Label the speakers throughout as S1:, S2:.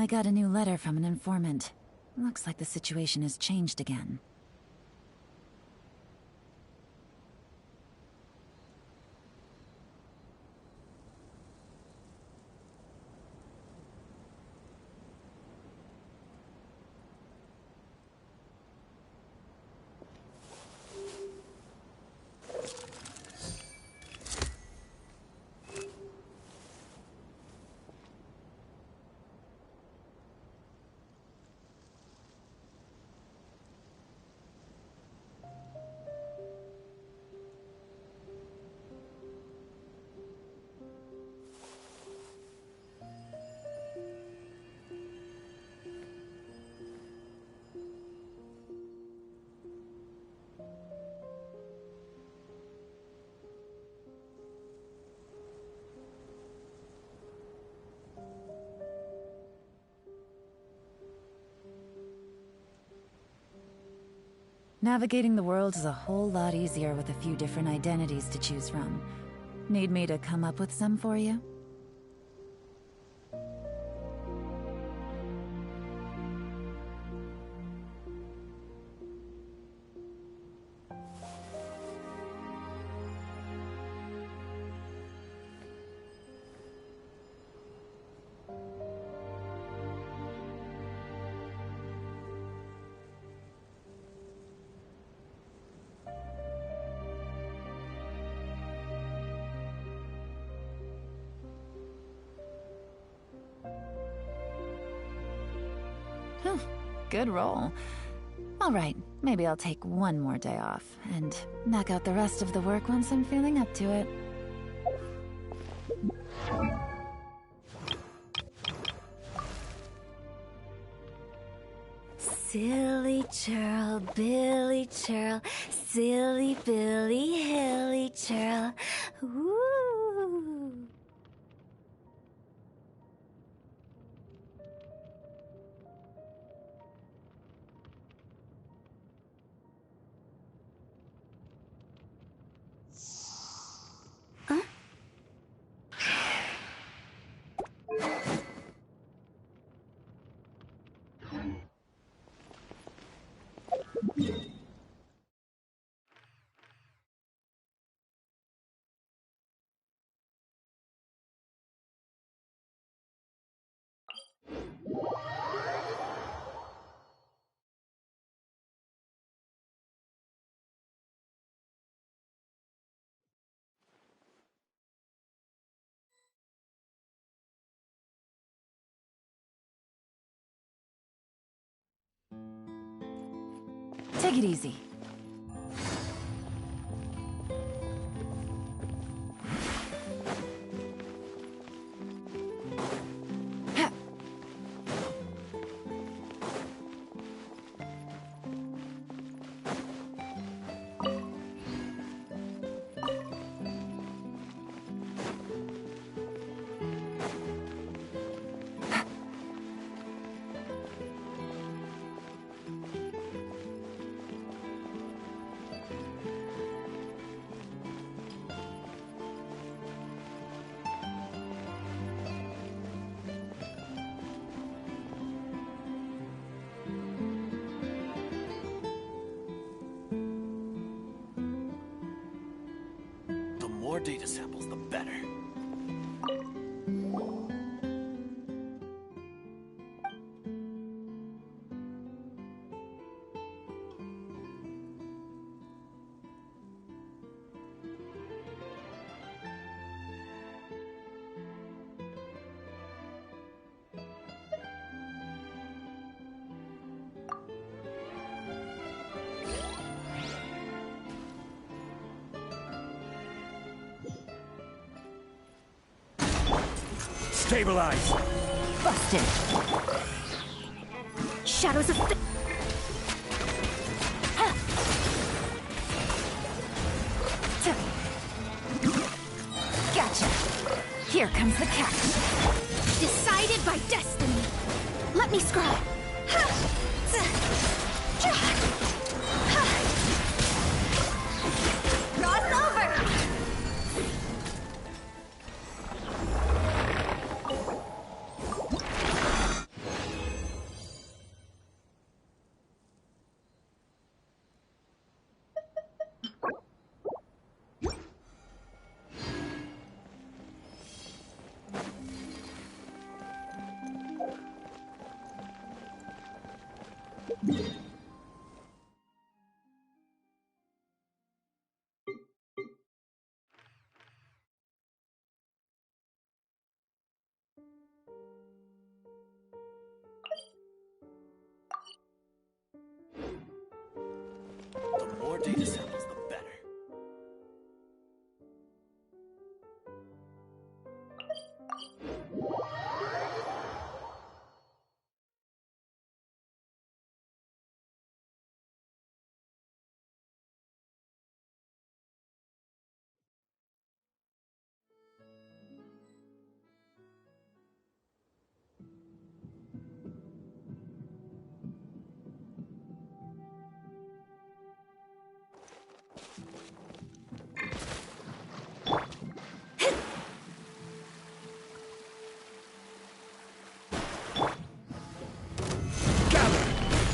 S1: I got a new letter from an informant. Looks like the situation has changed again. Navigating the world is a whole lot easier with a few different identities to choose from. Need me to come up with some for you? Good roll. All right, maybe I'll take one more day off and knock out the rest of the work once I'm feeling up to it.
S2: Silly churl, Billy churl, silly Billy, hilly churl. Woo!
S1: Take it easy.
S3: More data samples, the better.
S4: Stabilize!
S2: Busted! Shadows of...
S1: Gotcha! Here comes the catch!
S2: Decided by destiny! Let me scroll! Cross over!
S3: data samples, the better.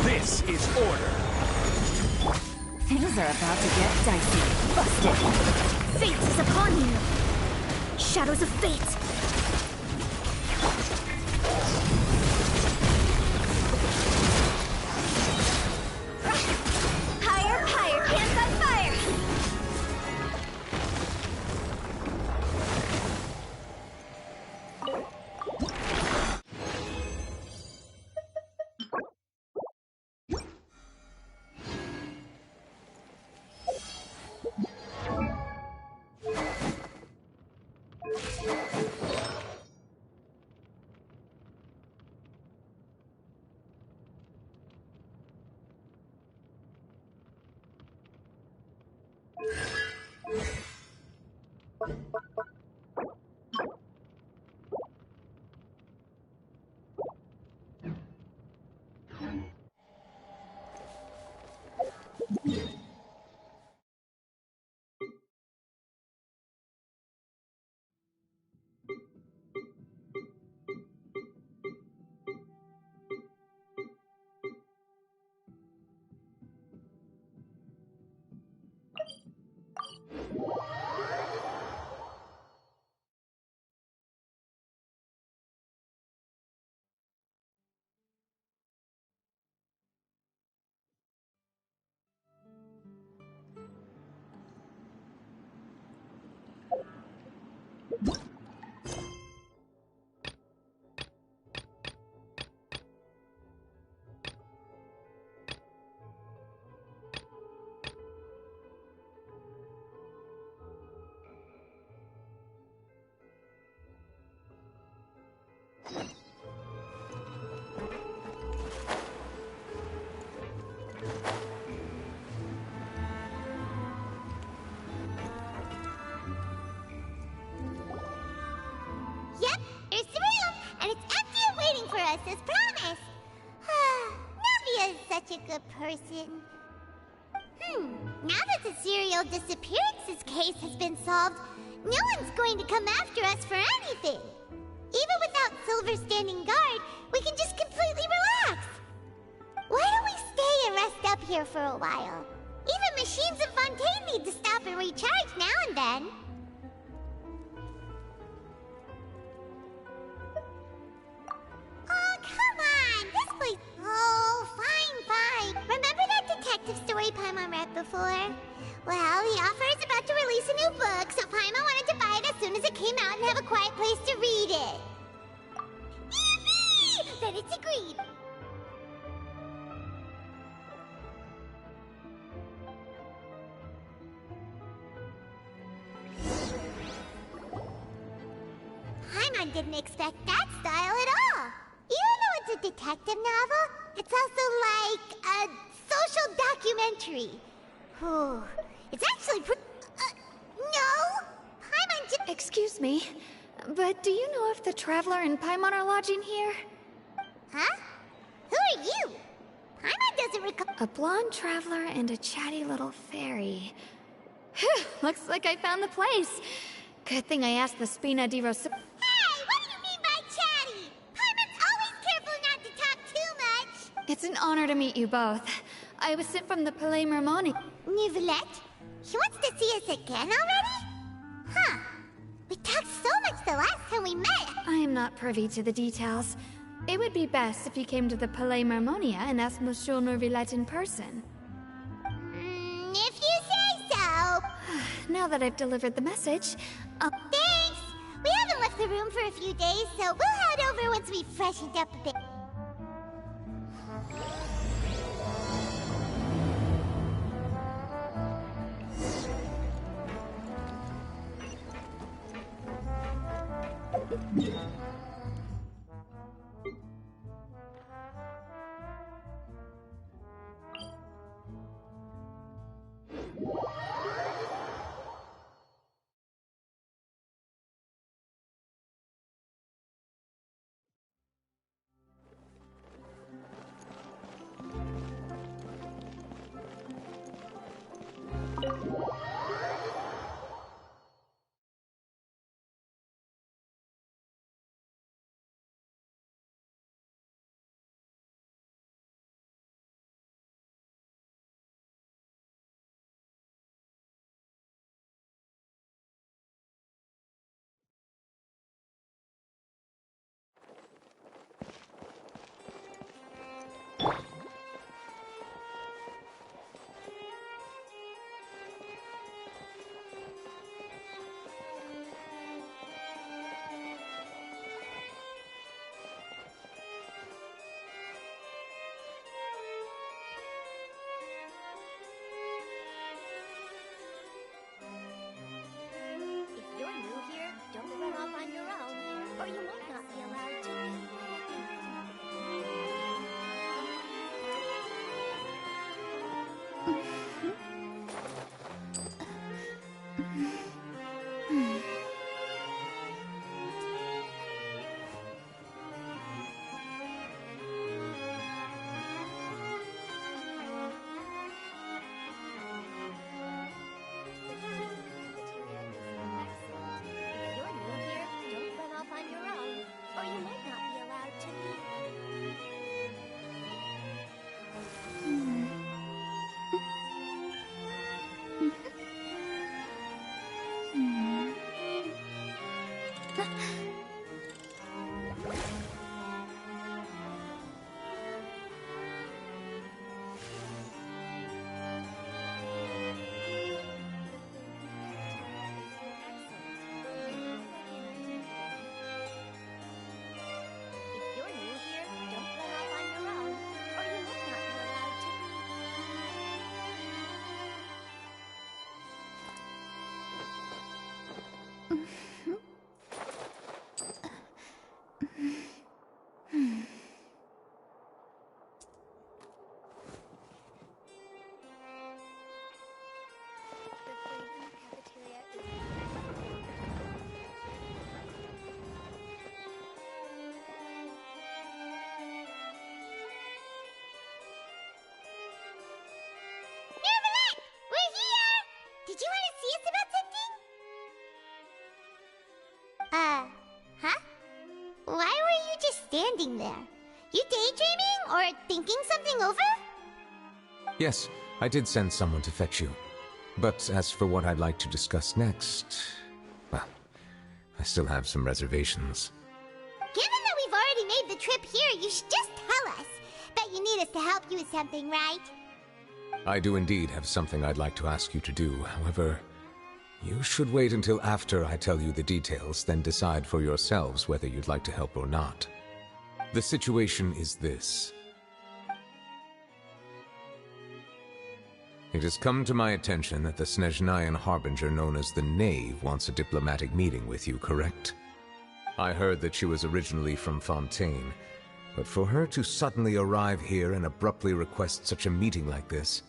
S4: This is order.
S1: Things are about to get dicey. Busted.
S2: Fate is upon you! Shadows of fate! Higher, higher, hands on fire!
S5: Yep, here's the room, and it's empty and waiting for us as promised. Navia is such a good person. Now that the serial disappearances case has been solved, no one's going to come after us for anything. Even without Silver standing guard, we can just completely relax. Why don't we stay and rest up here for a while? Even machines in Fontaine need to stop and recharge now and then. Oh, come on! This place... Oh, fine. Remember that detective story Paimon read before? Well, the author is about to release a new book, so Paimon wanted to buy it as soon as it came out and have a quiet place to read it. Yippee! Then it's agreed. Paimon didn't expect that style at all. Even though it's a detective novel, it's also like a social documentary. Whew. It's actually no! Paimon just...
S2: Excuse me, but do you know if the Traveler and Paimon are lodging here?
S5: Huh? Who are you? Paimon doesn't recall...
S2: A blonde Traveler and a chatty little fairy. Phew, looks like I found the place. Good thing I asked the Spina di Rosa...
S5: Hey, what do you mean by chatty? Paimon's always careful not to talk too much.
S2: It's an honor to meet you both. I was sent from the Palais Mermoni.
S5: Nivelette? She wants to see us again already? Huh. We talked so much the last time we met.
S2: I am not privy to the details. It would be best if you came to the Palais Mermonia and asked Monsieur Neuvillette in person.
S5: If you say so.
S2: Now that I've delivered the message,
S5: Thanks! We haven't left the room for a few days, so we'll head over once we've freshened up a bit. standing there. You daydreaming or thinking something over?
S6: Yes, I did send someone to fetch you. But as for what I'd like to discuss next, well, I still have some reservations.
S5: Given that we've already made the trip here, you should just tell us. Bet you need us to help you with something, right?
S6: I do indeed have something I'd like to ask you to do. However, you should wait until after I tell you the details, then decide for yourselves whether you'd like to help or not. The situation is this. It has come to my attention that the Snezhnayan Harbinger known as the Knave wants a diplomatic meeting with you, correct? I heard that she was originally from Fontaine, but for her to suddenly arrive here and abruptly request such a meeting like this,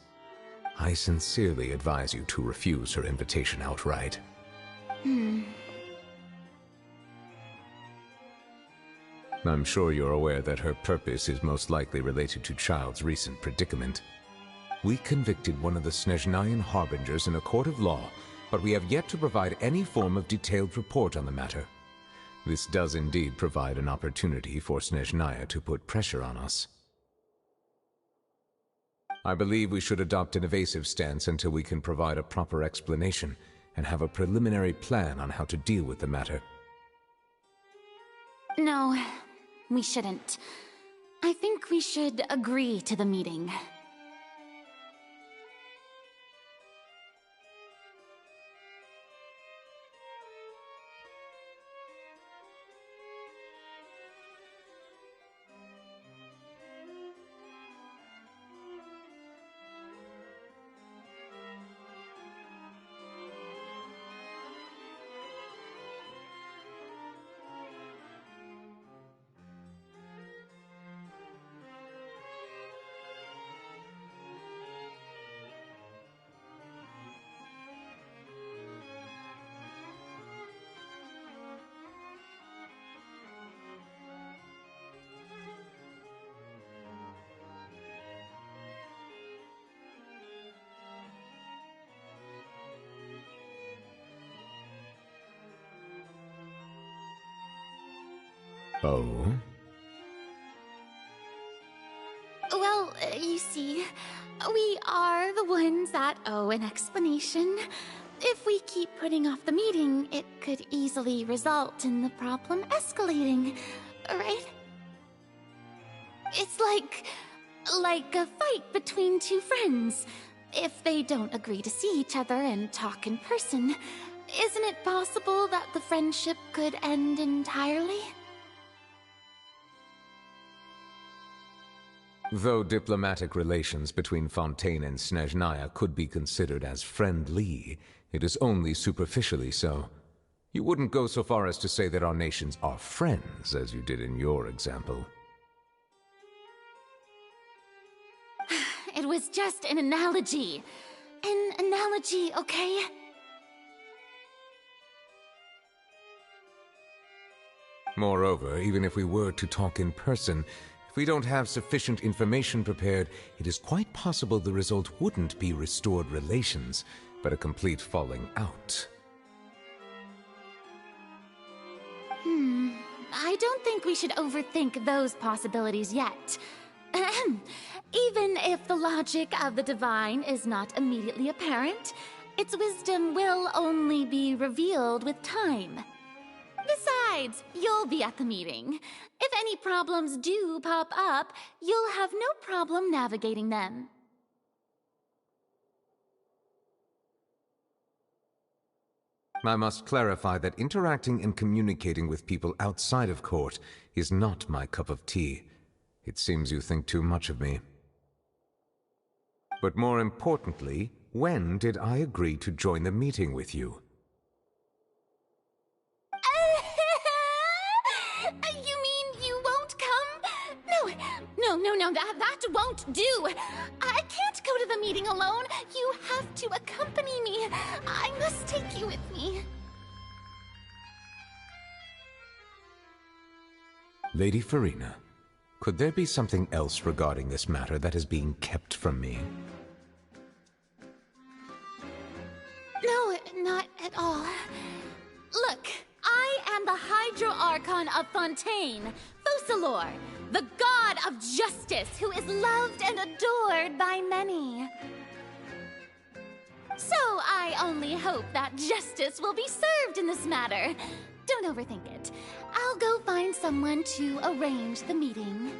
S6: I sincerely advise you to refuse her invitation outright. I'm sure you're aware that her purpose is most likely related to Child's recent predicament. We convicted one of the Snezhnayan Harbingers in a court of law, but we have yet to provide any form of detailed report on the matter. This does indeed provide an opportunity for Snezhnaya to put pressure on us. I believe we should adopt an evasive stance until we can provide a proper explanation and have a preliminary plan on how to deal with the matter.
S7: No, we shouldn't. I think we should agree to the meeting.
S6: Oh?
S7: Well, you see, we are the ones that owe an explanation. If we keep putting off the meeting, it could easily result in the problem escalating, right? It's like a fight between two friends. If they don't agree to see each other and talk in person, isn't it possible that the friendship could end entirely?
S6: Though diplomatic relations between Fontaine and Snezhnaya could be considered as friendly, it is only superficially so. You wouldn't go so far as to say that our nations are friends, as you did in your example.
S7: It was just an analogy. An analogy, okay?
S6: Moreover, even if we were to talk in person, if we don't have sufficient information prepared, it is quite possible the result wouldn't be restored relations, but a complete falling out.
S7: I don't think we should overthink those possibilities yet. Ahem. Even if the logic of the divine is not immediately apparent, its wisdom will only be revealed with time. Besides, you'll be at the meeting. If any problems do pop up, you'll have no problem navigating them.
S6: I must clarify that interacting and communicating with people outside of court is not my cup of tea. It seems you think too much of me. But more importantly, when did I agree to join the meeting with you?
S7: You mean you won't come? No, that won't do. I can't go to the meeting alone. You have to accompany me. I must take you with me.
S6: Lady Farina, could there be something else regarding this matter that is being kept from me?
S7: No, not at all. Look, I am the Hydro Archon of Fontaine. Axelor, the god of justice who is loved and adored by many. So I only hope that justice will be served in this matter. Don't overthink it. I'll go find someone to arrange the meeting.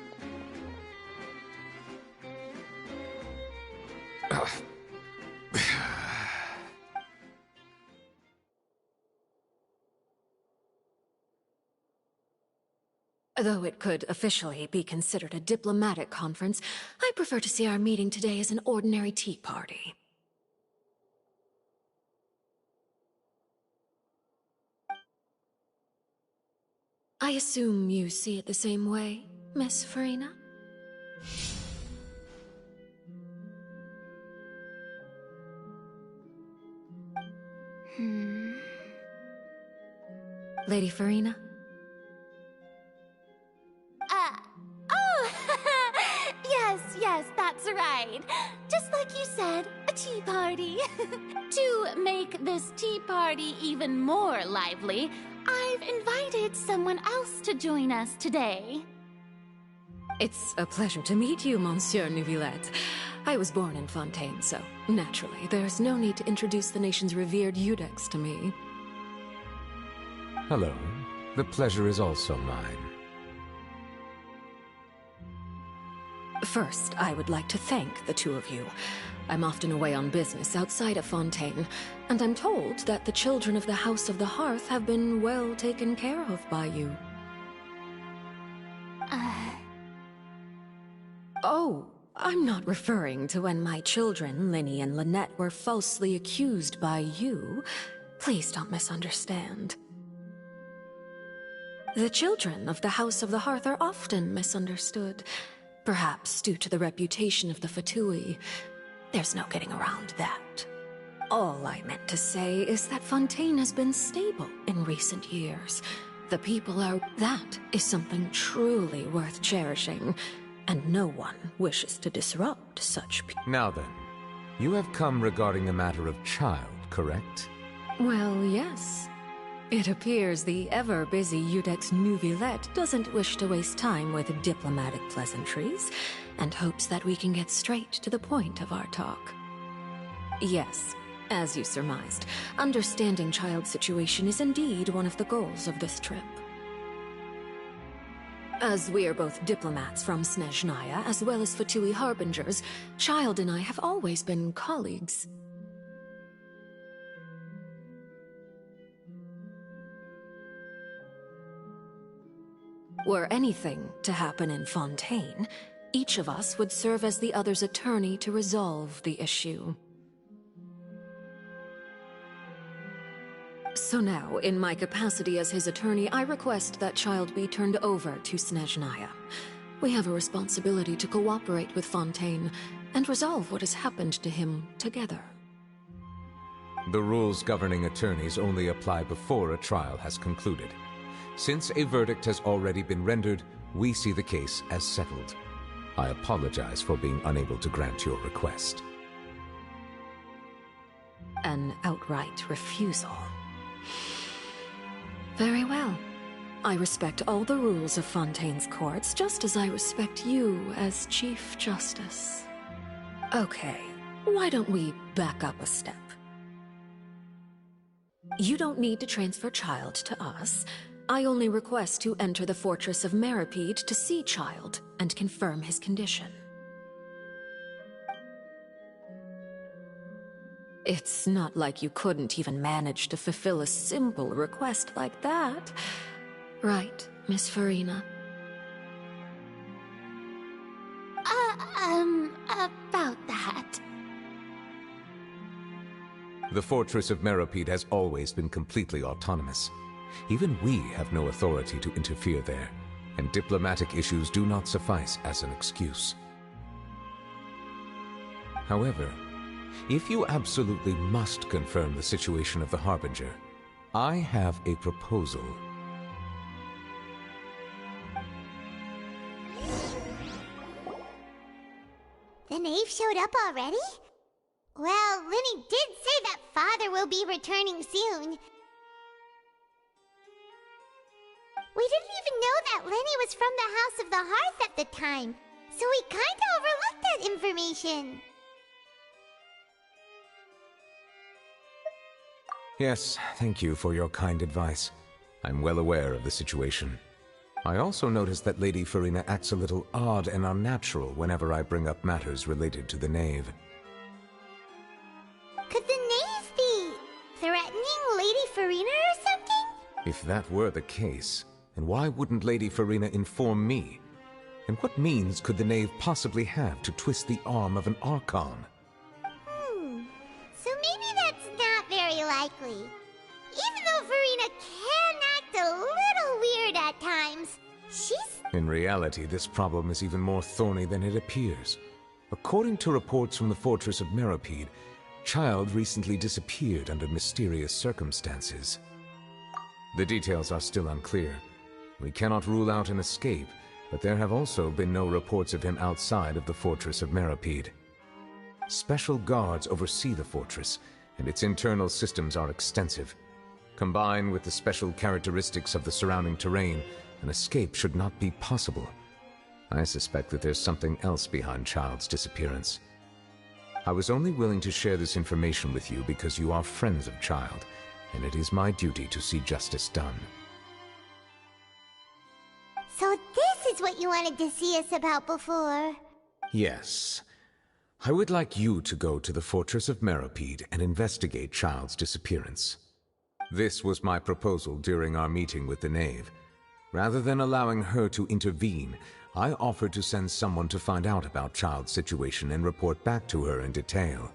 S8: Though it could officially be considered a diplomatic conference, I prefer to see our meeting today as an ordinary tea party. I assume you see it the same way, Miss Farina? Lady Farina?
S7: Oh, yes, that's right. Just like you said, a tea party. To make this tea party even more lively, I've invited someone else to join us today.
S8: It's a pleasure to meet you, Monsieur Neuvillette. I was born in Fontaine, so naturally, there's no need to introduce the nation's revered Eudex to me.
S6: Hello. The pleasure is also mine.
S8: First, I would like to thank the two of you. I'm often away on business outside of Fontaine, and I'm told that the children of the House of the Hearth have been well taken care of by you. Oh, I'm not referring to when my children, Linny and Lynette, were falsely accused by you. Please don't misunderstand. The children of the House of the Hearth are often misunderstood, perhaps due to the reputation of the Fatui. There's no getting around that. All I meant to say is that Fontaine has been stable in recent years. The people are... That is something truly worth cherishing, and no one wishes to disrupt such people.
S6: Now then, you have come regarding a matter of child, correct?
S8: Well, yes. It appears the ever-busy Eudex Neuvillette doesn't wish to waste time with diplomatic pleasantries, and hopes that we can get straight to the point of our talk. Yes, as you surmised, understanding child's situation is indeed one of the goals of this trip. As we are both diplomats from Snezhnaya, as well as Fatui harbingers, Child and I have always been colleagues. Were anything to happen in Fontaine, each of us would serve as the other's attorney to resolve the issue. So now, in my capacity as his attorney, I request that Child be turned over to Snezhnaya. We have a responsibility to cooperate with Fontaine and resolve what has happened to him together.
S6: The rules governing attorneys only apply before a trial has concluded. Since a verdict has already been rendered, we see the case as settled. I apologize for being unable to grant your request.
S8: An outright refusal. Very well. I respect all the rules of Fontaine's courts, just as I respect you as Chief Justice. Okay, why don't we back up a step? You don't need to transfer Child to us. I only request to enter the fortress of Meripede to see Child and confirm his condition. It's not like you couldn't even manage to fulfill a simple request like that. Right, Miss Farina?
S7: About that.
S6: The fortress of Meripede has always been completely autonomous. Even we have no authority to interfere there, and diplomatic issues do not suffice as an excuse. However, if you absolutely must confirm the situation of the Harbinger, I have a proposal.
S5: The knave showed up already? Well, Linny did say that Father will be returning soon. We didn't even know that Lenny was from the House of the Hearth at the time, so we kinda overlooked that information.
S6: Yes, thank you for your kind advice. I'm well aware of the situation. I also noticed that Lady Farina acts a little odd and unnatural whenever I bring up matters related to the Knave.
S5: Could the Knave be threatening Lady Farina or something?
S6: If that were the case, then why wouldn't Lady Farina inform me? And what means could the Knave possibly have to twist the arm of an Archon?
S5: So maybe that's not very likely. Even though Farina can act a little weird at times, she's...
S6: In reality, this problem is even more thorny than it appears. According to reports from the fortress of Meropide, Child recently disappeared under mysterious circumstances. The details are still unclear. We cannot rule out an escape, but there have also been no reports of him outside of the fortress of Meropide. Special guards oversee the fortress, and its internal systems are extensive. Combined with the special characteristics of the surrounding terrain, an escape should not be possible. I suspect that there's something else behind Child's disappearance. I was only willing to share this information with you because you are friends of Child, and it is my duty to see justice done.
S5: So this is what you wanted to see us about before?
S6: Yes. I would like you to go to the fortress of Meropide and investigate Child's disappearance. This was my proposal during our meeting with the Knave. Rather than allowing her to intervene, I offered to send someone to find out about Child's situation and report back to her in detail.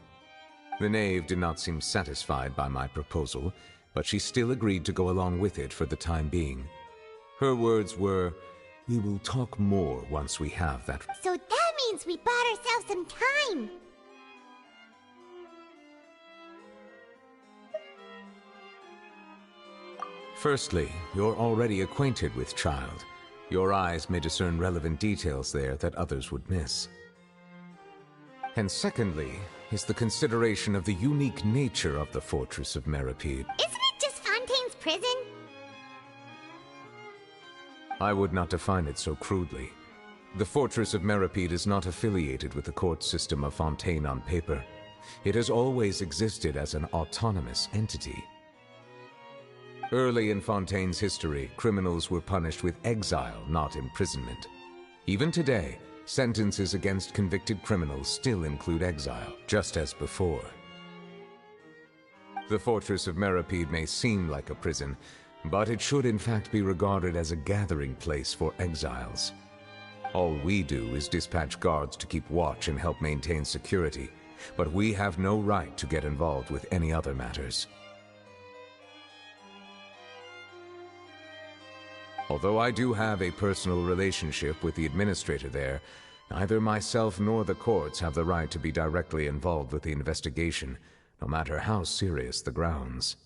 S6: The Knave did not seem satisfied by my proposal, but she still agreed to go along with it for the time being. Her words were, "We will talk more once we have that."
S5: So that means we bought ourselves some time!
S6: Firstly, you're already acquainted with Child. Your eyes may discern relevant details there that others would miss. And secondly, is the consideration of the unique nature of the fortress of Meropide.
S5: Isn't it just Fontaine's prison?
S6: I would not define it so crudely. The fortress of Meropide is not affiliated with the court system of Fontaine on paper. It has always existed as an autonomous entity. Early in Fontaine's history, criminals were punished with exile, not imprisonment. Even today, sentences against convicted criminals still include exile, just as before. The fortress of Meropide may seem like a prison, but it should in fact be regarded as a gathering place for exiles. All we do is dispatch guards to keep watch and help maintain security, but we have no right to get involved with any other matters. Although I do have a personal relationship with the administrator there, neither myself nor the courts have the right to be directly involved with the investigation, no matter how serious the grounds.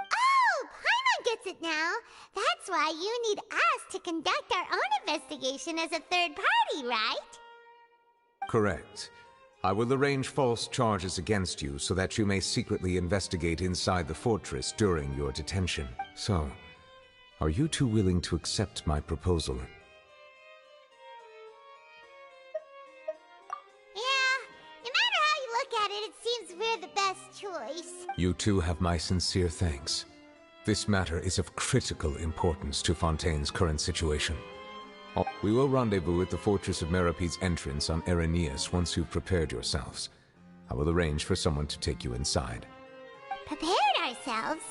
S5: Oh, Paimon gets it now! That's why you need us to conduct our own investigation as a third party, right?
S6: Correct. I will arrange false charges against you so that you may secretly investigate inside the fortress during your detention. So, are you two willing to accept my proposal?
S5: Yeah, no matter how you look at it, it seems we're the best choice.
S6: You two have my sincere thanks. This matter is of critical importance to Fontaine's current situation. We will rendezvous at the Fortress of Meropide's entrance on Erinius once you've prepared yourselves. I will arrange for someone to take you inside.
S5: Prepared ourselves?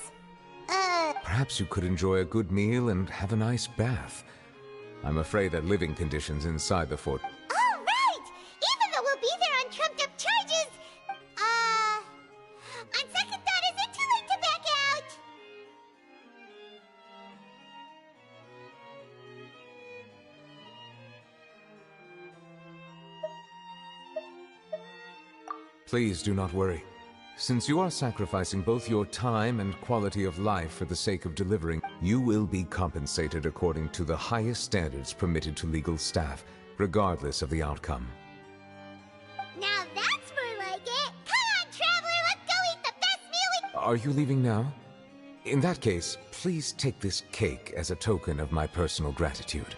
S6: Perhaps you could enjoy a good meal and have a nice bath. I'm afraid that living conditions inside the fort...
S5: Oh, right! Even though we'll be there on trumped-up charges... On second thought, is it too late to back out?
S6: Please do not worry. Since you are sacrificing both your time and quality of life for the sake of delivering, you will be compensated according to the highest standards permitted to legal staff, regardless of the outcome.
S5: Now that's more like it! Come on, traveler, let's go eat the best meal we...
S6: Are you leaving now? In that case, please take this cake as a token of my personal gratitude.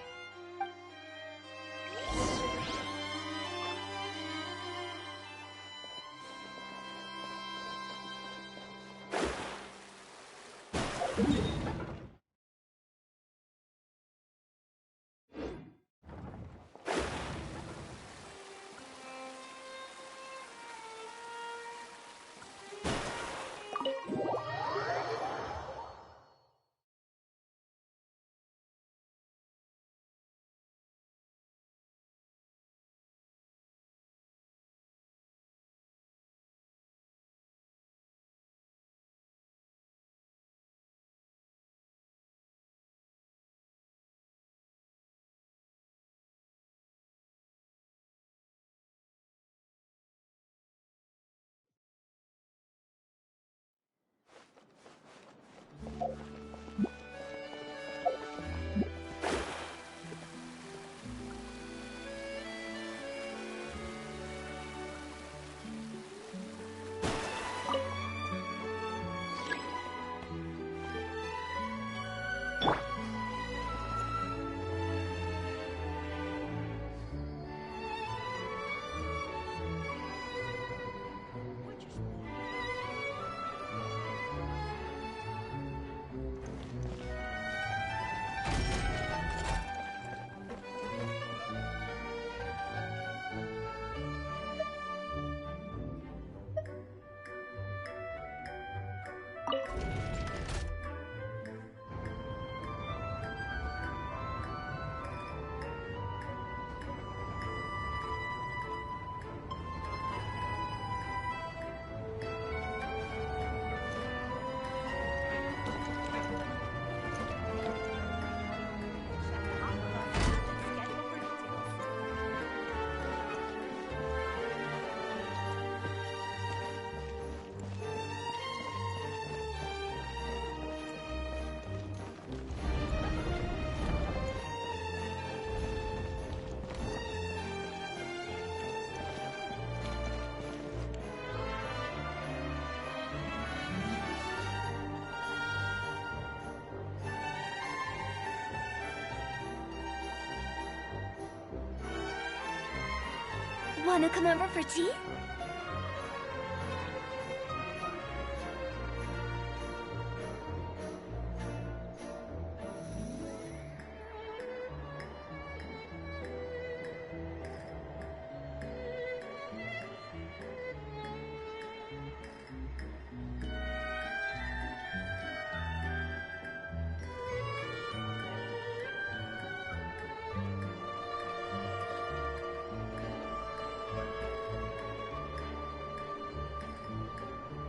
S9: Wanna come over for tea?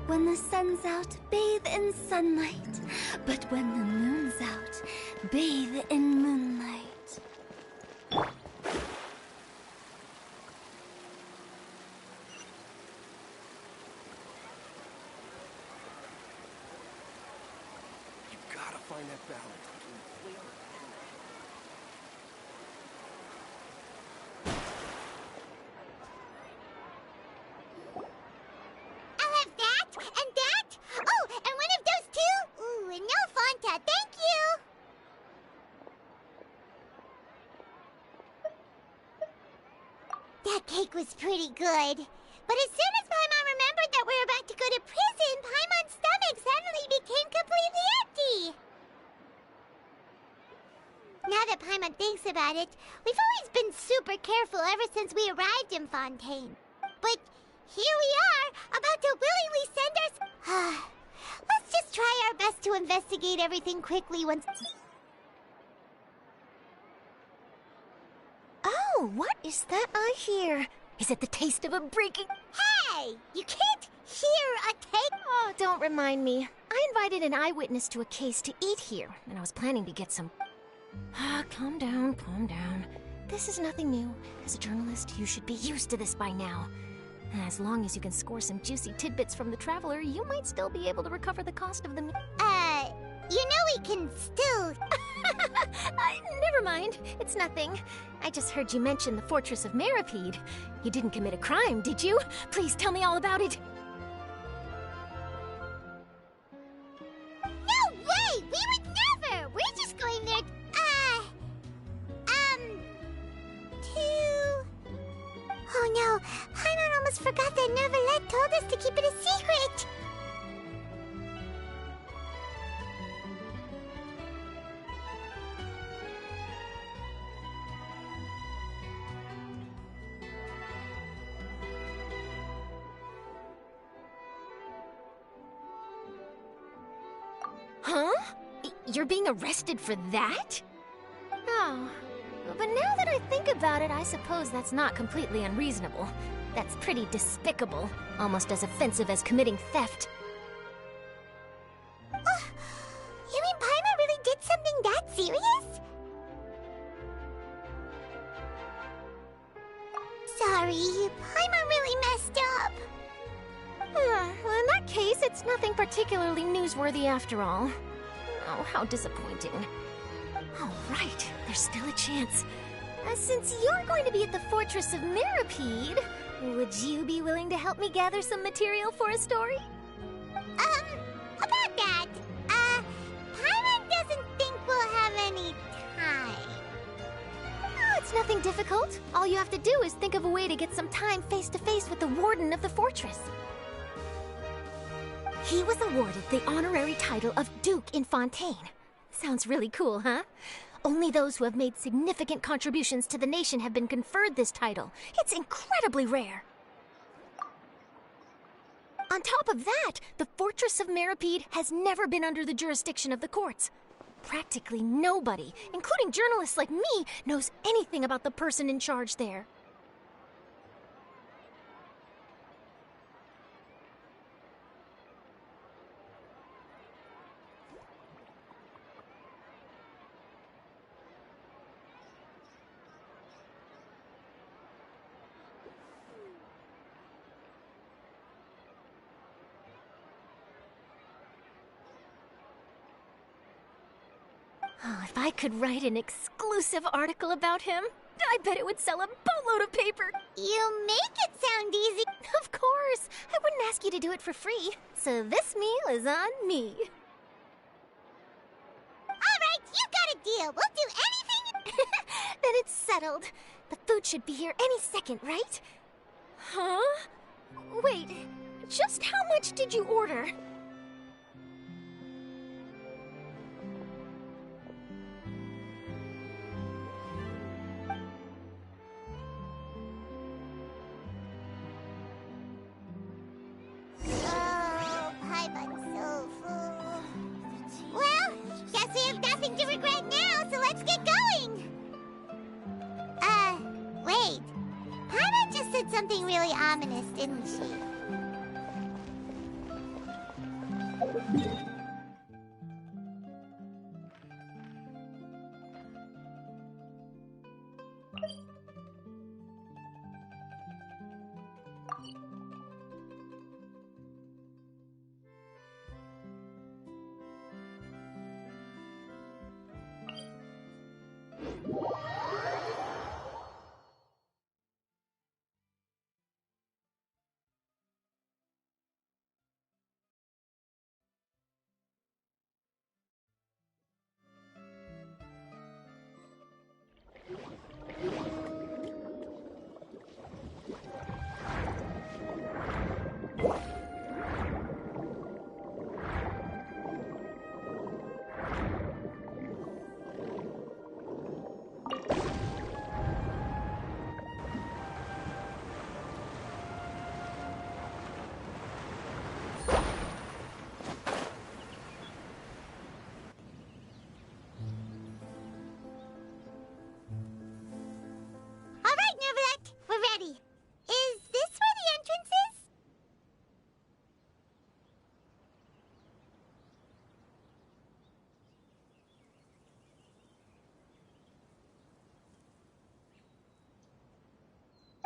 S9: When the sun's out, bathe in sunlight. But when the moon's out, bathe in moonlight.
S3: You gotta find that balance between flair and
S5: I'll have that, and that. Oh, and one of those too. Ooh, and no Fanta, thank you. That cake was pretty good. But as soon as Paimon remembered that we were about to go to prison, Paimon's stomach suddenly became completely empty. Now that Paimon thinks about it, we've always been super careful ever since we arrived in Fontaine. But here we are, about to willingly send our... Let's just try our best to investigate everything quickly once...
S9: Oh, what is that I hear? Is it the taste of a breaking...
S5: Hey! You can't hear a cake!
S9: Oh, don't remind me. I invited an eyewitness to a case to eat here, and I was planning to get some... calm down, calm down. This is nothing new. As a journalist, you should be used to this by now. As long as you can score some juicy tidbits from the Traveler, you might still be able to recover the cost of the...
S5: You know we can still...
S9: Never mind. It's nothing. I just heard you mention the Fortress of Meripede. You didn't commit a crime, did you? Please tell me all about it.
S5: No way! We would Oh no, Paimon almost forgot that Neuvillette told us to keep it a secret!
S9: Huh? You're being arrested for that? Oh, but now that I think about it, I suppose that's not completely unreasonable. That's pretty despicable, almost as offensive as committing theft.
S5: You mean Paimon really did something that serious? Sorry, Paimon really messed up.
S9: Well, in that case, it's nothing particularly newsworthy after all. Oh, how disappointing. All right, there's still a chance. Since you're going to be at the Fortress of Meropide, would you be willing to help me gather some material for a story?
S5: About that, Paimon doesn't think we'll have any time.
S9: Oh, it's nothing difficult. All you have to do is think of a way to get some time face-to-face with the Warden of the Fortress. He was awarded the honorary title of Duke in Fontaine. Sounds really cool, huh? Only those who have made significant contributions to the nation have been conferred this title. It's incredibly rare. On top of that, the Fortress of Meropide has never been under the jurisdiction of the courts. Practically nobody, including journalists like me, knows anything about the person in charge there. Oh, if I could write an exclusive article about him, I bet it would sell a boatload of paper.
S5: You make it sound easy.
S9: Of course. I wouldn't ask you to do it for free. So this meal is on me.
S5: Alright, you got a deal. We'll do anything.
S9: Then it's settled. The food should be here any second, right? Huh? Wait, just how much did you order?
S5: Oh, Paimon's so full. Well, guess we have nothing to regret now, so let's get going. Wait. Paimon just said something really ominous, didn't she?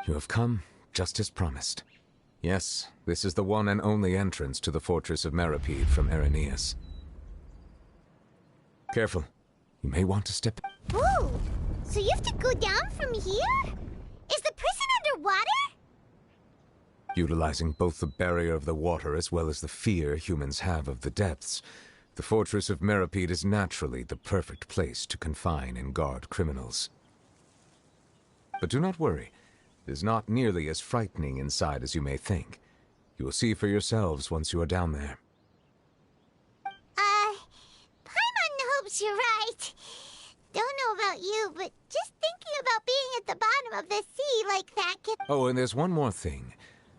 S6: You have come, just as promised. Yes, this is the one and only entrance to the Fortress of Meropide from Irenaeus. Careful. You may want to step...
S5: Ooh, so you have to go down from here? Is the prison underwater?
S6: Utilizing both the barrier of the water as well as the fear humans have of the depths, the Fortress of Meropide is naturally the perfect place to confine and guard criminals. But do not worry. It is not nearly as frightening inside as you may think. You will see for yourselves once you are down there.
S5: Paimon hopes you're right. Don't know about you, but just thinking about being at the bottom of the sea like that can—
S6: Oh, and there's one more thing.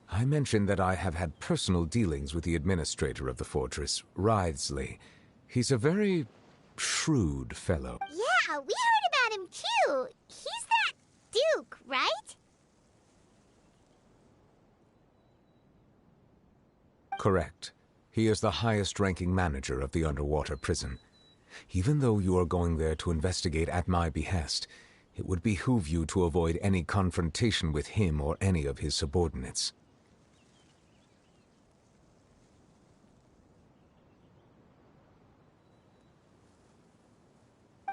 S6: I mentioned that I have had personal dealings with the administrator of the fortress, Wriothesley. He's a very shrewd fellow.
S5: Yeah, we heard about him too. He's that Duke, right?
S6: Correct. He is the highest-ranking manager of the underwater prison. Even though you are going there to investigate at my behest, it would behoove you to avoid any confrontation with him or any of his subordinates.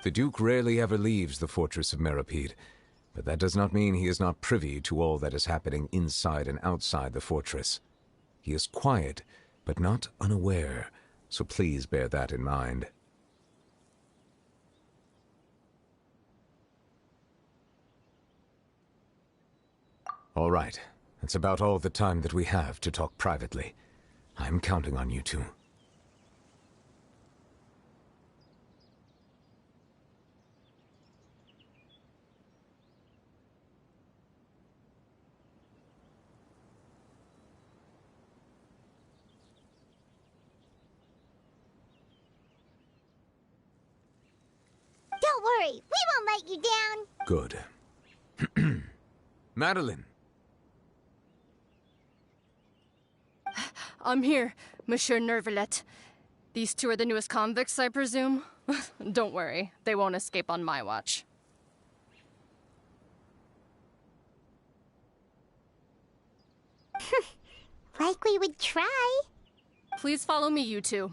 S6: The Duke rarely ever leaves the fortress of Meropide, but that does not mean he is not privy to all that is happening inside and outside the fortress. He is quiet, but not unaware, so please bear that in mind. All right, that's about all the time that we have to talk privately. I'm counting on you two.
S5: Don't worry, we won't let you down.
S6: Good. Madeline.
S10: I'm here, Monsieur Nervalet. These two are the newest convicts, I presume? Don't worry, they won't escape on my watch.
S5: Like we would try.
S10: Please follow me, you two.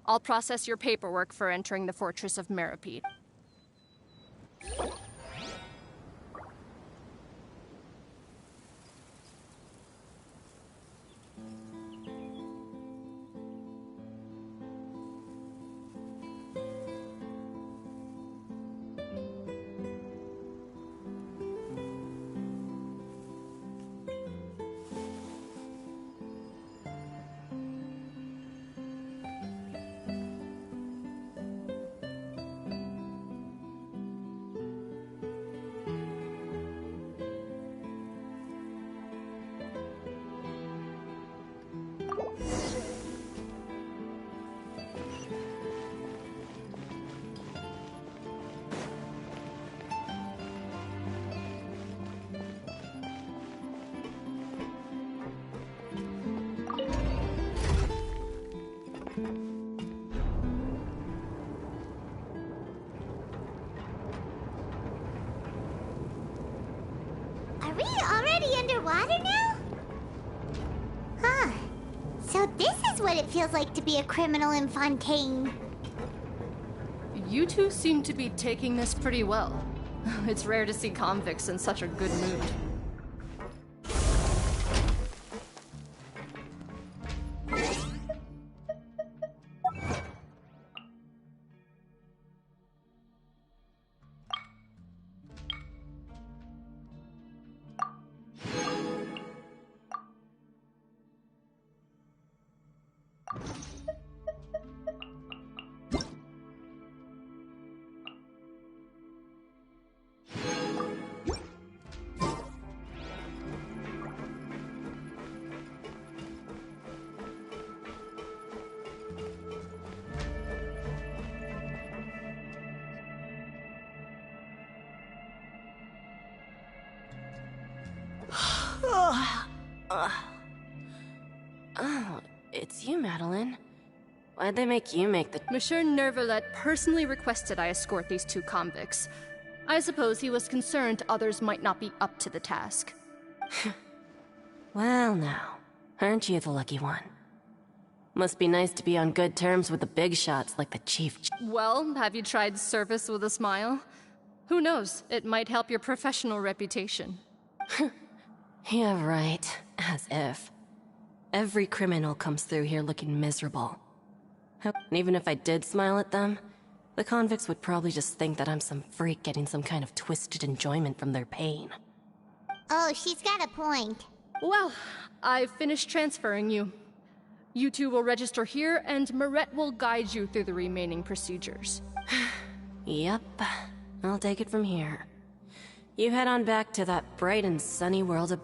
S10: I'll process your paperwork for entering the Fortress of Meropide.
S5: Are we already underwater now? Huh. So this is what it feels like to be a criminal in Fontaine.
S10: You two seem to be taking this pretty well. It's rare to see convicts in such a good mood.
S11: Oh, it's you, Madeline. Why'd they make you make the—
S10: Monsieur Nervalet personally requested I escort these two convicts. I suppose he was concerned others might not be up to the task.
S11: Well now, aren't you the lucky one? Must be nice to be on good terms with the big shots like the Chief.
S10: Well, have you tried service with a smile? Who knows, it might help your professional reputation.
S11: Yeah, right. As if. Every criminal comes through here looking miserable. And even if I did smile at them, the convicts would probably just think that I'm some freak getting some kind of twisted enjoyment from their pain.
S5: Oh, she's got a point.
S10: Well, I've finished transferring you. You two will register here, and Marette will guide you through the remaining procedures.
S11: Yep. I'll take it from here. You head on back to that bright and sunny world of...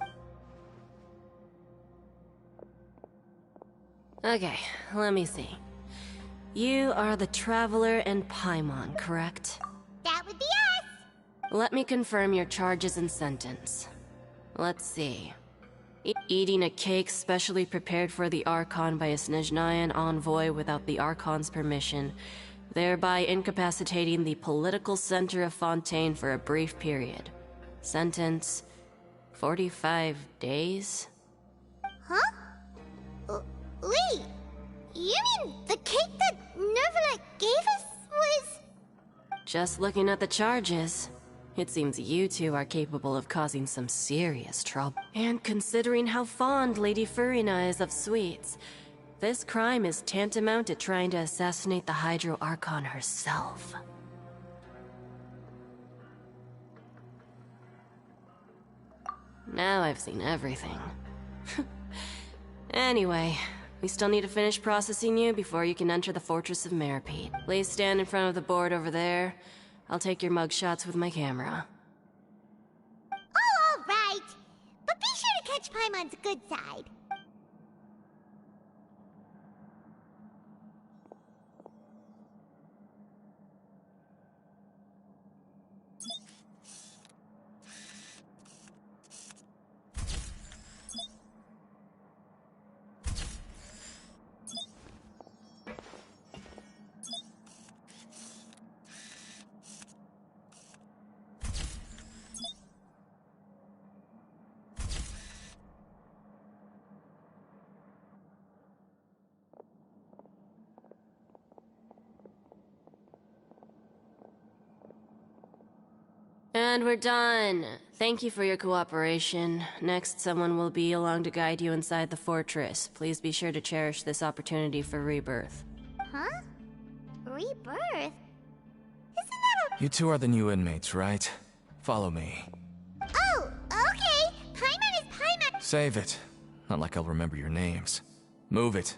S11: Okay, let me see. You are the Traveler and Paimon, correct?
S5: That would be us!
S11: Let me confirm your charges and sentence. Let's see. Eating a cake specially prepared for the Archon by a Snezhnayan envoy without the Archon's permission, thereby incapacitating the political center of Fontaine for a brief period. Sentence... 45 days?
S5: Huh? Wait, you mean the cake that Nervalite gave us was...
S11: Just looking at the charges, it seems you two are capable of causing some serious trouble. And considering how fond Lady Furina is of sweets, this crime is tantamount to trying to assassinate the Hydro Archon herself. Now I've seen everything. Anyway, we still need to finish processing you before you can enter the Fortress of Meropide. Please stand in front of the board over there. I'll take your mugshots with my camera.
S5: Oh, all right. But be sure to catch Paimon's good side.
S11: And we're done. Thank you for your cooperation. Next, someone will be along to guide you inside the fortress. Please be sure to cherish this opportunity for rebirth.
S5: Huh? Rebirth? Isn't that a...
S4: You two are the new inmates, right? Follow me.
S5: Oh, okay. Paimon is Paimon.
S4: Save it. Not like I'll remember your names. Move it.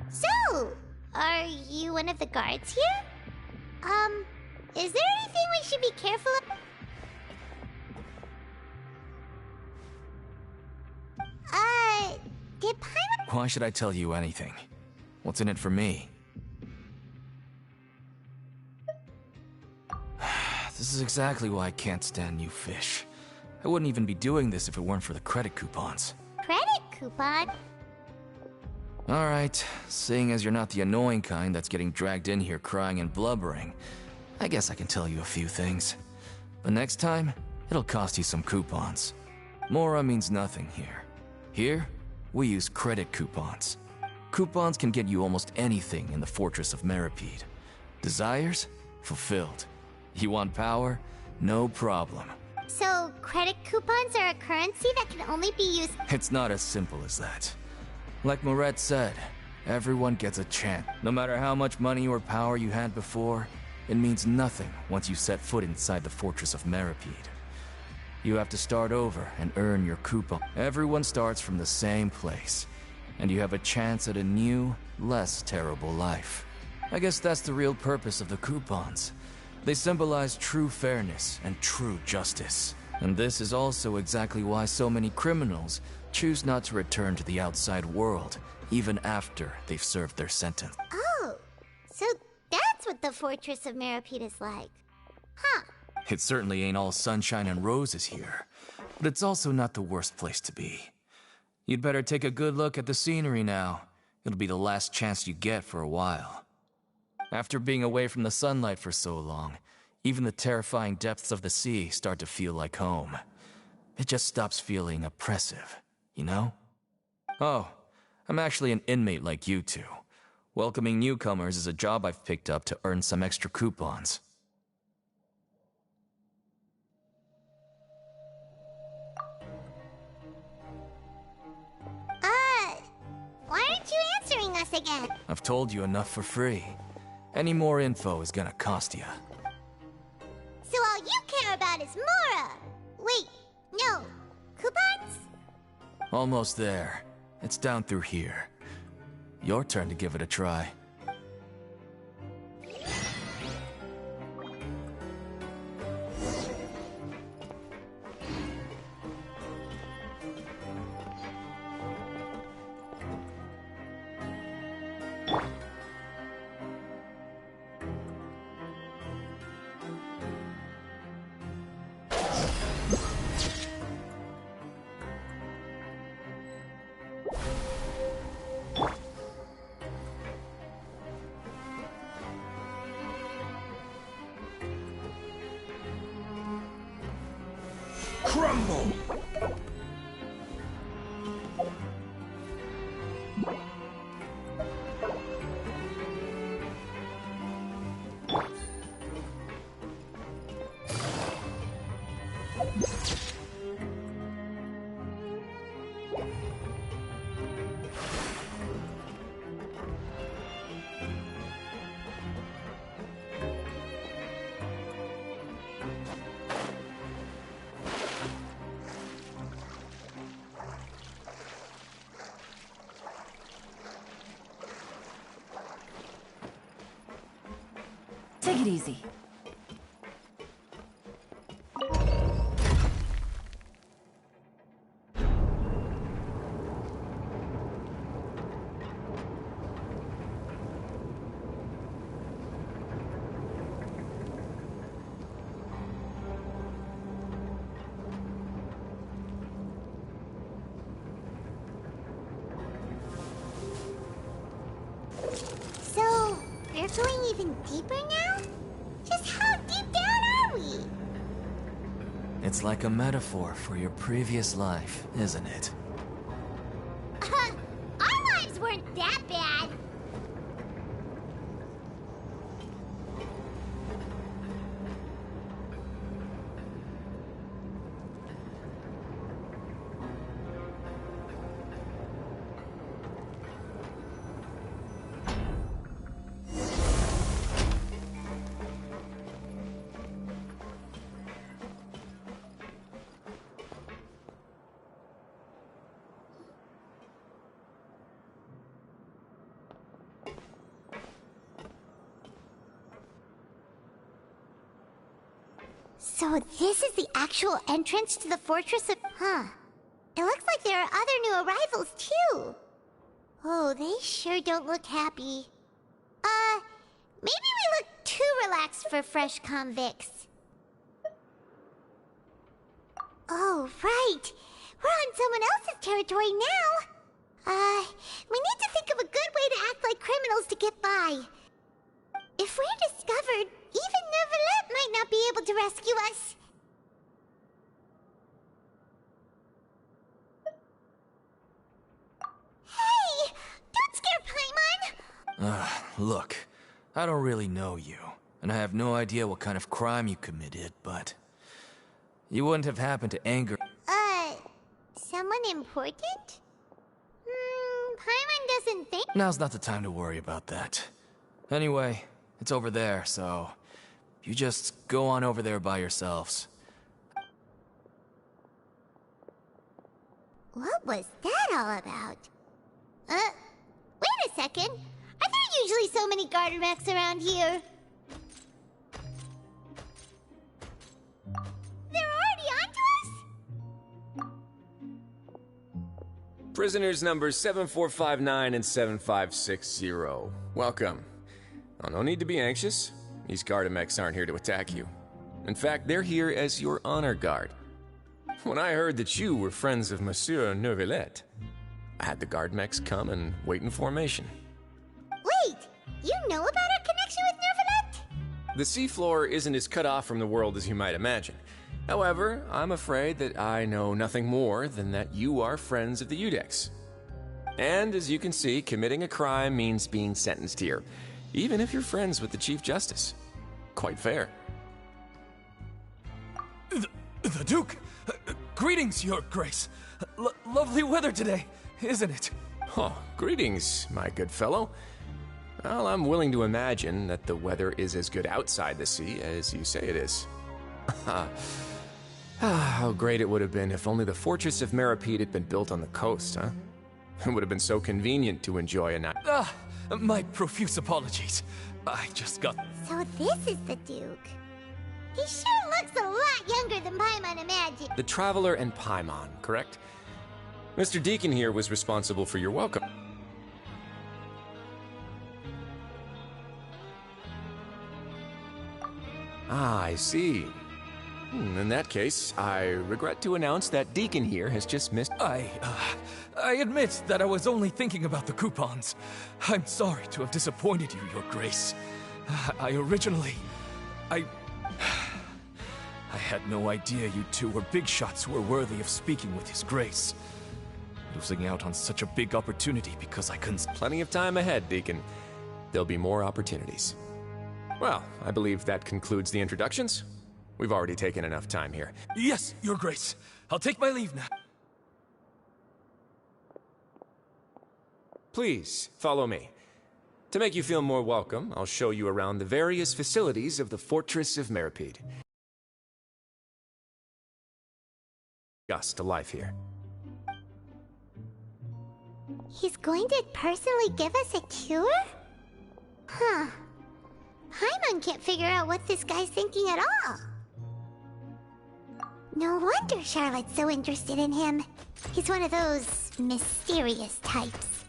S5: So, are you one of the guards here? Is there anything we should be careful of? Did Paimon...
S4: Why should I tell you anything? What's in it for me? This is exactly why I can't stand new fish. I wouldn't even be doing this if it weren't for the credit coupons.
S5: Credit coupon?
S4: Alright, seeing as you're not the annoying kind that's getting dragged in here crying and blubbering, I guess I can tell you a few things. But next time, it'll cost you some coupons. Mora means nothing here. Here, we use credit coupons. Coupons can get you almost anything in the Fortress of Meropide. Desires? Fulfilled. You want power? No problem.
S5: So, credit coupons are a currency that can only be used...
S4: It's not as simple as that. Like Marette said, everyone gets a chance. No matter how much money or power you had before, it means nothing once you set foot inside the Fortress of Meropide. You have to start over and earn your coupon. Everyone starts from the same place, and you have a chance at a new, less terrible life. I guess that's the real purpose of the coupons. They symbolize true fairness and true justice. And this is also exactly why so many criminals choose not to return to the outside world, even after they've served their sentence.
S5: Oh, so that's what the Fortress of Meropide is like. Huh.
S4: It certainly ain't all sunshine and roses here. but it's also not the worst place to be. You'd better take a good look at the scenery now. It'll be the last chance you get for a while. After being away from the sunlight for so long, even the terrifying depths of the sea start to feel like home. It just stops feeling oppressive, you know? Oh, I'm actually an inmate like you two. Welcoming newcomers is a job I've picked up to earn some extra coupons.
S5: Why aren't you answering us again?
S4: I've told you enough for free. Any more info is gonna cost you.
S5: So all you care about is Mora! Wait, no. Coupons?
S4: Almost there. It's down through here. Your turn to give it a try.
S3: Crumble!
S1: Take it easy.
S5: So, we're going even deeper now? Just how deep down are we?
S4: It's like a metaphor for your previous life, isn't it?
S5: Our lives weren't that bad. So this is the actual entrance to the Fortress of... Huh. It looks like there are other new arrivals, too. Oh, they sure don't look happy. Maybe we look too relaxed for fresh convicts. Oh, right. We're on someone else's territory now. We need to think of a good way to act like criminals to get by. If we're discovered, even Neuvillette might not be able to rescue us. Hey! Don't scare Paimon!
S4: Look, I don't really know you, and I have no idea what kind of crime you committed, but... you wouldn't have happened to anger...
S5: Someone important? Paimon doesn't think...
S4: Now's not the time to worry about that. Anyway, it's over there, so... you just go on over there by yourselves.
S5: What was that all about? Wait a second. Are there usually so many garter mechs around here? They're already onto us?
S12: Prisoners numbers 7459 and 7560. Welcome. Oh, no need to be anxious. These garter mechs aren't here to attack you. In fact, they're here as your honor guard. when I heard that you were friends of Monsieur Neuvillette, I had the guard mechs come and wait in formation.
S5: Wait, you know about our connection with Neuvillette?
S12: The seafloor isn't as cut off from the world as you might imagine. However, I'm afraid that I know nothing more than that you are friends of the Udex. And as you can see, committing a crime means being sentenced here, even if you're friends with the Chief Justice. Quite fair.
S4: The Duke! Greetings, Your Grace. Lovely weather today, isn't it?
S12: Oh, greetings, my good fellow. Well, I'm willing to imagine that the weather is as good outside the sea as you say it is. How great it would have been if only the Fortress of Meripede had been built on the coast, huh? It would have been so convenient to enjoy a night.
S4: My profuse apologies. I just got...
S5: So this is the Duke. He sure looks a lot younger than Paimon imagined.
S12: The Traveler and Paimon, correct? Mr. Deacon here was responsible for your welcome. Ah, I see. In that case, I regret to announce that Deacon here has just missed...
S4: I admit that I was only thinking about the coupons. I'm sorry to have disappointed you, Your Grace. I had no idea you two were big shots who were worthy of speaking with His Grace. Losing out on such a big opportunity because I couldn't...
S12: Plenty of time ahead, Deacon. There'll be more opportunities. Well, I believe that concludes the introductions. We've already taken enough time here.
S4: Yes, Your Grace. I'll take my leave now.
S12: Please, follow me. To make you feel more welcome, I'll show you around the various facilities of the Fortress of Meripede. Just to life here.
S5: He's going to personally give us a cure? Huh. Paimon can't figure out what this guy's thinking at all. No wonder Charlotte's so interested in him. He's one of those mysterious types.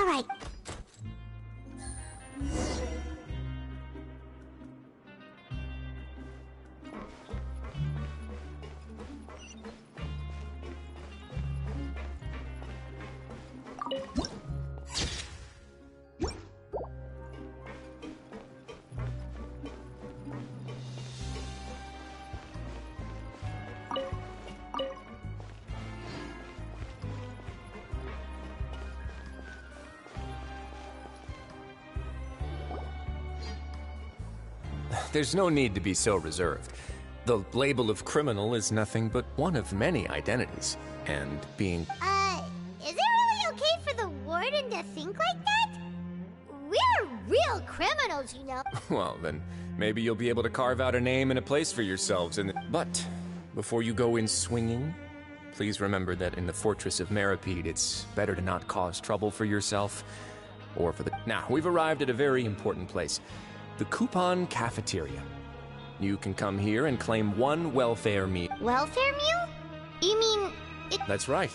S5: All right.
S12: There's no need to be so reserved. The label of criminal is nothing but one of many identities, and being...
S5: Is it really okay for the warden to think like that? We're real criminals, you know.
S12: Well, then, maybe you'll be able to carve out a name and a place for yourselves in the... But, before you go in swinging, please remember that in the Fortress of Meripede, it's better to not cause trouble for yourself, or for the... Now, we've arrived at a very important place. The Coupon Cafeteria. You can come here and claim one welfare meal.
S5: Welfare meal? You mean...
S12: That's right.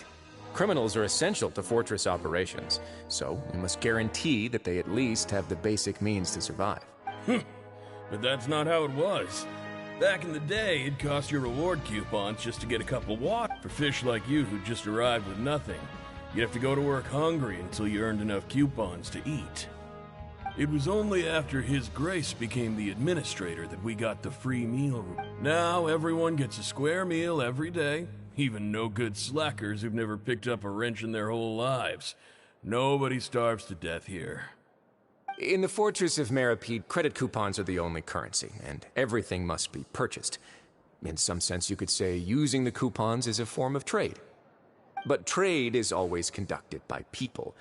S12: Criminals are essential to Fortress operations, so we must guarantee that they at least have the basic means to survive.
S13: But that's not how it was. Back in the day, it cost your reward coupons just to get a cup of water. For fish like you who just arrived with nothing, you'd have to go to work hungry until you earned enough coupons to eat. It was only after His Grace became the administrator that we got the free meal. Now everyone gets a square meal every day, even no-good slackers who've never picked up a wrench in their whole lives. Nobody starves to death here.
S12: In the Fortress of Meripede, credit coupons are the only currency, and everything must be purchased. In some sense, you could say using the coupons is a form of trade. But trade is always conducted by people.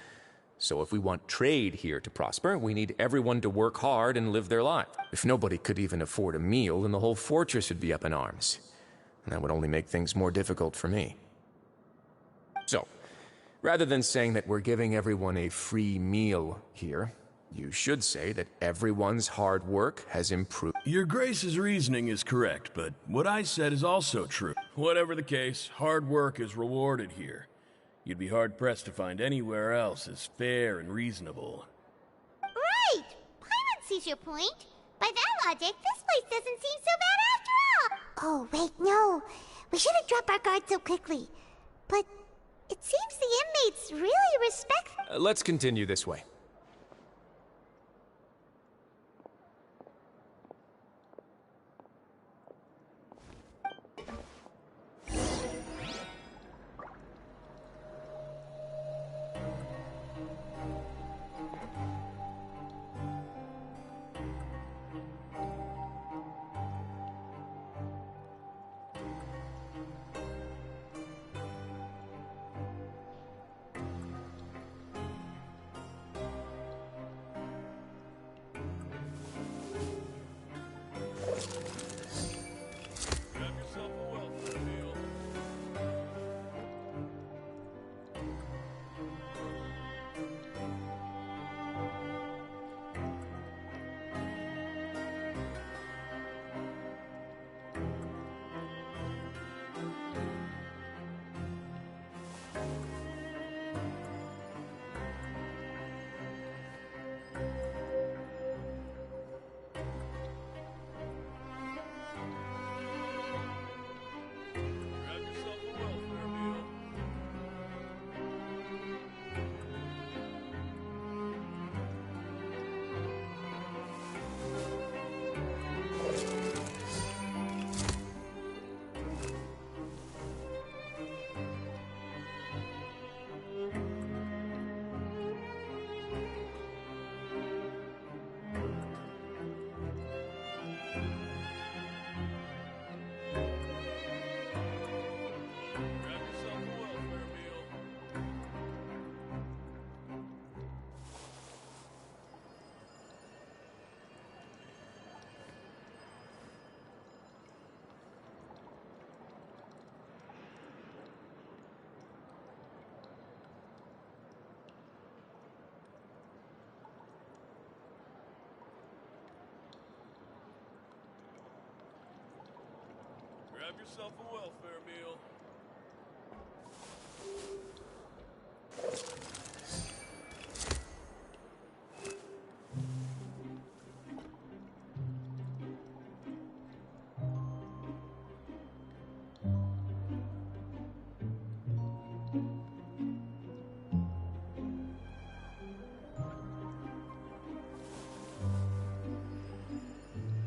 S12: So if we want trade here to prosper, we need everyone to work hard and live their life. If nobody could even afford a meal, then the whole fortress would be up in arms. And that would only make things more difficult for me. So, rather than saying that we're giving everyone a free meal here, you should say that everyone's hard work has improved.
S13: Your Grace's reasoning is correct, but what I said is also true. Whatever the case, hard work is rewarded here. You'd be hard-pressed to find anywhere else as fair and reasonable.
S5: Right! Paimon sees your point. By that logic, this place doesn't seem so bad after all. Oh, wait, no. We shouldn't drop our guard so quickly. But it seems the inmates really respect...
S12: Let's continue this way.
S13: Grab yourself a welfare meal.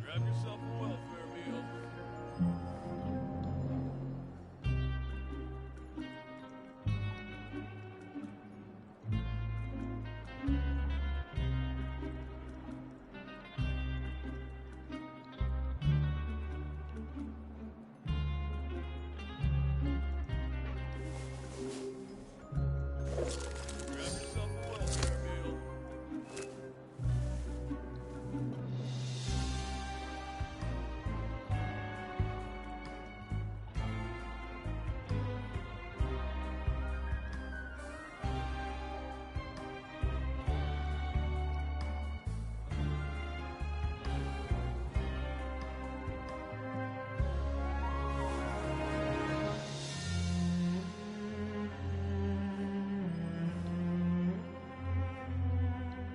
S13: Grab yourself a welfare meal. Grab yourself a welfare meal.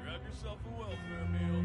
S13: Grab yourself a welfare meal.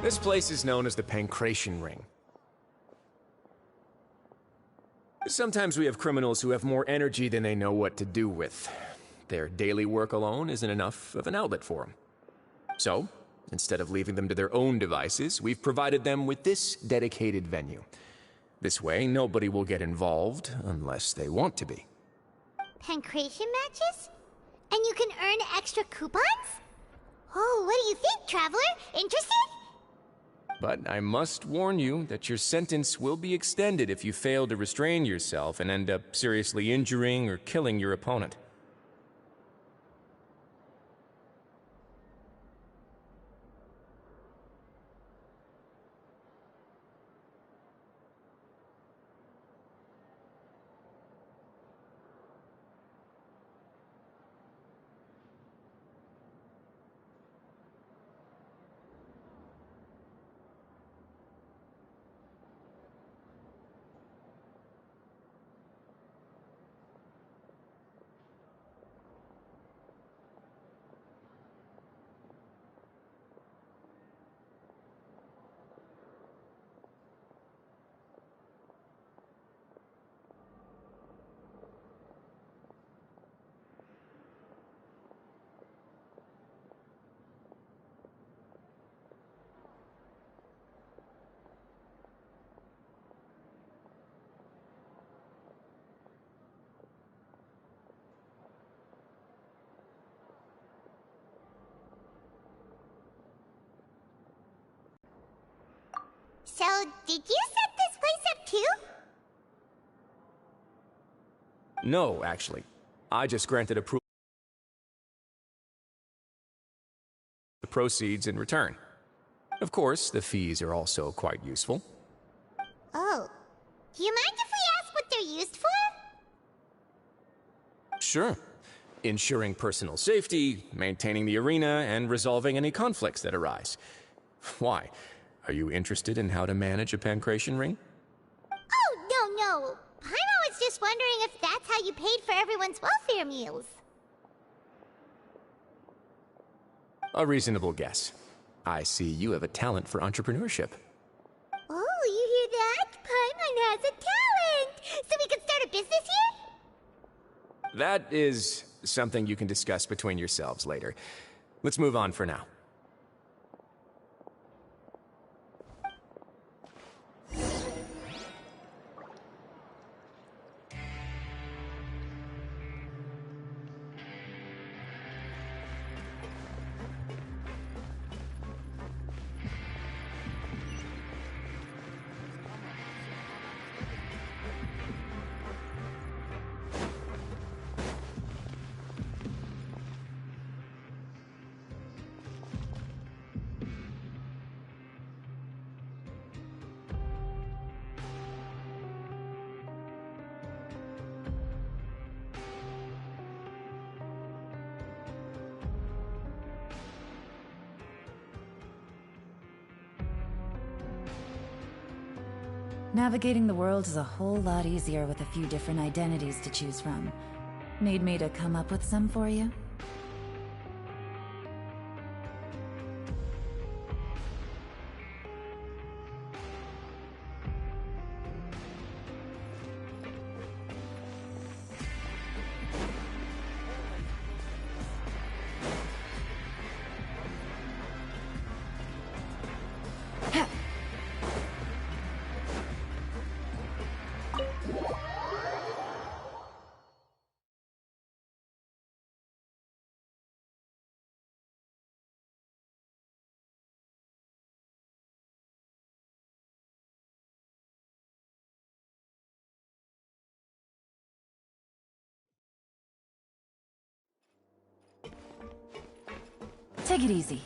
S12: This place is known as the Pancration Ring. Sometimes we have criminals who have more energy than they know what to do with. Their daily work alone isn't enough of an outlet for them. So, instead of leaving them to their own devices, we've provided them with this dedicated venue. This way, nobody will get involved unless they want to be.
S5: Pancration matches? And you can earn extra coupons? Oh, what do you think, Traveler? Interested?
S12: But I must warn you that your sentence will be extended if you fail to restrain yourself and end up seriously injuring or killing your opponent.
S5: So, did you set this place up too?
S12: No, actually. I just granted approval. The proceeds in return. Of course, the fees are also quite useful.
S5: Oh. Do you mind if we ask what they're used for?
S12: Sure. Ensuring personal safety, maintaining the arena, and resolving any conflicts that arise. Why? Are you interested in how to manage a pancration ring?
S5: Oh, no. Paimon was just wondering if that's how you paid for everyone's welfare meals.
S12: A reasonable guess. I see you have a talent for entrepreneurship.
S5: Oh, you hear that? Paimon has a talent! So we can start a business here?
S12: That is something you can discuss between yourselves later. Let's move on for now.
S1: Navigating the world is a whole lot easier with a few different identities to choose from. Need me to come up with some for you? Take it easy.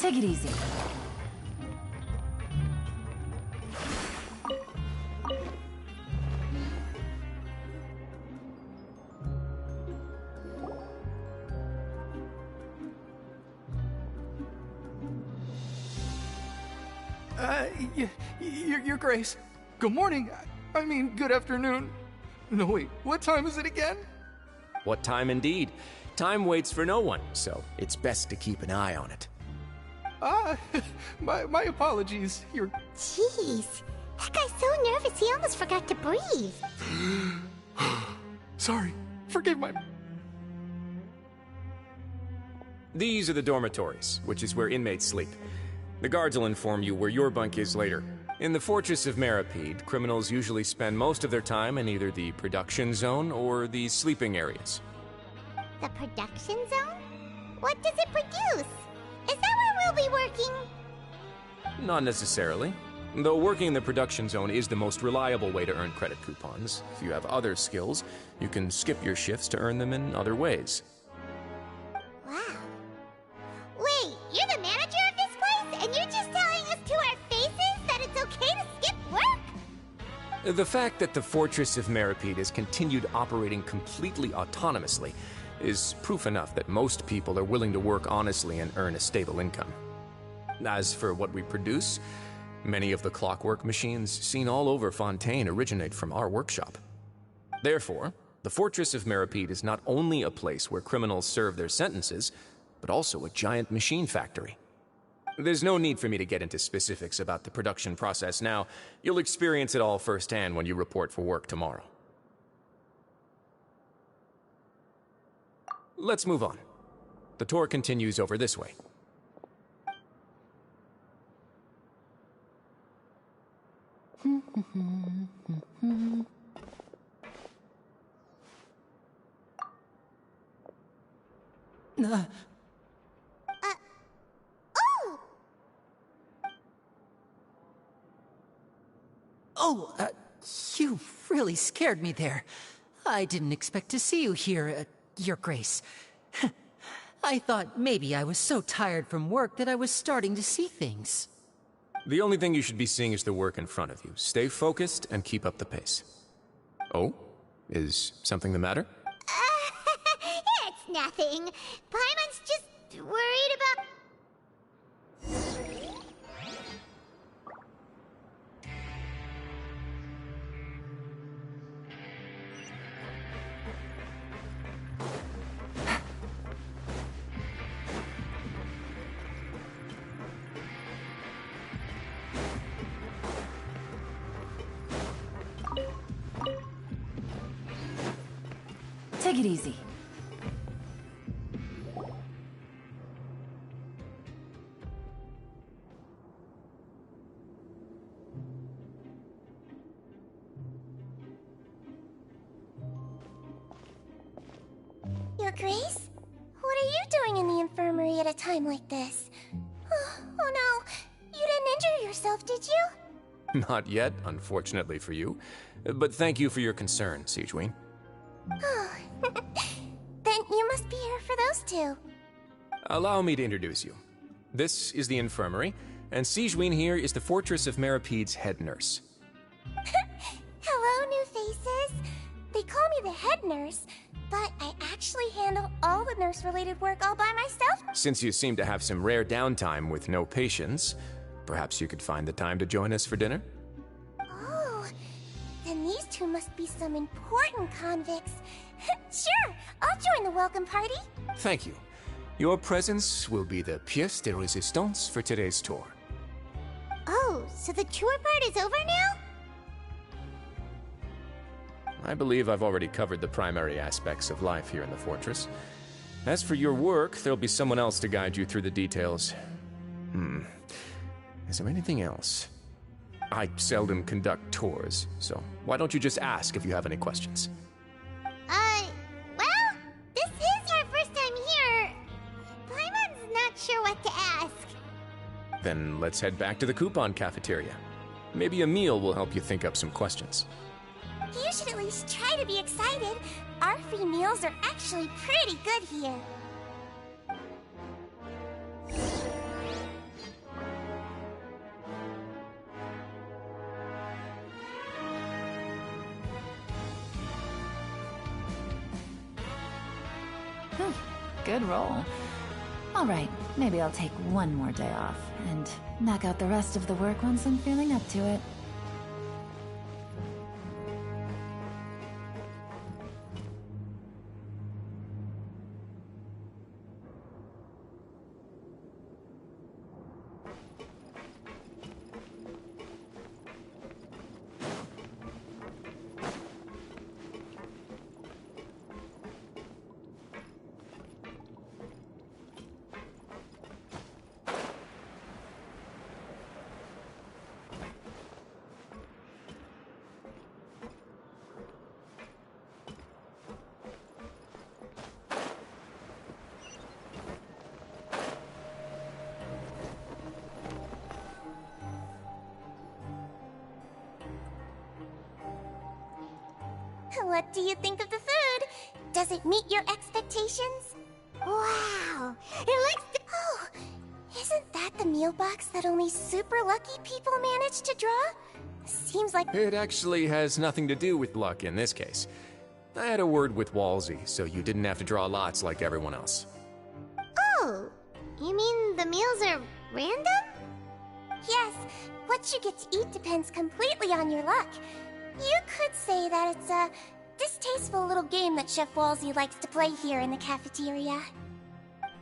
S1: Take it easy.
S14: Your Grace. Good morning. I mean, good afternoon. No, wait, what time is it again?
S12: What time indeed? Time waits for no one, so it's best to keep an eye on it.
S14: My apologies.
S5: Jeez, that guy's so nervous he almost forgot to breathe.
S14: Sorry, forgive my...
S12: These are the dormitories, which is where inmates sleep. The guards will inform you where your bunk is later. In the Fortress of Meropide, criminals usually spend most of their time in either the production zone or the sleeping areas.
S5: The production zone? What does it produce? Is that where we'll be working?
S12: Not necessarily. Though working in the production zone is the most reliable way to earn credit coupons. If you have other skills, you can skip your shifts to earn them in other ways.
S5: Wow. Wait, you're the manager of this place, and you're just telling us to our faces that it's okay to skip work?
S12: The fact that the Fortress of Meropide has continued operating completely autonomously is proof enough that most people are willing to work honestly and earn a stable income. As for what we produce, many of the clockwork machines seen all over Fontaine originate from our workshop. Therefore, the Fortress of Meropide is not only a place where criminals serve their sentences, but also a giant machine factory. There's no need for me to get into specifics about the production process now. You'll experience it all firsthand when you report for work tomorrow. Let's move on. The tour continues over this way.
S15: You really scared me there. I didn't expect to see you here, Your Grace. I thought maybe I was so tired from work that I was starting to see things.
S12: The only thing you should be seeing is the work in front of you. Stay focused and keep up the pace. Oh? Is something the matter?
S5: It's nothing. Paimon's just worried about...
S1: Take it easy.
S5: Your Grace? What are you doing in the infirmary at a time like this? Oh no, you didn't injure yourself, did you?
S12: Not yet, unfortunately for you. But thank you for your concern, Sigewin.
S5: Oh, then you must be here for those two.
S12: Allow me to introduce you. This is the infirmary, and Sigewin here is the Fortress of Meropide's head nurse.
S5: Hello, new faces. They call me the head nurse, but I actually handle all the nurse-related work all by myself.
S12: Since you seem to have some rare downtime with no patients, perhaps you could find the time to join us for dinner?
S5: Oh, then these two must be some important convicts. Sure, I'll join the welcome party.
S12: Thank you. Your presence will be the pièce de résistance for today's tour.
S5: Oh, so the tour part is over now?
S12: I believe I've already covered the primary aspects of life here in the fortress. As for your work, there'll be someone else to guide you through the details. Is there anything else? I seldom conduct tours, so why don't you just ask if you have any questions?
S5: Well, this is our first time here. Paimon's not sure what to ask.
S12: Then let's head back to the coupon cafeteria. Maybe a meal will help you think up some questions.
S5: You should at least try to be excited. Our free meals are actually pretty good here.
S1: Good roll. Alright, maybe I'll take one more day off, and knock out the rest of the work once I'm feeling up to it.
S5: What do you think of the food? Does it meet your expectations? Wow, it looks... Oh, isn't that the meal box that only super lucky people manage to draw? Seems like...
S12: It actually has nothing to do with luck in this case. I had a word with Walsey, so you didn't have to draw lots like everyone else.
S5: Oh, you mean the meals are random? Yes, what you get to eat depends completely on your luck. You could say that it's a distasteful little game that Chef Walsey likes to play here in the cafeteria.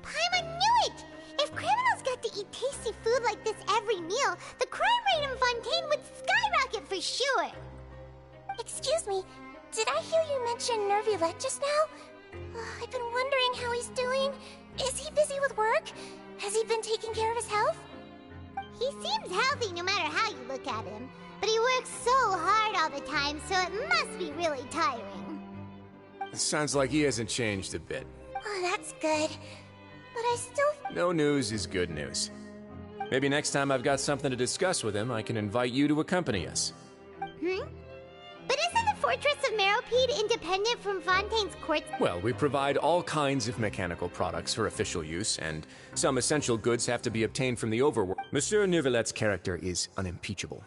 S5: Paimon knew it! If criminals got to eat tasty food like this every meal, the crime rate in Fontaine would skyrocket for sure! Excuse me, did I hear you mention Nervulette just now? I've been wondering how he's doing. Is he busy with work? Has he been taking care of his health? He seems healthy no matter how you look at him. But he works so hard all the time, so it must be really tiring.
S12: Sounds like he hasn't changed a bit.
S5: Oh, that's good. But I still...
S12: No news is good news. Maybe next time I've got something to discuss with him, I can invite you to accompany us.
S5: But isn't the Fortress of Meropide independent from Fontaine's courts?
S12: Well, we provide all kinds of mechanical products for official use, and some essential goods have to be obtained from the overworld. Monsieur Nervulette's character is unimpeachable.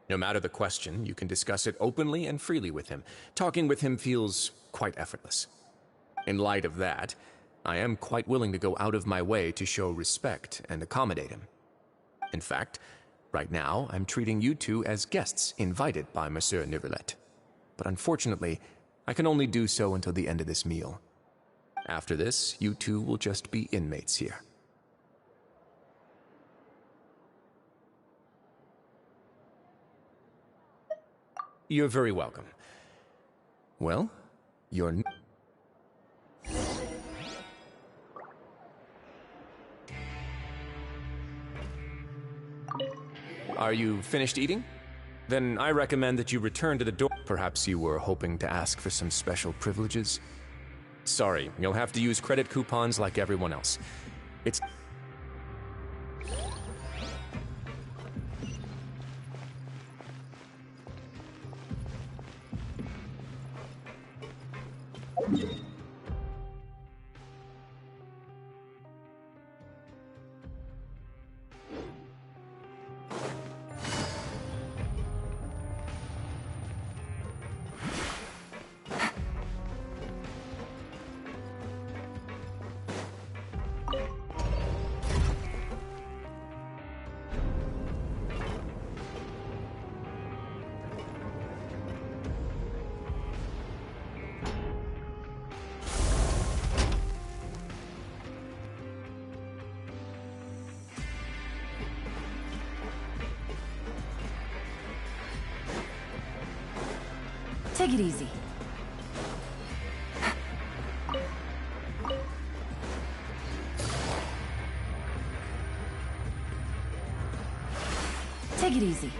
S12: No matter the question, you can discuss it openly and freely with him. Talking with him feels quite effortless. In light of that, I am quite willing to go out of my way to show respect and accommodate him. In fact, right now, I'm treating you two as guests invited by Monsieur Nervulette. But unfortunately, I can only do so until the end of this meal. After this, you two will just be inmates here. You're very welcome. Well, you're... Are you finished eating? Then I recommend that you return to the door. Perhaps you were hoping to ask for some special privileges? Sorry, you'll have to use credit coupons like everyone else. It's...
S1: Take it easy. Take it easy.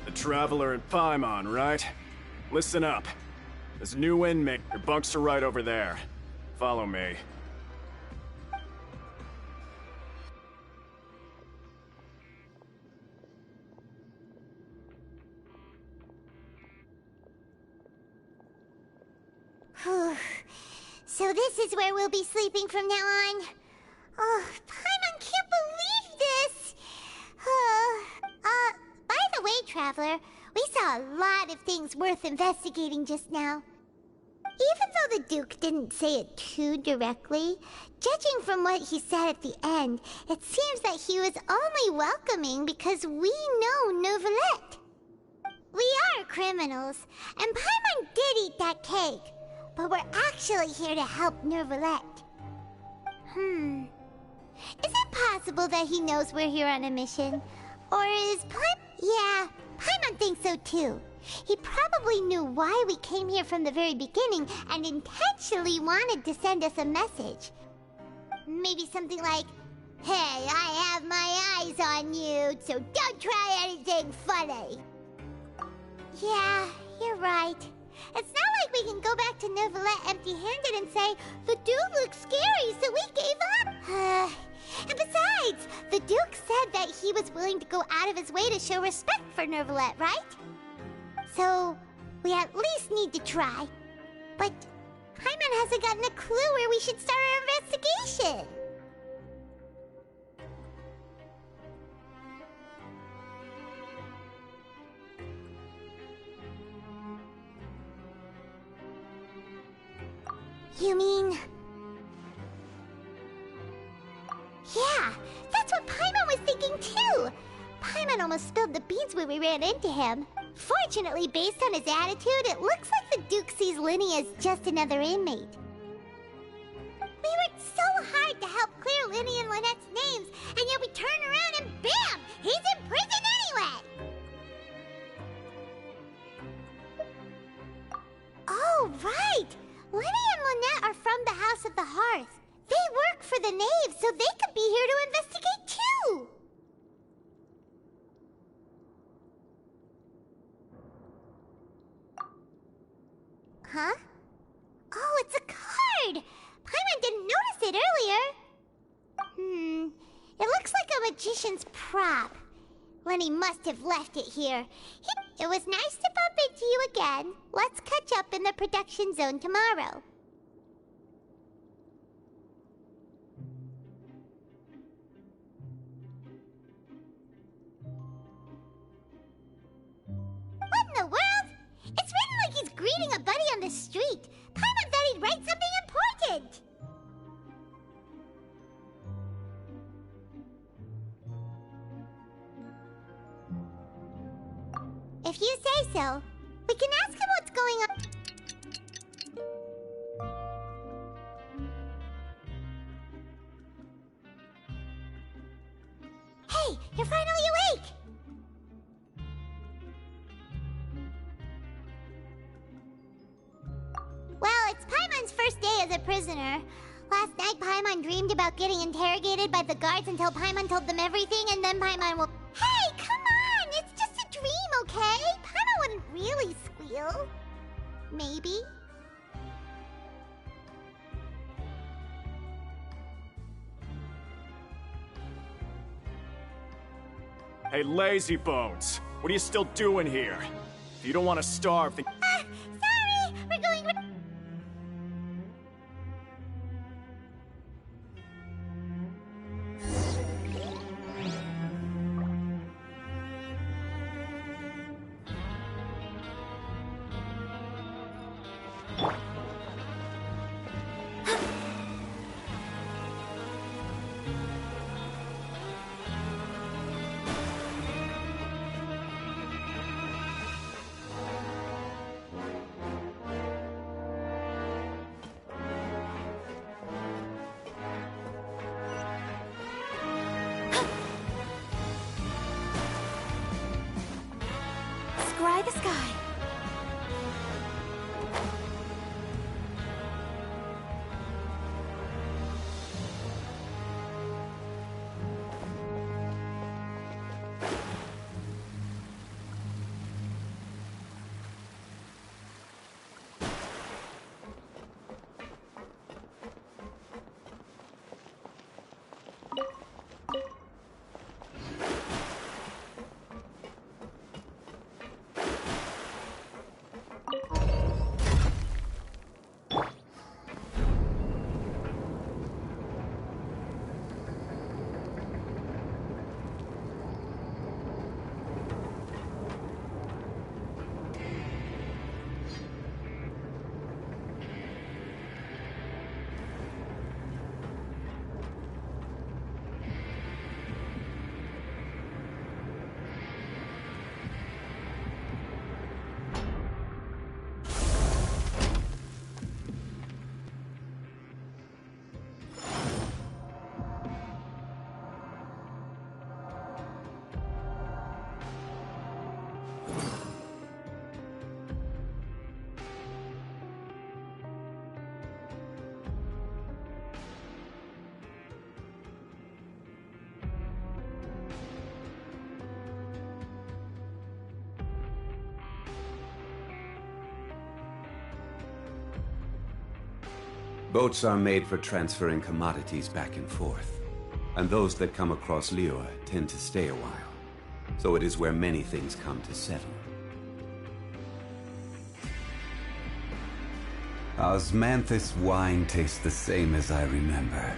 S16: The Traveler and Paimon, right? Listen up. There's a new inmate. Your bunks are right over there. Follow me.
S5: So this is where we'll be sleeping from now on. Oh, Paimon can't believe this! By the way, Traveler, We saw a lot of things worth investigating just now. Even though the Duke didn't say it too directly, judging from what he said at the end, it seems that he was only welcoming because we know Neuvillette. We are criminals, and Paimon did eat that cake, but we're actually here to help Neuvillette. Is it possible that he knows we're here on a mission? Or is Yeah, Paimon thinks so too. He probably knew why we came here from the very beginning and intentionally wanted to send us a message. Maybe something like, "Hey, I have my eyes on you, so don't try anything funny." Yeah, you're right. It's not like we can go back to Neuvillette empty-handed and say, "The Duke looks scary, so we gave up." And besides, the Duke said that he was willing to go out of his way to show respect for Neuvillette, right? So, we at least need to try. But Paimon hasn't gotten a clue where we should start our investigation. You mean... Yeah, that's what Paimon was thinking too! Paimon almost spilled the beans when we ran into him. Fortunately, based on his attitude, it looks like the Duke sees Linny as just another inmate. We worked so hard to help clear Linny and Lynette's names, and yet we turn around and bam! He's in prison anyway! Oh, right! Linny and Lynette are from the House of the Hearth. They work for the Knave, so they could be here to investigate too! Huh? Oh, it's a card! Paimon didn't notice it earlier. It looks like a magician's prop. Lenny must have left it here. It was nice to bump into you again. Let's catch up in the production zone tomorrow. What in the world? It's written like he's greeting a buddy on the street. Paimon thought he'd write something important. If you say so, we can ask him what's going on. Hey, you're finally awake! Well, it's Paimon's first day as a prisoner. Last night, Paimon dreamed about getting interrogated by the guards until Paimon told them everything, and then Paimon will... Hey, come on! It's just a dream, okay? Paimon wouldn't really squeal. Maybe.
S16: Hey, lazy bones! What are you still doing here? If you don't want to starve, then...
S5: Sorry! We're going...
S9: Scry the sky.
S17: Boats are made for transferring commodities back and forth, and those that come across Liyue tend to stay a while. So it is where many things come to settle. Osmanthus wine tastes the same as I remember.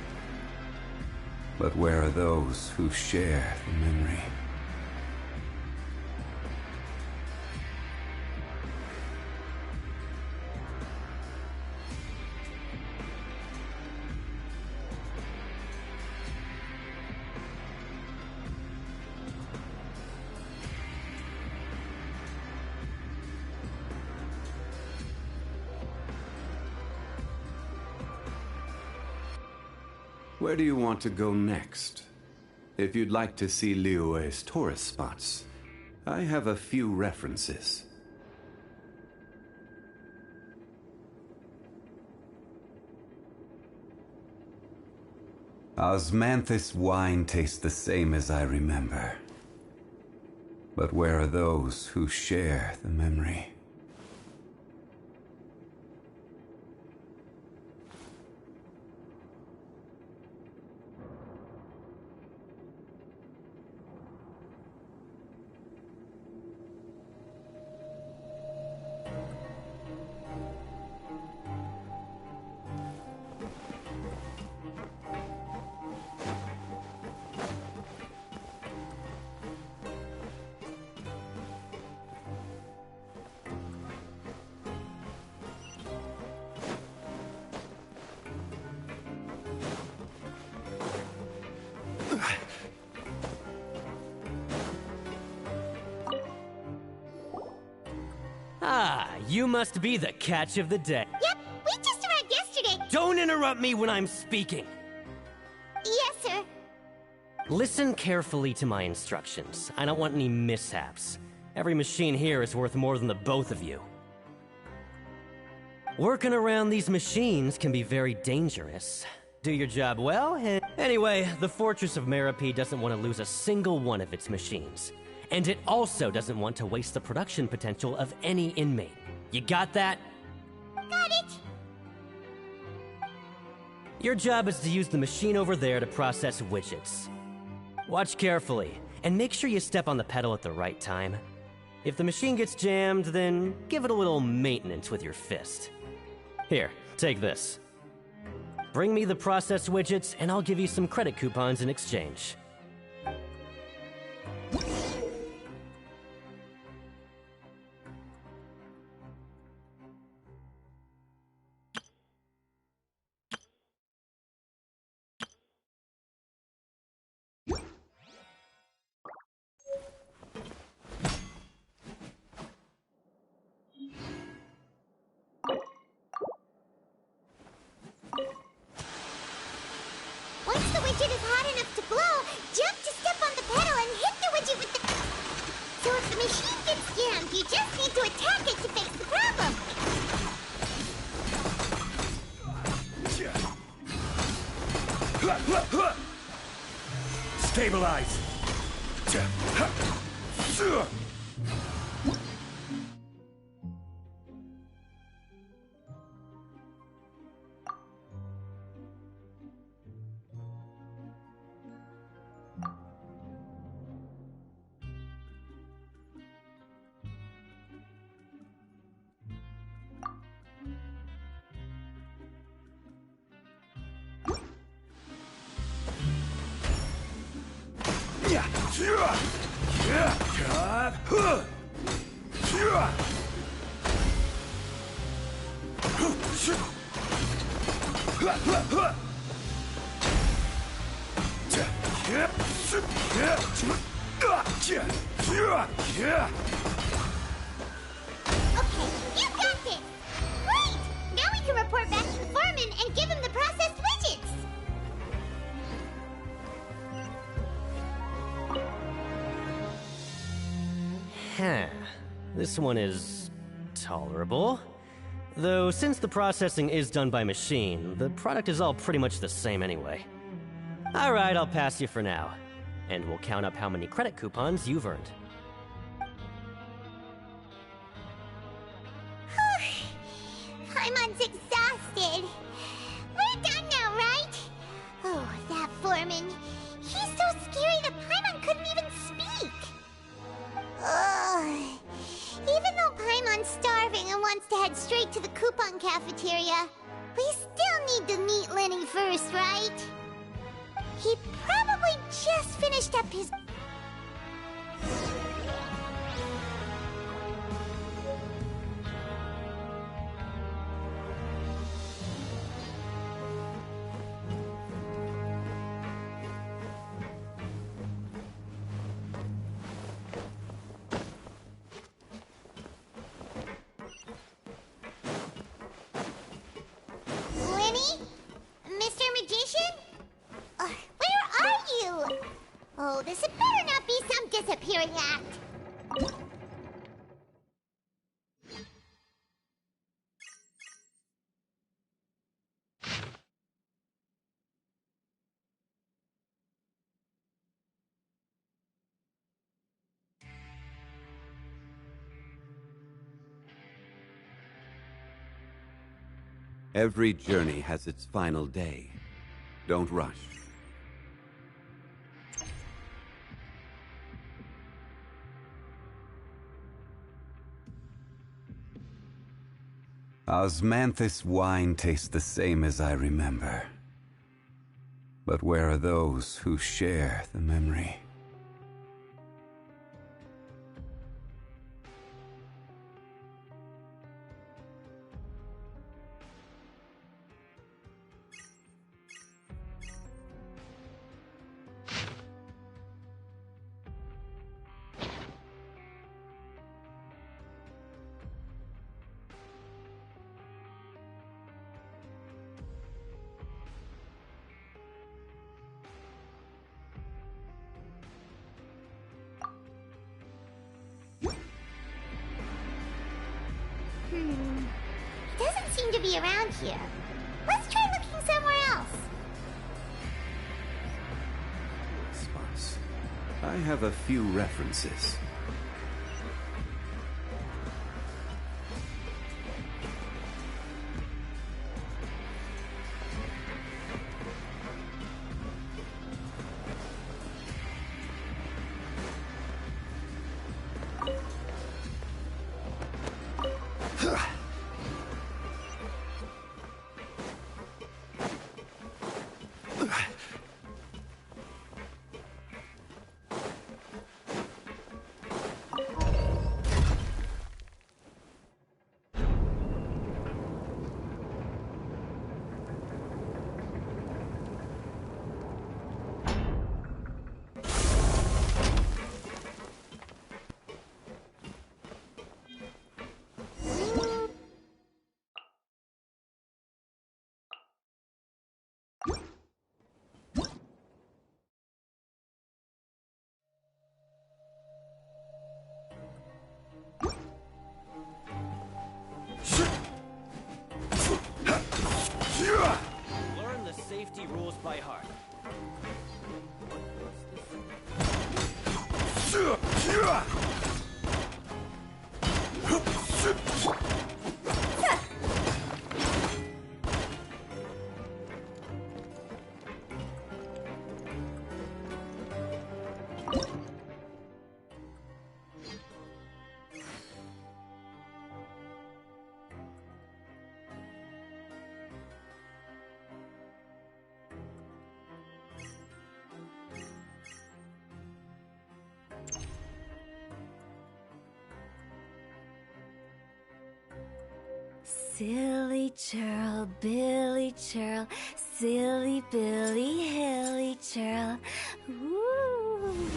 S17: But where are those who share the memory? Where do you want to go next? If you'd like to see Liyue's tourist spots, I have a few references. Osmanthus wine tastes the same as I remember. But where are those who share the memory?
S18: Ah, you must be the catch of the day.
S5: Yep, we just arrived yesterday.
S18: Don't interrupt me when I'm speaking.
S5: Yes, sir.
S18: Listen carefully to my instructions. I don't want any mishaps. Every machine here is worth more than the both of you. Working around these machines can be very dangerous. Do your job well, and... Anyway, the Fortress of Meropide doesn't want to lose a single one of its machines. And it also doesn't want to waste the production potential of any inmate. You got that?
S5: Got it.
S18: Your job is to use the machine over there to process widgets. Watch carefully, and make sure you step on the pedal at the right time. If the machine gets jammed, then give it a little maintenance with your fist. Here, take this. Bring me the processed widgets, and I'll give you some credit coupons in exchange.
S5: Once the widget is hot enough to blow, jump to step on the pedal and hit the widget with the... So if the machine gets jammed, you just need to attack it to fix the problem.
S3: Stabilize.
S5: Okay, you got this! Great! Now we can report back to the foreman and give him the processed widgets!
S18: Huh. This one is... tolerable. Though, since the processing is done by machine, the product is all pretty much the same anyway. Alright, I'll pass you for now. And we'll count up how many credit coupons you've earned.
S5: Paimon's exhausted. Norman. He's so scary that Paimon couldn't even speak. Ugh. Even though Paimon's starving and wants to head straight to the coupon cafeteria, we still need to meet Lenny first, right? He probably just finished up his... Oh, this had better not be some disappearing act.
S17: Every journey has its final day. Don't rush. Osmanthus wine tastes the same as I remember. But where are those who share the memory?
S5: He doesn't seem to be around here. Let's try looking somewhere else.
S17: Spots. I have a few references.
S18: Learn the safety rules by heart.
S19: Silly churl, Billy churl, silly Billy, hilly churl. Ooh.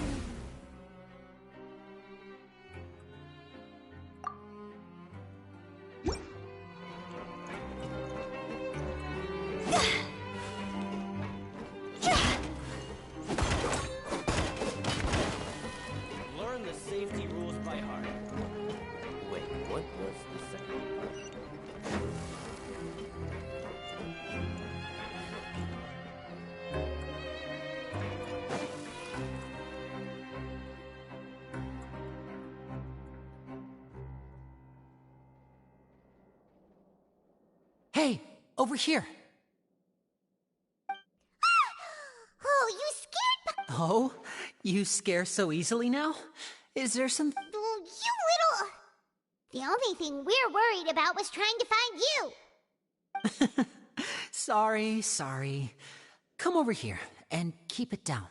S18: Learn the safety rules by heart. Wait, what was the second part?
S15: Hey, over here.
S5: Oh, you
S15: Oh? You scare so easily now? Is there some...
S5: Oh, you little... The only thing we're worried about was trying to find you.
S15: Sorry. Come over here and keep it down.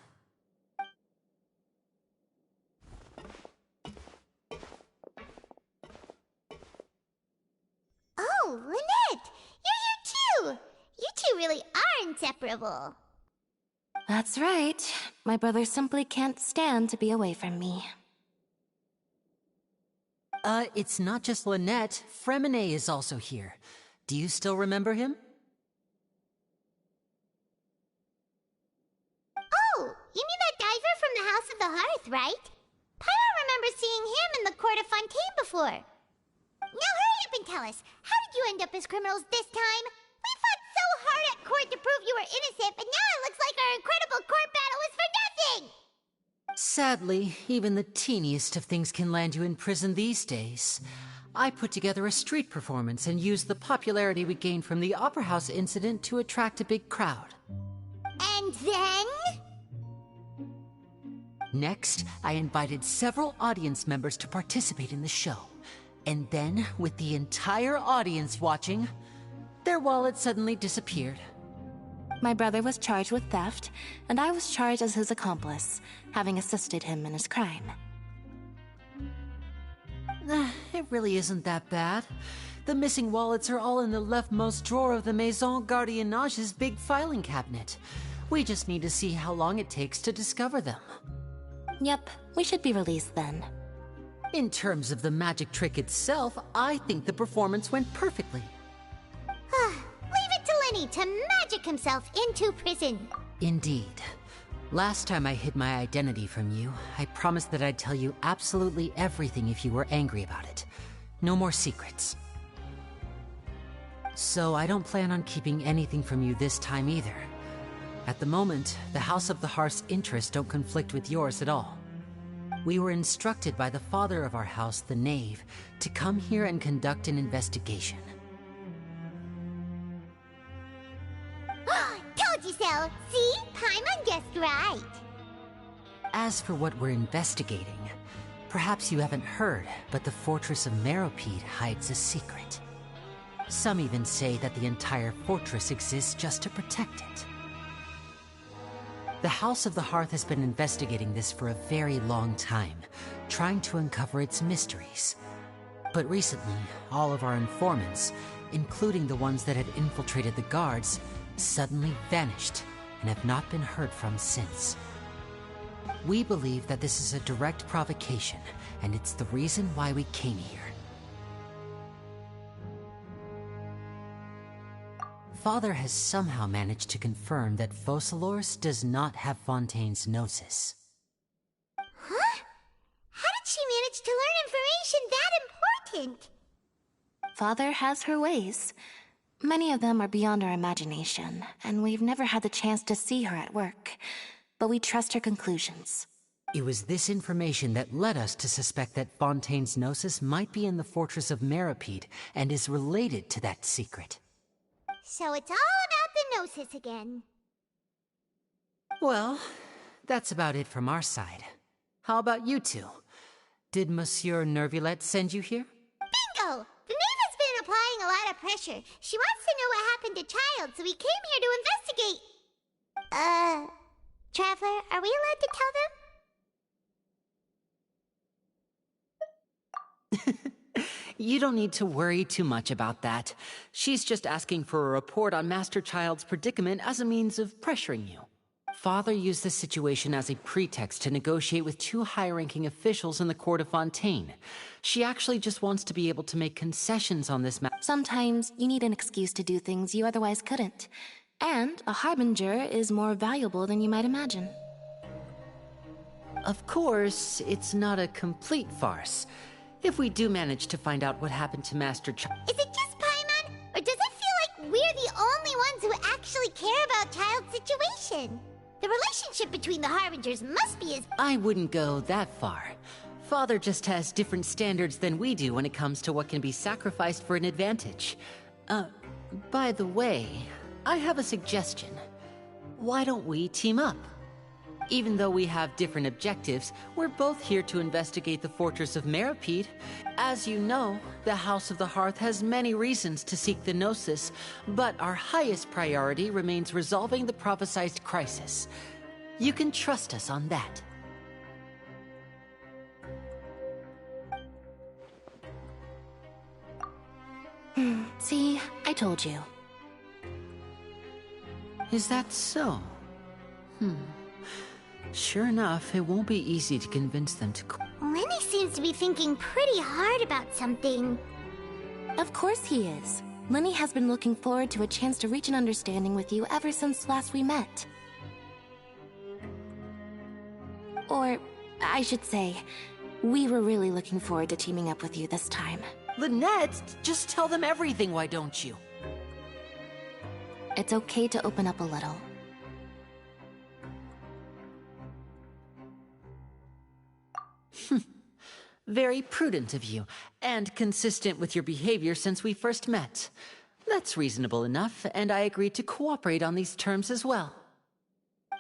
S5: Oh, Lynette! You're here too! You two really are inseparable.
S2: That's right. My brother simply can't stand to be away from me.
S15: It's not just Lynette. Fremine is also here. Do you still remember him?
S5: Oh, you mean that diver from the House of the Hearth, right? Pyro remembers seeing him in the Court of Fontaine before. Now hurry up and tell us, how did you end up as criminals this time? We fought so hard at court to prove you were innocent, but now it looks like our incredible court battle was for nothing!
S15: Sadly, even the teeniest of things can land you in prison these days. I put together a street performance and used the popularity we gained from the Opera House incident to attract a big crowd.
S5: And then?
S15: Next, I invited several audience members to participate in the show. And then, with the entire audience watching, their wallet suddenly disappeared.
S2: My brother was charged with theft, and I was charged as his accomplice, having assisted him in his crime.
S15: It really isn't that bad. The missing wallets are all in the leftmost drawer of the Maison Gardiennage's big filing cabinet. We just need to see how long it takes to discover them.
S2: Yep, we should be released then.
S15: In terms of the magic trick itself, I think the performance went perfectly.
S5: Leave it to Lenny to magic himself into prison.
S15: Indeed. Last time I hid my identity from you, I promised that I'd tell you absolutely everything if you were angry about it. No more secrets. So I don't plan on keeping anything from you this time either. At the moment, the House of the Hearth's interests don't conflict with yours at all. We were instructed by the father of our house, the Knave, to come here and conduct an investigation.
S5: Told you so! See? Paimon guessed right.
S15: As for what we're investigating, perhaps you haven't heard, but the fortress of Meropide hides a secret. Some even say that the entire fortress exists just to protect it. The House of the Hearth has been investigating this for a very long time, trying to uncover its mysteries. But recently, all of our informants, including the ones that had infiltrated the guards, suddenly vanished and have not been heard from since. We believe that this is a direct provocation, and it's the reason why we came here. Father has somehow managed to confirm that Focalors does not have Fontaine's Gnosis.
S5: Huh? How did she manage to learn information that important?
S2: Father has her ways. Many of them are beyond our imagination, and we've never had the chance to see her at work. But we trust her conclusions.
S15: It was this information that led us to suspect that Fontaine's Gnosis might be in the fortress of Meropide and is related to that secret.
S5: So it's all about the Gnosis again.
S15: Well, that's about it from our side. How about you two? Did Monsieur Nervulette send you here?
S5: Bingo! The Knave has been applying a lot of pressure. She wants to know what happened to Child, so we came here to investigate. Traveler, are we allowed to tell them?
S15: You don't need to worry too much about that. She's just asking for a report on Master Child's predicament as a means of pressuring you. Father used this situation as a pretext to negotiate with two high-ranking officials in the court of Fontaine. She actually just wants to be able to make concessions on this matter.
S2: Sometimes you need an excuse to do things you otherwise couldn't. And a harbinger is more valuable than you might imagine.
S15: Of course, it's not a complete farce. If we do manage to find out what happened to Master Child...
S5: Is it just Paimon? Or does it feel like we're the only ones who actually care about Child's situation? The relationship between the Harbingers must be as...
S15: I wouldn't go that far. Father just has different standards than we do when it comes to what can be sacrificed for an advantage. By the way, I have a suggestion. Why don't we team up? Even though we have different objectives, we're both here to investigate the Fortress of Meropide. As you know, the House of the Hearth has many reasons to seek the Gnosis, but our highest priority remains resolving the prophesized crisis. You can trust us on that.
S2: See, I told you.
S15: Is that so? Sure enough, it won't be easy to convince them to...
S5: Lenny seems to be thinking pretty hard about something.
S2: Of course he is. Lenny has been looking forward to a chance to reach an understanding with you ever since last we met. Or, I should say, we were really looking forward to teaming up with you this time.
S15: Lynette, just tell them everything, why don't you?
S2: It's okay to open up a little.
S15: Very prudent of you, and consistent with your behavior since we first met. That's reasonable enough, and I agreed to cooperate on these terms as well.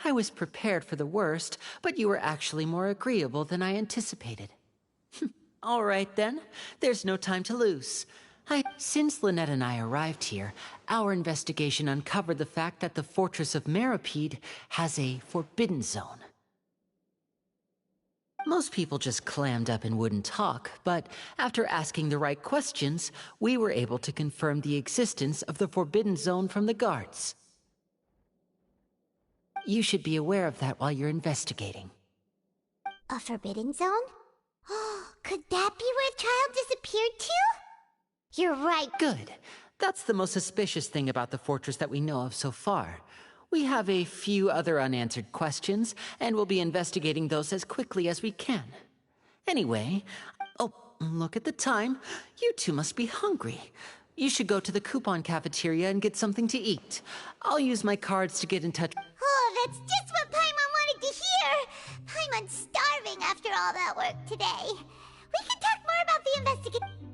S15: I was prepared for the worst, but you were actually more agreeable than I anticipated. All right then, there's no time to lose. Since Lynette and I arrived here, our investigation uncovered the fact that the Fortress of Meropide has a forbidden zone. Most people just clammed up and wouldn't talk, but after asking the right questions, we were able to confirm the existence of the forbidden zone from the guards. You should be aware of that while you're investigating.
S5: A forbidden zone? Could that be where Child disappeared to? You're right.
S15: Good. That's the most suspicious thing about the fortress that we know of so far. We have a few other unanswered questions, and we'll be investigating those as quickly as we can. Anyway, oh, look at the time. You two must be hungry. You should go to the coupon cafeteria and get something to eat. I'll use my cards to get in touch.
S5: Oh, that's just what Paimon wanted to hear! Paimon's starving after all that work today. We can talk more about the investigation.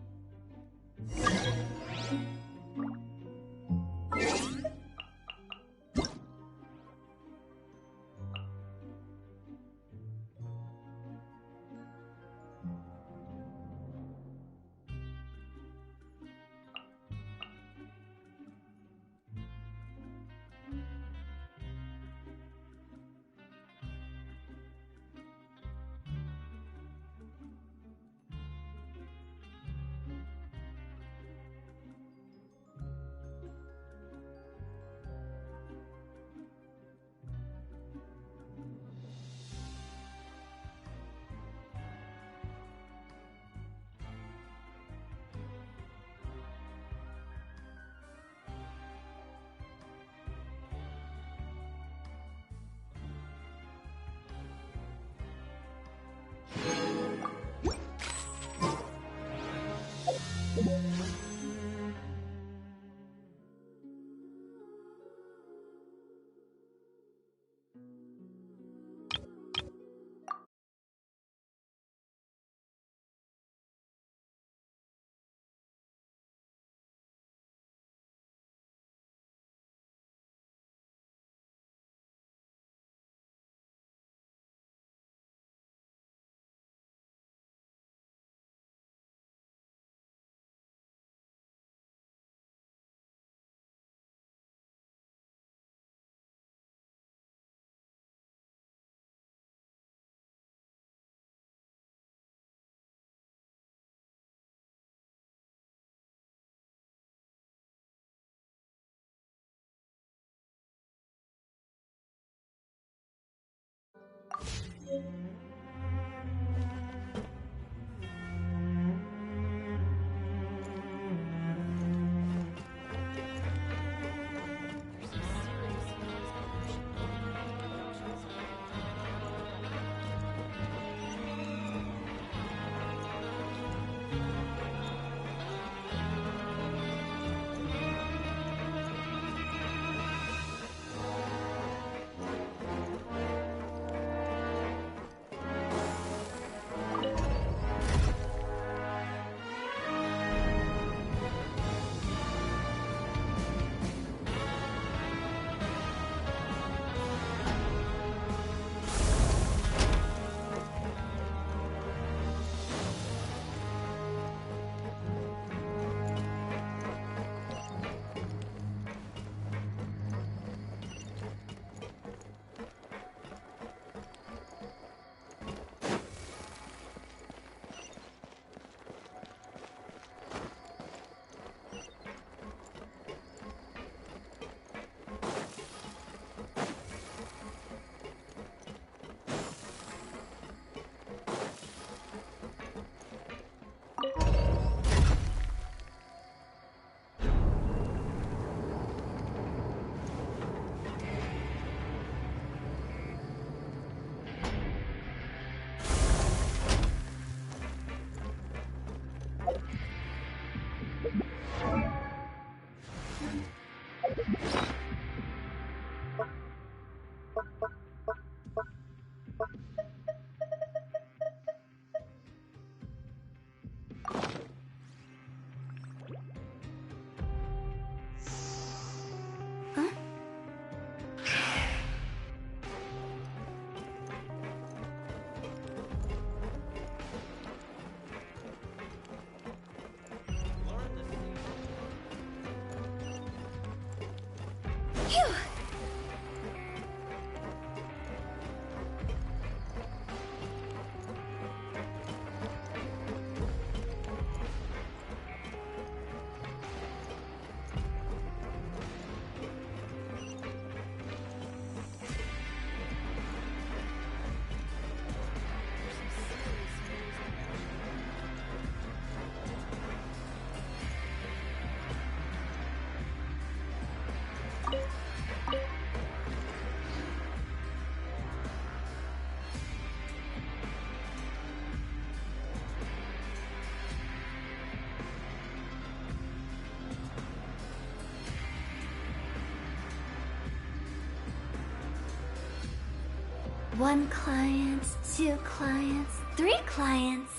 S19: One client, two clients, three clients.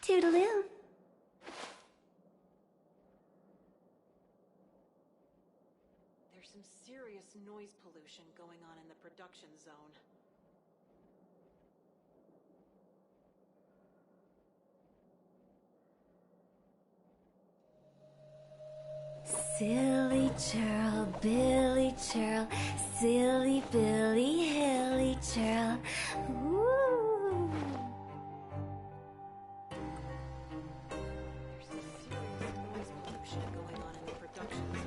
S19: Toodaloo.
S20: There's some serious noise pollution going on in the production zone.
S19: Silly churl, Billy churl, silly Billy, hilly churl. Ooh.
S20: There's some serious noise pollution going on in the production zone.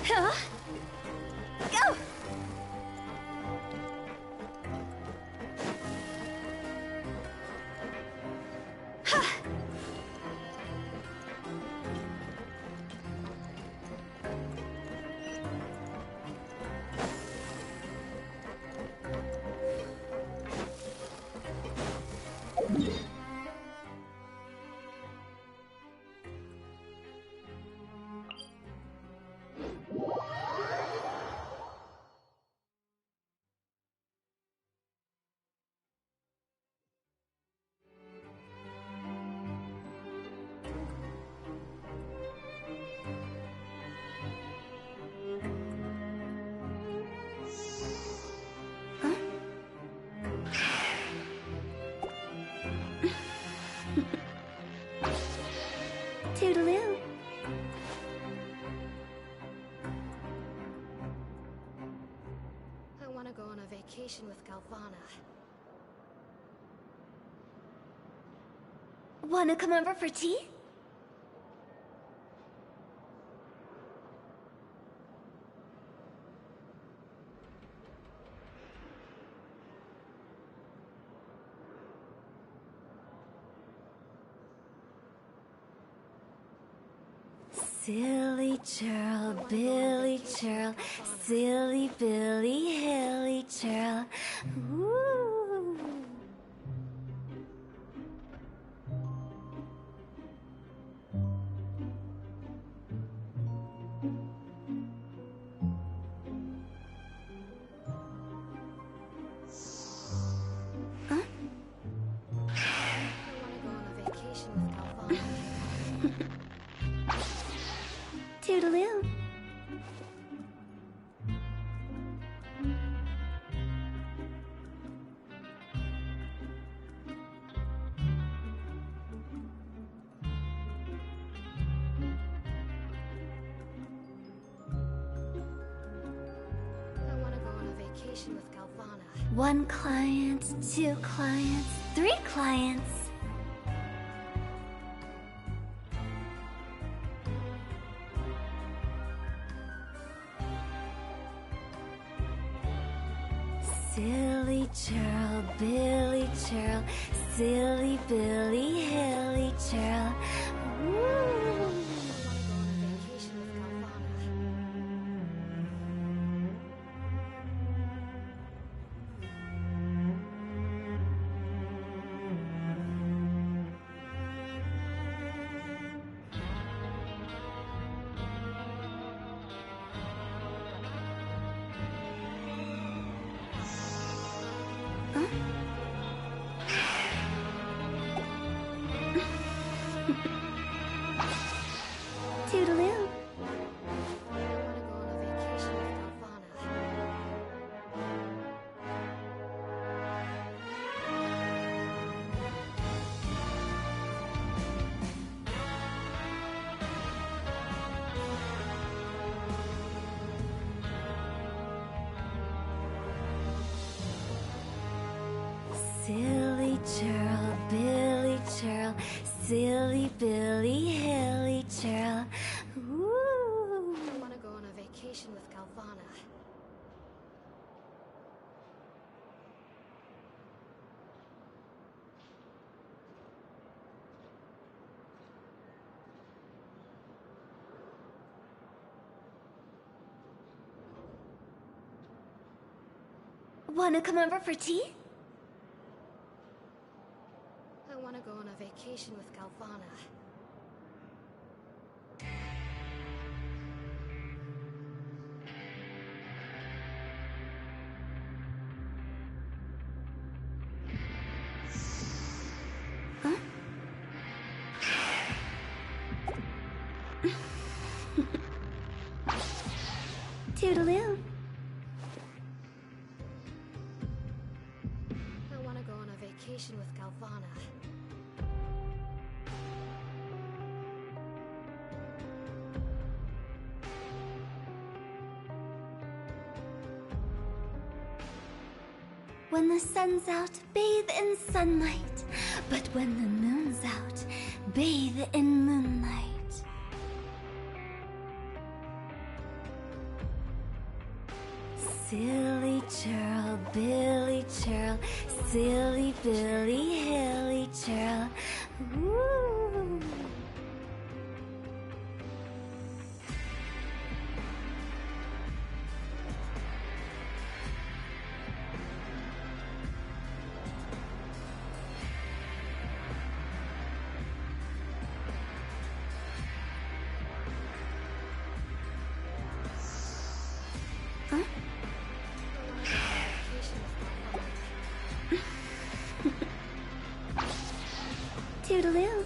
S19: Huh? Go! Toodaloo.
S9: I want to go on a vacation with Galvana.
S19: Wanna come over for tea? Silly churl, Billy churl, silly Billy, hilly churl. Ooh. Huh?
S9: I want to go on a vacation with Galvana.
S19: Toodaloo.
S9: I want to go on a vacation with Galvana.
S19: One client, two clients, three clients. Silly churl, Billy churl, silly Billy, hilly churl. Woo! Toodaloo. Silly churl, Billy churl, silly Billy, hilly churl. Woo!
S9: I want to go on a vacation with Galvana.
S19: Wanna come over for tea?
S9: I want to go on a vacation with Galvana.
S19: Toodaloo.
S9: I want to go on a vacation with Galvana.
S19: When the sun's out, bathe in sunlight. But when the moon's out, bathe in moonlight. Silly churl, Billy churl, silly Billy, hilly churl. Woo! Toodaloo.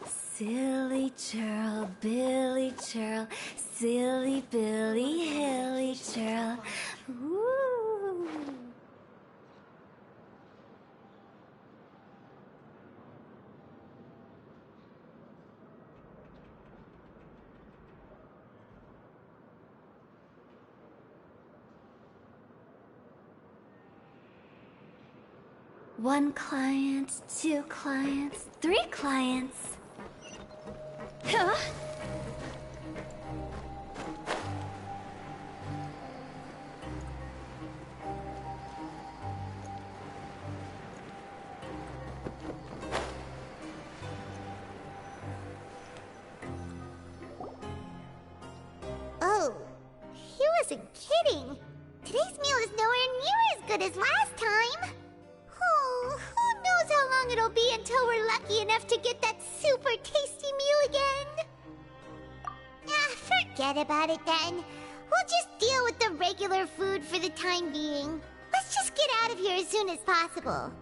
S19: Silly churl, Billy churl, silly Billy, hilly churl. Woo! One client, two clients, three clients. Huh?
S5: Oh, he wasn't kidding. Today's meal is nowhere near as good as last time. Oh, who knows how long it'll be until we're lucky enough to get that super tasty meal again. Ah, forget about it then. We'll just deal with the regular food for the time being. Let's just get out of here as soon as possible.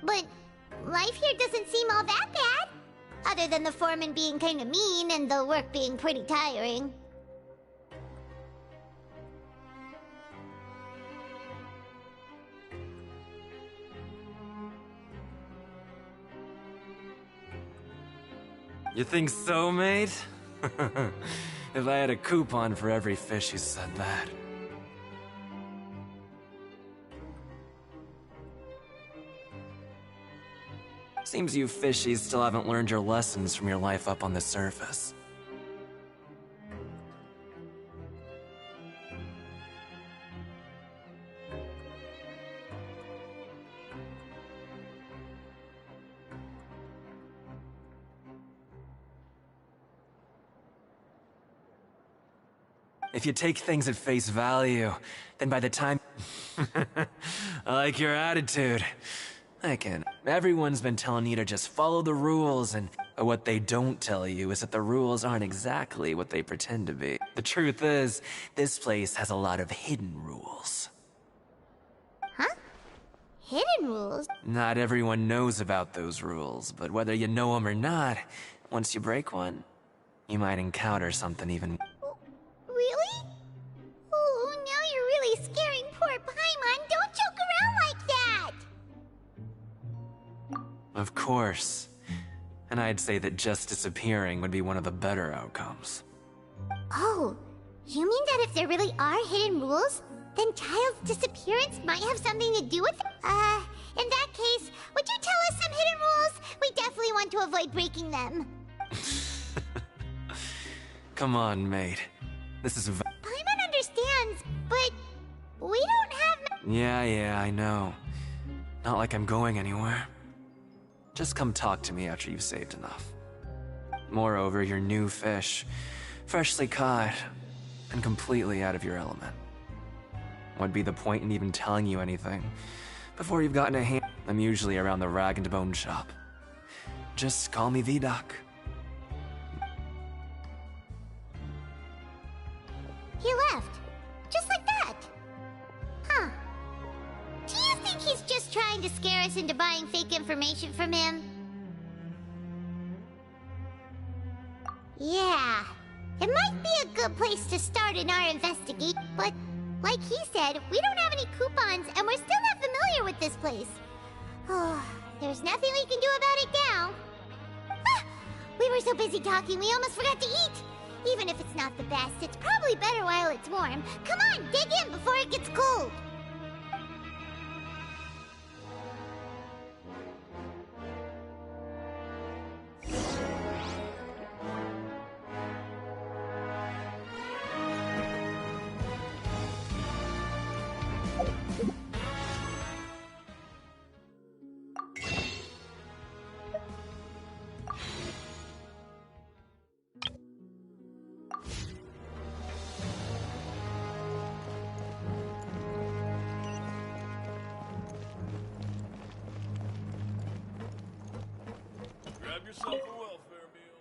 S5: But life here doesn't seem all that bad. Other than the foreman being kinda mean and the work being pretty tiring.
S21: You think so, mate?
S4: if I had a coupon for every fish who said that. Seems you fishies still haven't learned your lessons from your life up on the surface. If you take things at face value, then by the time... I like your attitude. I can. Everyone's been telling you to just follow the rules, and what they don't tell you is that the rules aren't exactly what they pretend to be. The truth is, this place has a lot of hidden rules.
S5: Huh? Hidden rules?
S4: Not everyone knows about those rules, but whether you know them or not, once you break one, you might encounter something even...
S5: Really? Oh, now you're really scaring poor Paimon. Don't joke around like that!
S4: Of course. And I'd say that just disappearing would be one of the better outcomes.
S5: Oh, you mean that if there really are hidden rules, then Child's disappearance might have something to do with it? In that case, would you tell us some hidden rules? We definitely want to avoid breaking them.
S4: Come on, mate. This is...
S5: Paimon understands, but we don't have...
S4: Yeah, I know. Not like I'm going anywhere. Just come talk to me after you've saved enough. Moreover, you're new fish, freshly caught, and completely out of your element. What'd be the point in even telling you anything before you've gotten a hand? I'm usually around the rag and bone shop. Just call me V-Doc.
S5: He left. Just like that. Huh. Do you think he's just trying to scare us into buying fake information from him? Yeah. It might be a good place to start in our investigation, but like he said, we don't have any coupons and we're still not familiar with this place. Oh, there's nothing we can do about it now. Ah, we were so busy talking we almost forgot to eat. Even if it's not the best, it's probably better while it's warm. Come on, dig in before it gets cold.
S13: Grab yourself a welfare meal.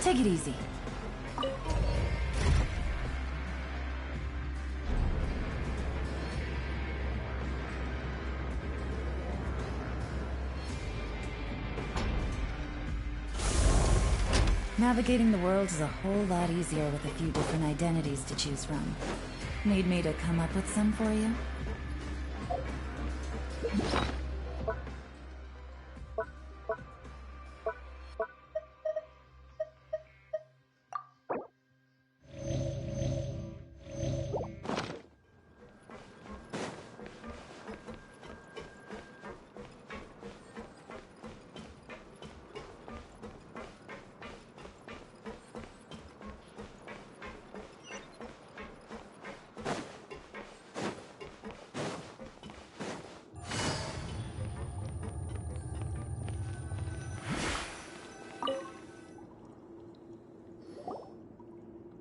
S1: Take it easy. Navigating the world is a whole lot easier with a few different identities to choose from. Need me to come up with some for you?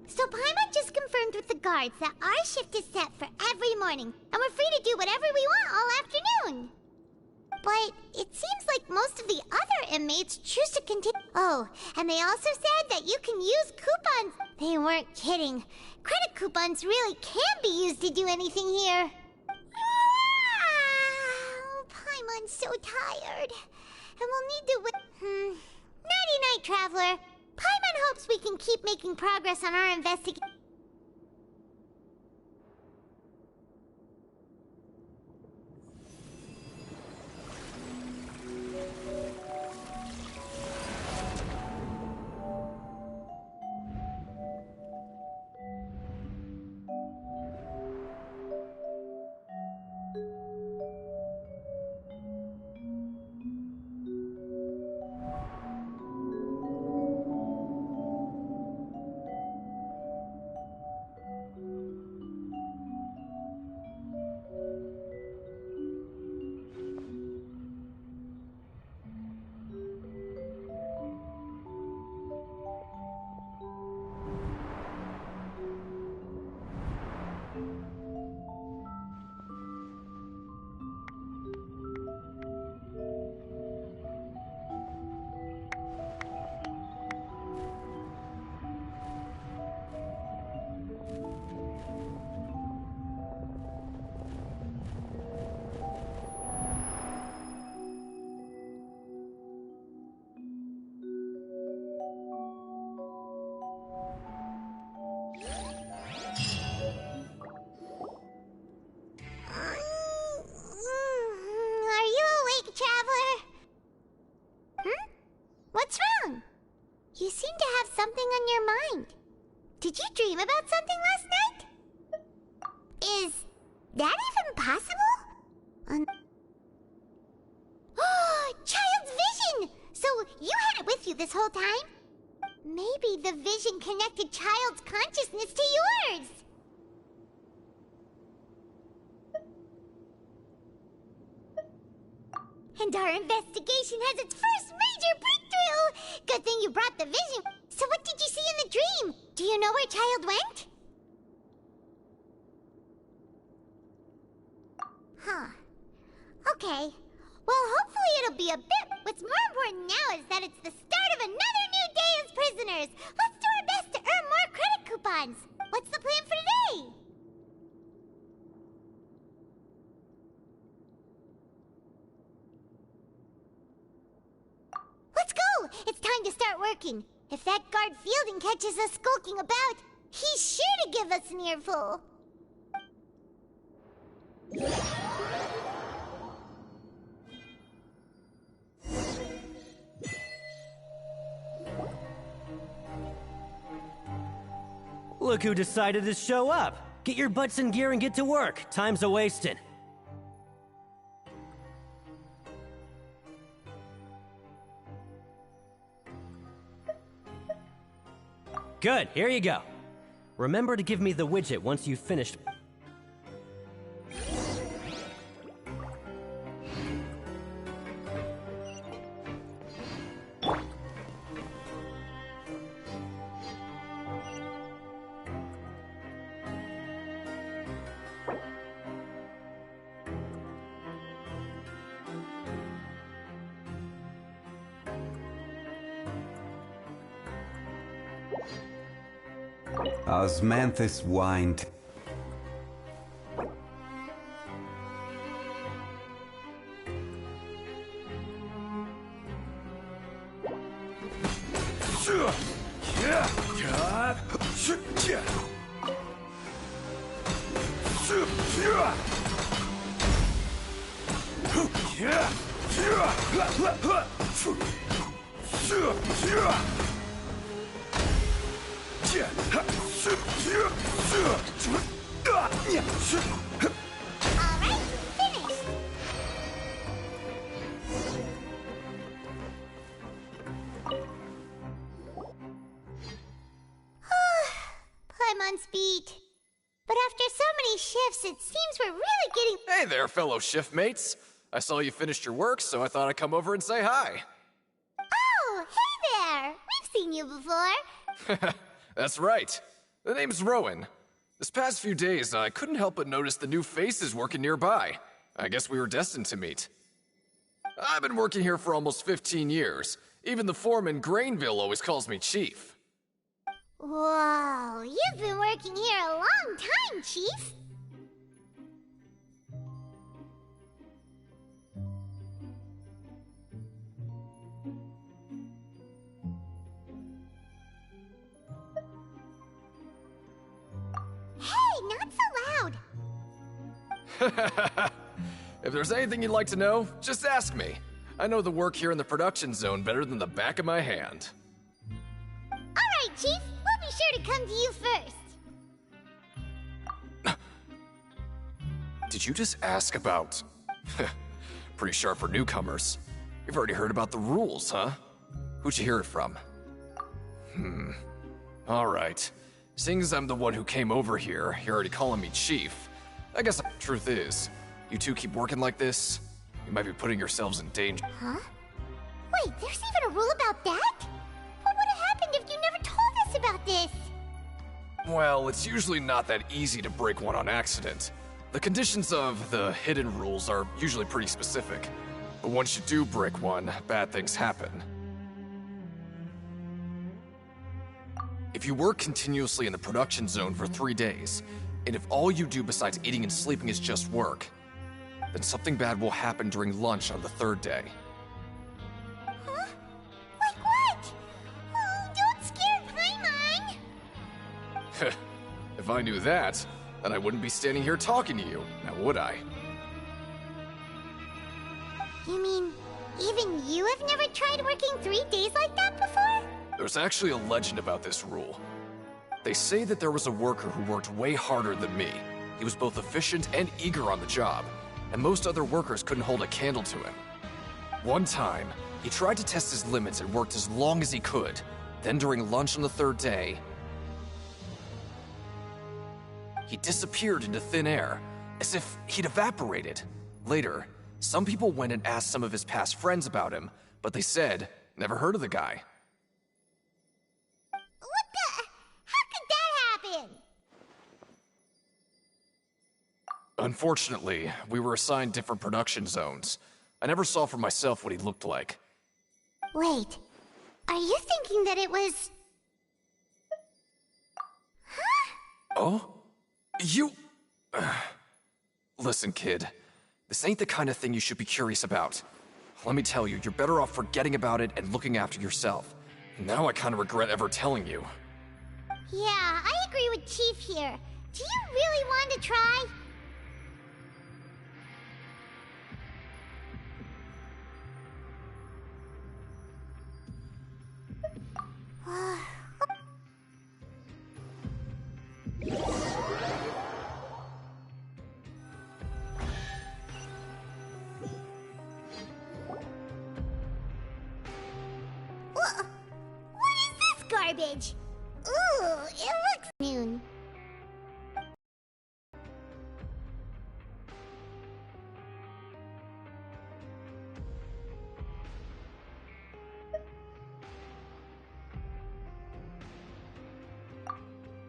S5: So Paimon just confirmed with the guards that our shift is set for every morning, and we're free to do whatever we want all afternoon. But it seems like most of the other inmates choose to continue. Oh, and they also said that you can use coupons. They weren't kidding. Credit coupons really can be used to do anything here. Paimon's so tired. And we'll need to Nighty-night, Traveler. Paimon hopes we can keep making progress on our investigation. What's wrong? You seem to have something on your mind. Did you dream about something last night? Is that even possible? Child's vision! So you had it with you this whole time? Maybe the vision connected Child's consciousness to yours. And our investigation has its first major breakthrough! Good thing you brought the vision. So what did you see in the dream? Do you know where Child went? Huh. Okay. Well, hopefully it'll be a bit... What's more important now is that it's the start of another new day as prisoners. Let's do our best to earn more credit coupons. What's the plan for today? Let's go! It's time to start working. If that guard Fielding catches us skulking about, he's sure to give us an earful.
S18: Look who decided to show up! Get your butts in gear and get to work. Time's a-wasting. Good, here you go. Remember to give me the widget once you've finished.
S17: Osmanthus whined.
S5: Paimon's beat. But after so many shifts, it seems we're really getting...
S21: Hey there, fellow shift mates. I saw you finished your work, so I thought I'd come over and say hi.
S5: Oh, hey there! We've seen you before.
S21: That's right. The name's Rowan. This past few days, I couldn't help but notice the new faces working nearby. I guess we were destined to meet. I've been working here for almost 15 years. Even the foreman, Grainville, always calls me Chief.
S5: Whoa, you've been working here a long time, Chief. Hey, not so loud.
S21: If there's anything you'd like to know, just ask me. I know the work here in the production zone better than the back of my hand.
S5: All right, Chief. We'll be sure to come to you first.
S21: Did you just ask about... Pretty sharp for newcomers. You've already heard about the rules, huh? Who'd you hear it from? Alright. Seeing as I'm the one who came over here, you're already calling me Chief. I guess the truth is, you two keep working like this, you might be putting yourselves in danger.
S5: Huh? Wait, there's even a rule about that? What would have happened if you never told us about this?
S21: Well, it's usually not that easy to break one on accident. The conditions of the hidden rules are usually pretty specific. But once you do break one, bad things happen. If you work continuously in the production zone for 3 days, and if all you do besides eating and sleeping is just work, then something bad will happen during lunch on the 3rd day.
S5: Huh? Like what? Oh, don't scare Paimon!
S21: If I knew that, then I wouldn't be standing here talking to you, now would I?
S5: You mean, even you have never tried working 3 days like that before?
S21: There's actually a legend about this rule. They say that there was a worker who worked way harder than me. He was both efficient and eager on the job, and most other workers couldn't hold a candle to him. One time, he tried to test his limits and worked as long as he could. Then during lunch on the 3rd day, he disappeared into thin air, as if he'd evaporated. Later, some people went and asked some of his past friends about him, but they said, never heard of the guy.
S5: What the? How could that happen?
S21: Unfortunately, we were assigned different production zones. I never saw for myself what he looked like.
S5: Wait, are you thinking that it was... Huh?
S21: Oh? You... Listen, kid. This ain't the kind of thing you should be curious about. Let me tell you, you're better off forgetting about it and looking after yourself. Now I kind of regret ever telling you.
S5: Yeah, I agree with Chief here. Do you really want to try? What is this garbage? Ooh, it looks noon.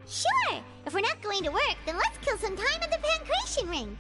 S5: Sure! If we're not going to work, then let's kill some time at the Pancration Ring.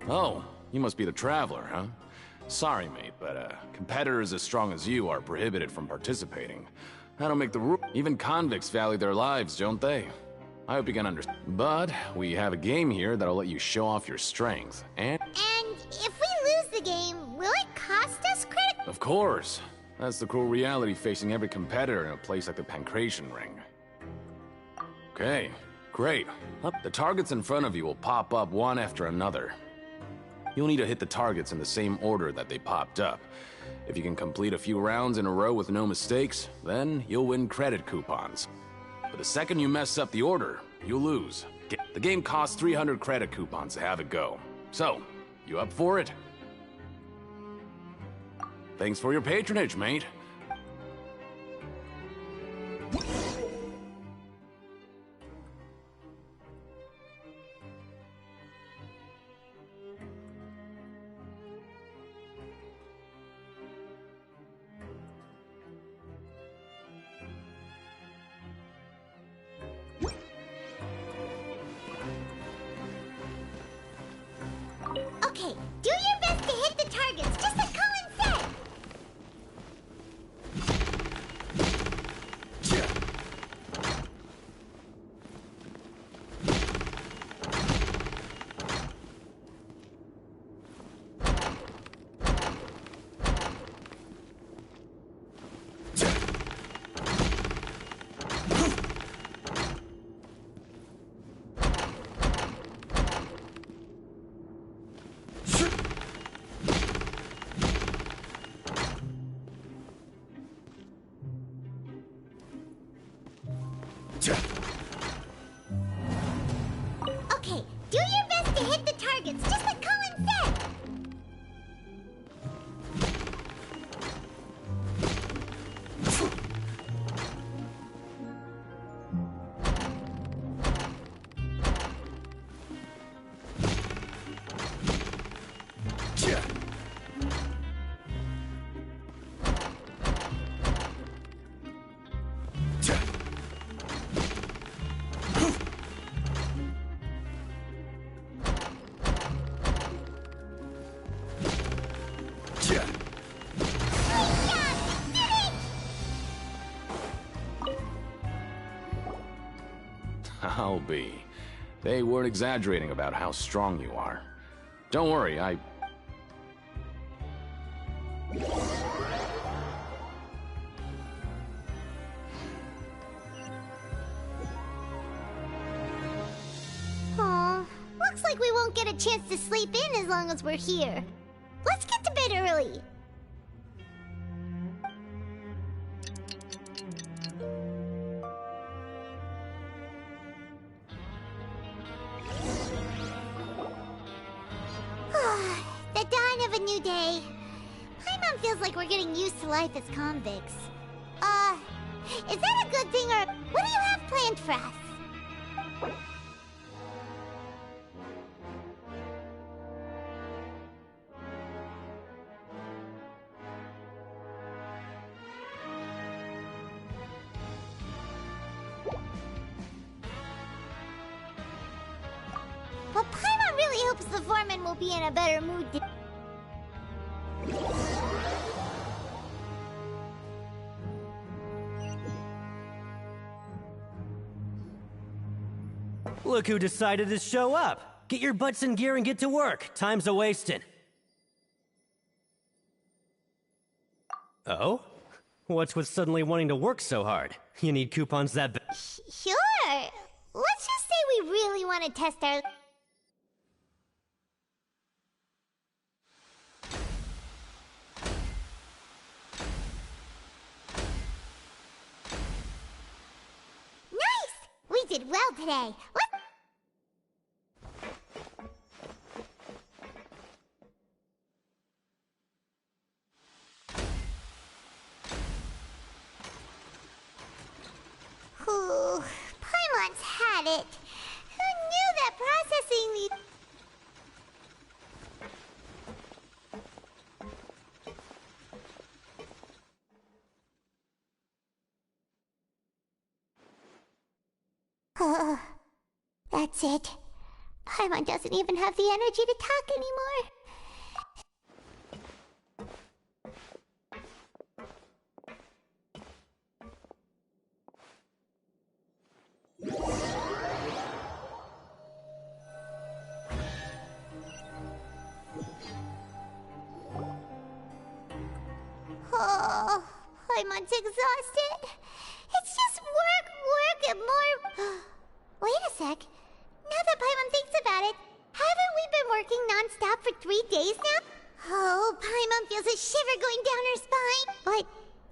S8: Oh, you must be the Traveler, huh? Sorry, mate, but competitors as strong as you are prohibited from participating. I don't make the rule. Even convicts value their lives, don't they? I hope you can understand. But we have a game here that'll let you show off your strength, and...
S5: And if we lose the game, will it cost us credit?
S8: Of course. That's the cruel reality facing every competitor in a place like the Pancration Ring. Okay, great. The targets in front of you will pop up one after another. You'll need to hit the targets in the same order that they popped up. If you can complete a few rounds in a row with no mistakes, then you'll win credit coupons. But the second you mess up the order, you'll lose. The game costs 300 credit coupons to have it go. So, you up for it? Thanks for your patronage, mate.
S5: Okay, do your best to hit the targets, just like Colin said! Okay, do your best to hit the targets, just like Colin said!
S8: I'll be. They weren't exaggerating about how strong you are. Don't worry,
S5: Aw, looks like we won't get a chance to sleep in as long as we're here. Let's get to bed early. The dawn of a new day. Paimon feels like we're getting used to life as convicts. Is that a good thing, or what do you have planned for us? Well, Paimon really hopes the foreman will be in a better mood to...
S18: Look who decided to show up! Get your butts in gear and get to work. Time's a-wasting. Oh? What's with suddenly wanting to work so hard? You need coupons that bad?
S5: Sure. Let's just say we really want to test our... Nice! We did well today. Ooh, Paimon's had it. Who knew that processing the... That's it. Paimon doesn't even have the energy to talk anymore. Oh, Paimon's exhausted. It's just work, and more... Wait a sec. Now that Paimon thinks about it, haven't we been working non-stop for 3 days now? Oh, Paimon feels a shiver going down her spine. But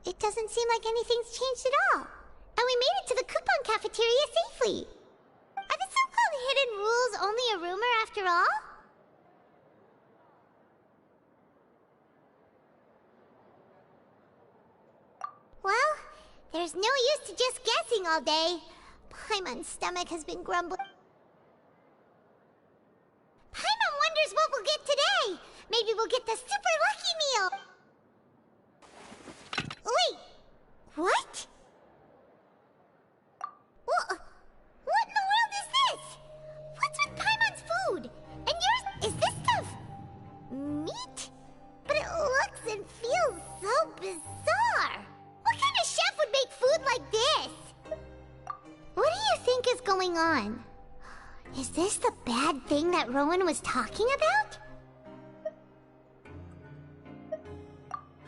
S5: it doesn't seem like anything's changed at all. And we made it to the coupon cafeteria safely. Are the so-called hidden rules only a rumor after all? Well, there's no use to just guessing all day. Paimon's stomach has been grumbling. Paimon wonders what we'll get today. Maybe we'll get the super lucky meal. Wait, what? What in the world is this? What's with Paimon's food? And yours, is this stuff meat? But it looks and feels so bizarre. What kind of chef would make food like this? What do you think is going on? Is this the bad thing that Rowan was talking about?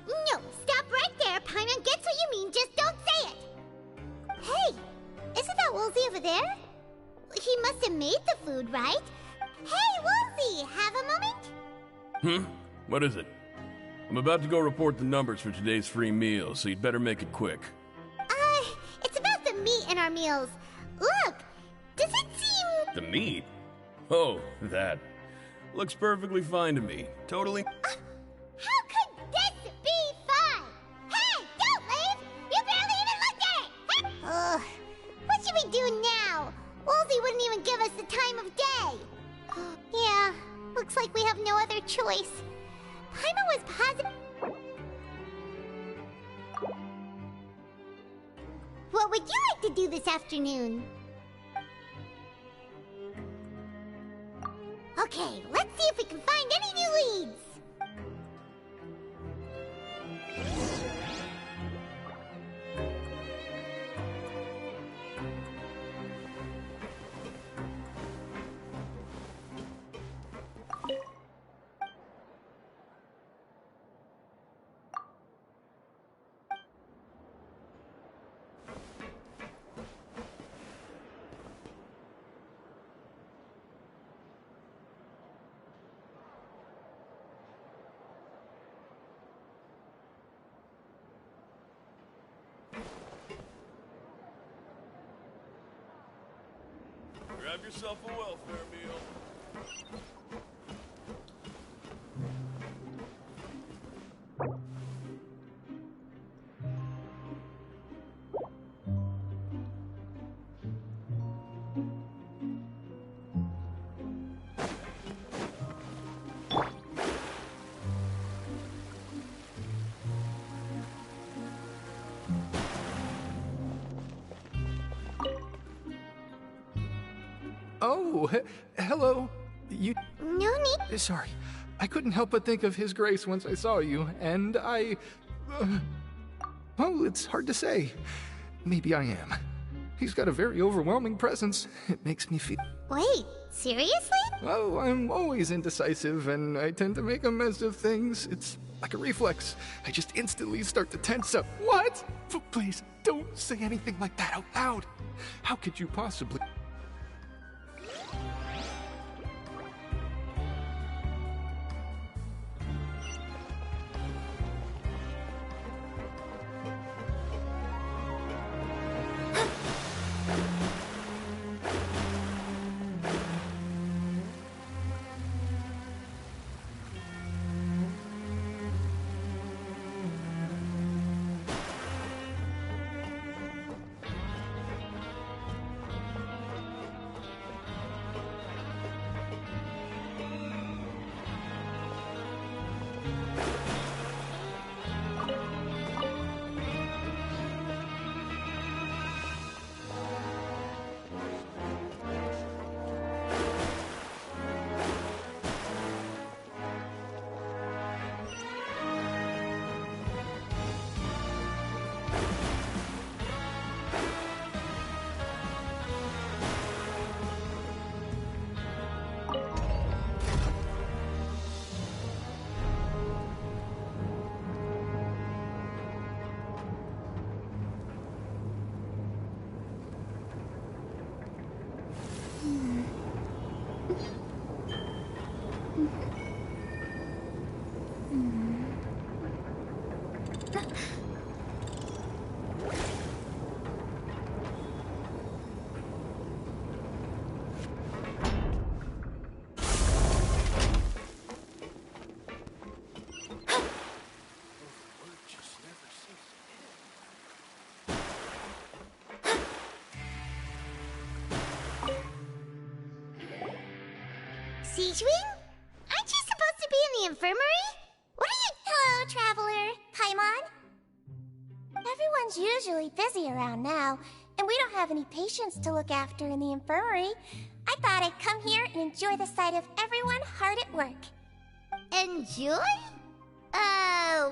S5: No, stop right there. Paimon gets what you mean, just don't say it. Hey, isn't that Woolsey over there? He must have made the food, right? Hey, Woolsey, have a moment?
S13: What is it? I'm about to go report the numbers for today's free meal, so you'd better make it quick.
S5: It's about the meat in our meals. Look, does it seem...
S13: The meat? Oh, that. Looks perfectly fine to me. Totally...
S5: How could this be fun? Hey, don't leave! You barely even looked at it! Ugh, what should we do now? Woolsey wouldn't even give us the time of day. Yeah, looks like we have no other choice. Paimon was positive... What would you like to do this afternoon? Okay, let's see if we can find any new leads.
S13: Grab yourself a welfare meal.
S14: Oh, hello. You...
S5: No need...
S14: Sorry. I couldn't help but think of His Grace once I saw you, and I... well, it's hard to say. Maybe I am. He's got a very overwhelming presence. It makes me feel...
S5: Wait, seriously?
S14: Oh, I'm always indecisive, and I tend to make a mess of things. It's like a reflex. I just instantly start to tense up. What? Please, don't say anything like that out loud. How could you possibly...
S5: Siegewing? Aren't you supposed to be in the infirmary? What are you—
S19: Hello, Traveler. Paimon? Everyone's usually busy around now, and we don't have any patients to look after in the infirmary. I thought I'd come here and enjoy the sight of everyone hard at work.
S5: Enjoy?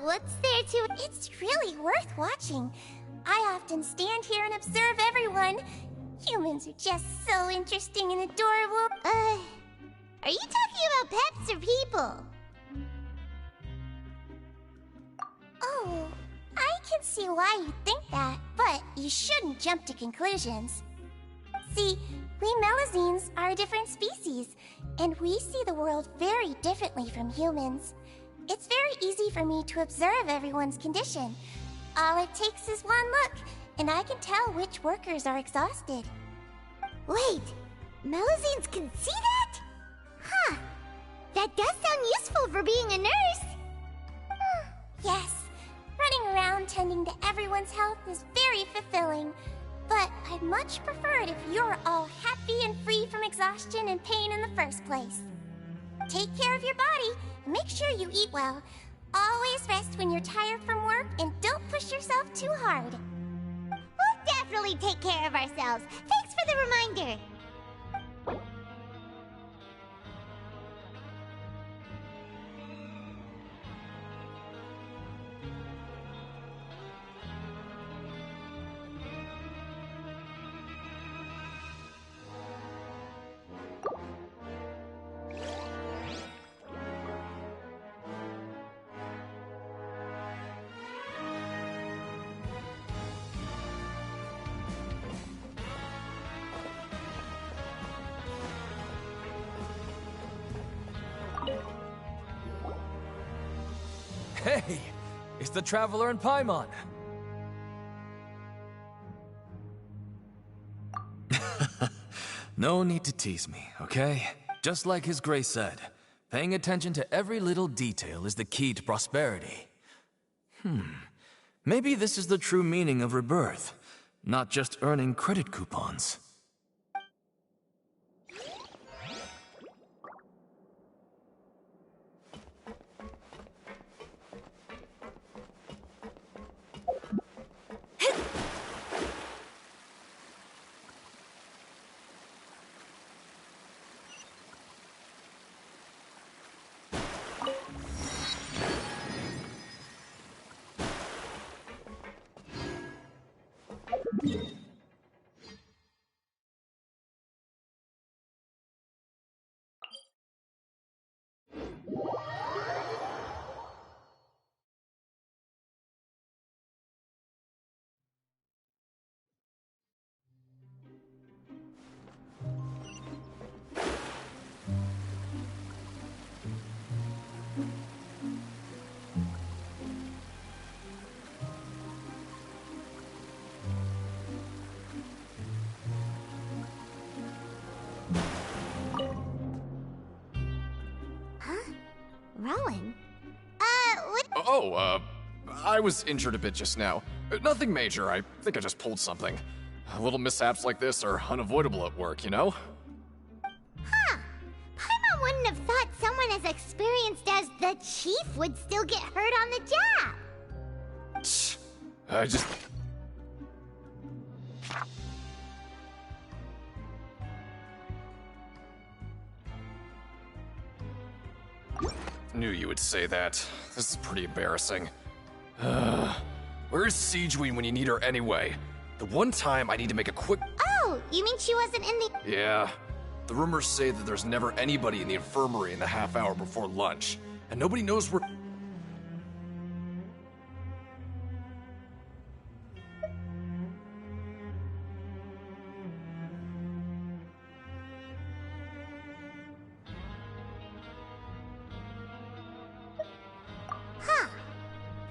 S5: What's there to—
S19: It's really worth watching. I often stand here and observe everyone. Humans are just so interesting and adorable.
S5: Are you talking about pets or people?
S19: Oh, I can see why you think that, but you shouldn't jump to conclusions. See, we Melazines are a different species, and we see the world very differently from humans. It's very easy for me to observe everyone's condition. All it takes is one look, and I can tell which workers are exhausted.
S5: Wait, Melazines can see that? Huh. That does sound useful for being a nurse.
S19: Yes, running around tending to everyone's health is very fulfilling. But I'd much prefer it if you're all happy and free from exhaustion and pain in the first place. Take care of your body, and make sure you eat well. Always rest when you're tired from work, and don't push yourself too hard.
S5: We'll definitely take care of ourselves. Thanks for the reminder.
S4: Hey, it's the Traveler and Paimon. No need to tease me, okay? Just like His Grace said, paying attention to every little detail is the key to prosperity. Maybe this is the true meaning of rebirth, not just earning credit coupons.
S5: Rowan?
S21: Oh, I was injured a bit just now. Nothing major, I think I just pulled something. Little mishaps like this are unavoidable at work, you know?
S5: Huh. Paimon wouldn't have thought someone as experienced as the Chief would still get hurt on the job.
S21: I just... Knew you would say that. This is pretty embarrassing. Where's Siegewing when you need her anyway? The one time I need to make a quick...
S5: Oh, you mean she wasn't in the...
S21: Yeah. The rumors say that there's never anybody in the infirmary in the half hour before lunch, and nobody knows where...
S5: Huh.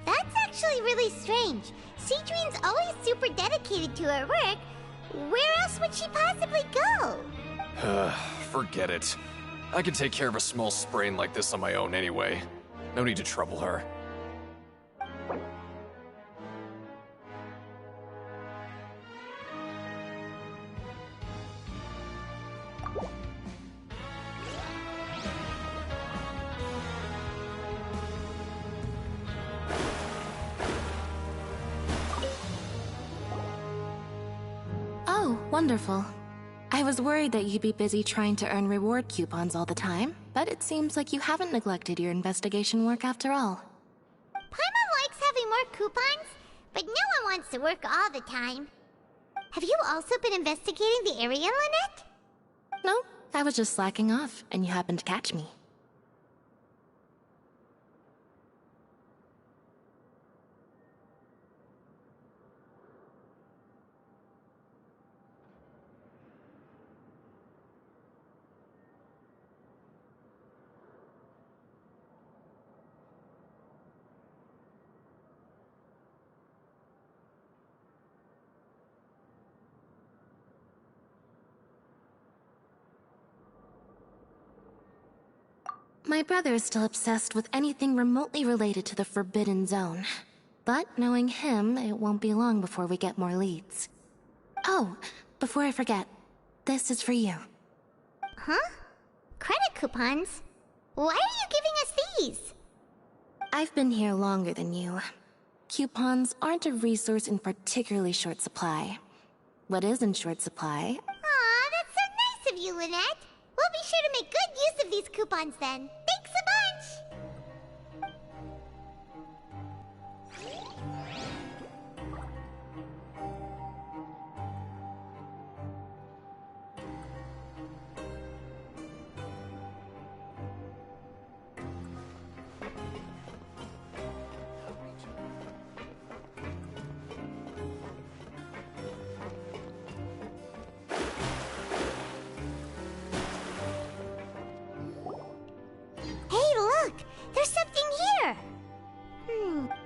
S5: That's actually really strange. Siegewing's always super dedicated to her work. Where else would she possibly go?
S21: Forget it. I can take care of a small sprain like this on my own anyway. No need to trouble her.
S2: Wonderful. I was worried that you'd be busy trying to earn reward coupons all the time, but it seems like you haven't neglected your investigation work after all.
S5: Paimon likes having more coupons, but no one wants to work all the time. Have you also been investigating the area, Lynette?
S2: No, I was just slacking off, and you happened to catch me. My brother is still obsessed with anything remotely related to the Forbidden Zone. But knowing him, it won't be long before we get more leads. Oh, before I forget, this is for you.
S5: Huh? Credit coupons? Why are you giving us these?
S2: I've been here longer than you. Coupons aren't a resource in particularly short supply. What is in short supply?
S5: Aw, that's so nice of you, Lynette. We'll be sure to make good use of these coupons then. Thanks a bunch!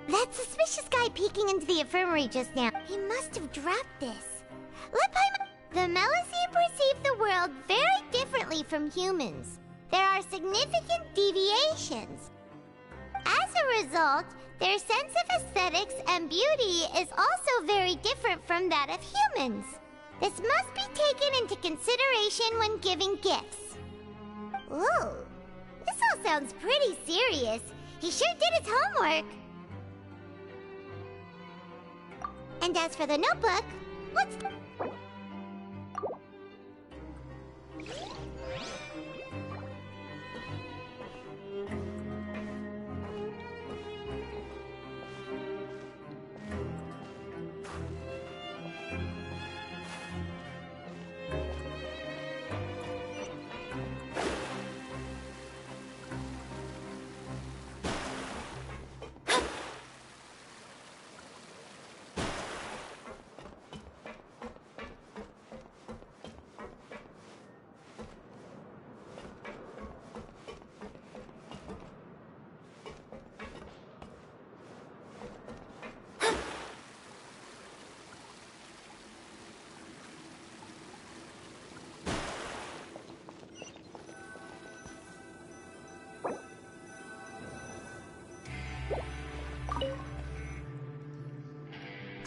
S5: That suspicious guy peeking into the infirmary just now. He must have dropped this. The Melusine perceive the world very differently from humans. There are significant deviations. As a result, their sense of aesthetics and beauty is also very different from that of humans. This must be taken into consideration when giving gifts. Ooh, this all sounds pretty serious. He sure did his homework. And as for the notebook, what's...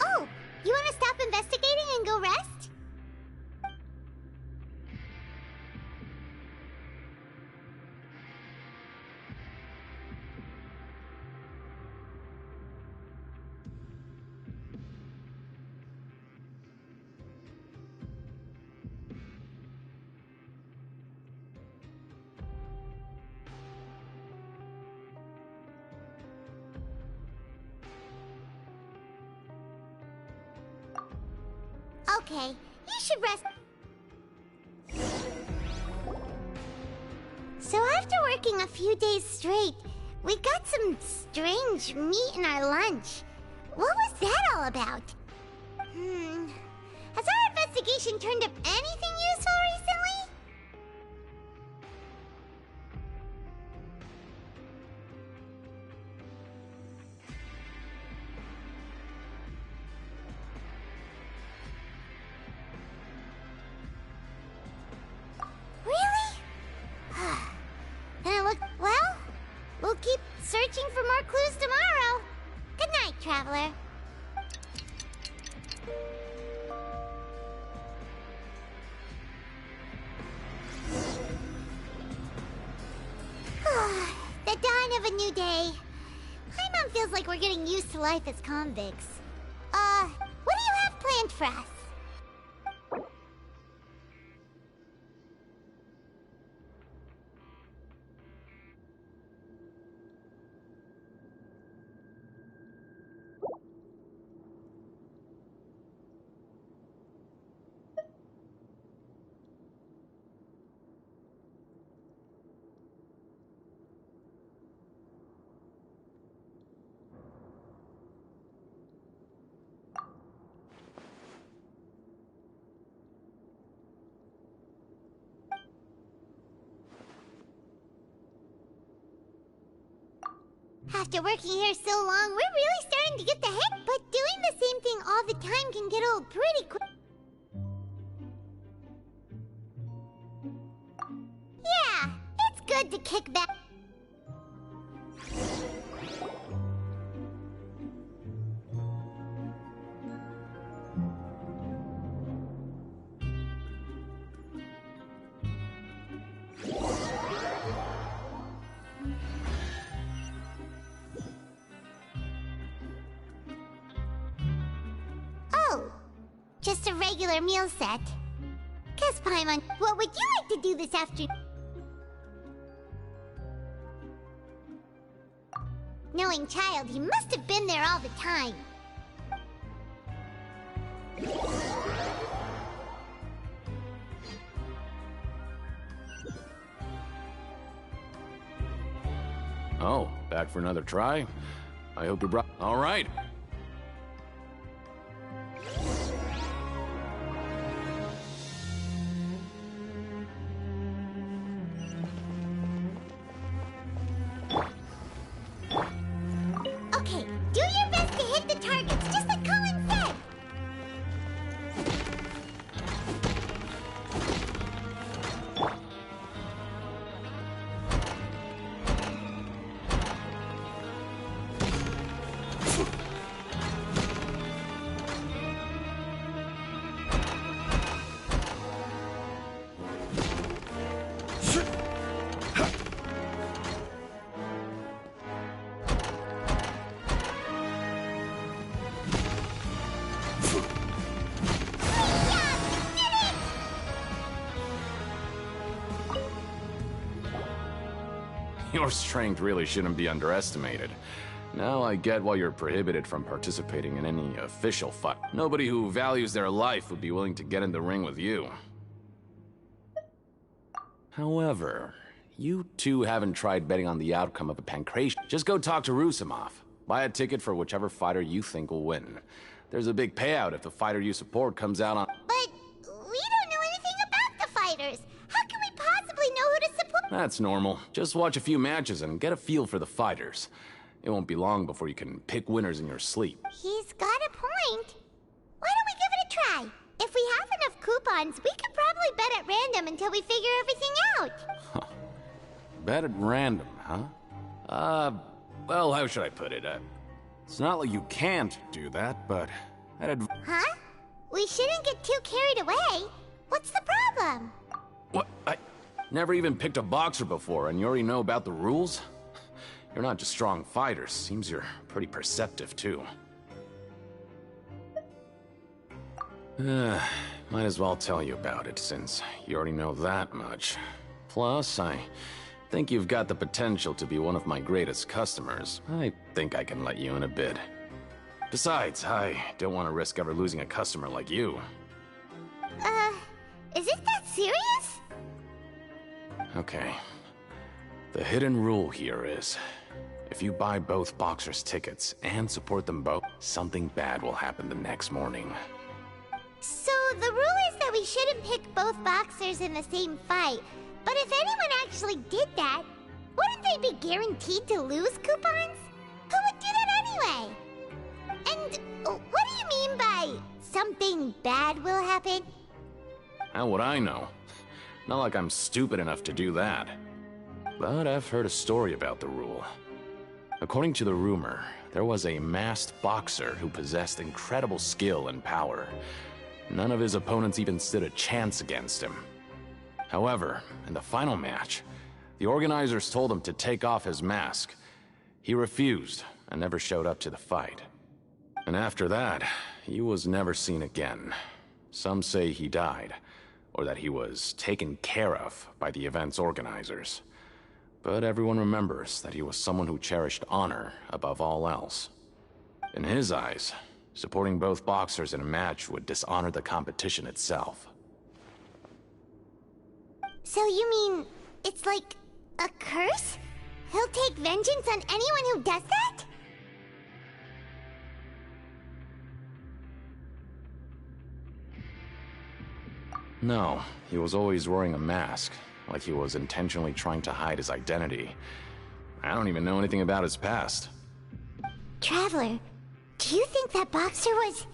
S5: Oh, you want to stop investigating and go rest? Okay, you should rest. So after working a few days straight, we got some strange meat in our lunch. What was that all about? Has our investigation turned up anything useful recently? Well, we'll keep searching for more clues tomorrow. Good night, Traveler. The dawn of a new day. My mom feels like we're getting used to life as convicts. What do you have planned for us? After working here so long, we're really starting to get the hang. But doing the same thing all the time can get old pretty quick. Yeah, it's good to kick back. Oh, just a regular meal set. Guess Paimon, what would you like to do this afternoon? Knowing child, he must have been there all the time.
S8: Oh, back for another try? I hope you brought... All right.
S5: Okay, do your best to hit the targets, just like Colin said.
S8: Your strength really shouldn't be underestimated. Now I get why you're prohibited from participating in any official fight. Nobody who values their life would be willing to get in the ring with you. However, you two haven't tried betting on the outcome of a pancration. Just go talk to Rusimov. Buy a ticket for whichever fighter you think will win. There's a big payout if the fighter you support comes out on...
S5: But we don't know anything about the fighters. How can we possibly know who to support?
S8: That's normal. Just watch a few matches and get a feel for the fighters. It won't be long before you can pick winners in your sleep.
S5: He's got a point. Why don't we give it a try? If we have enough coupons, we could probably bet at random until we figure everything out.
S8: Bet at random, huh? Well, how should I put it? It's not like you can't do that, but...
S5: Huh? We shouldn't get too carried away. What's the problem?
S8: What? I never even picked a boxer before, and you already know about the rules? You're not just strong fighters. Seems you're pretty perceptive, too. Might as well tell you about it, since you already know that much. Plus, I think you've got the potential to be one of my greatest customers. I think I can let you in a bid. Besides, I don't want to risk ever losing a customer like you.
S5: Is it that serious?
S8: Okay. The hidden rule here is, if you buy both boxers' tickets and support them both, something bad will happen the next morning.
S5: So the rule is that we shouldn't pick both boxers in the same fight. But if anyone actually did that, wouldn't they be guaranteed to lose coupons? Who would do that anyway? And what do you mean by something bad will happen?
S8: How would I know? Not like I'm stupid enough to do that. But I've heard a story about the rule. According to the rumor, there was a masked boxer who possessed incredible skill and power. None of his opponents even stood a chance against him. However, in the final match, the organizers told him to take off his mask. He refused and never showed up to the fight. And after that, he was never seen again. Some say he died, or that he was taken care of by the event's organizers. But everyone remembers that he was someone who cherished honor above all else. In his eyes, supporting both boxers in a match would dishonor the competition itself.
S5: So you mean it's like a curse? He'll take vengeance on anyone who does that?
S8: No, he was always wearing a mask, like he was intentionally trying to hide his identity. I don't even know anything about his past.
S5: Traveler, do you think that boxer was...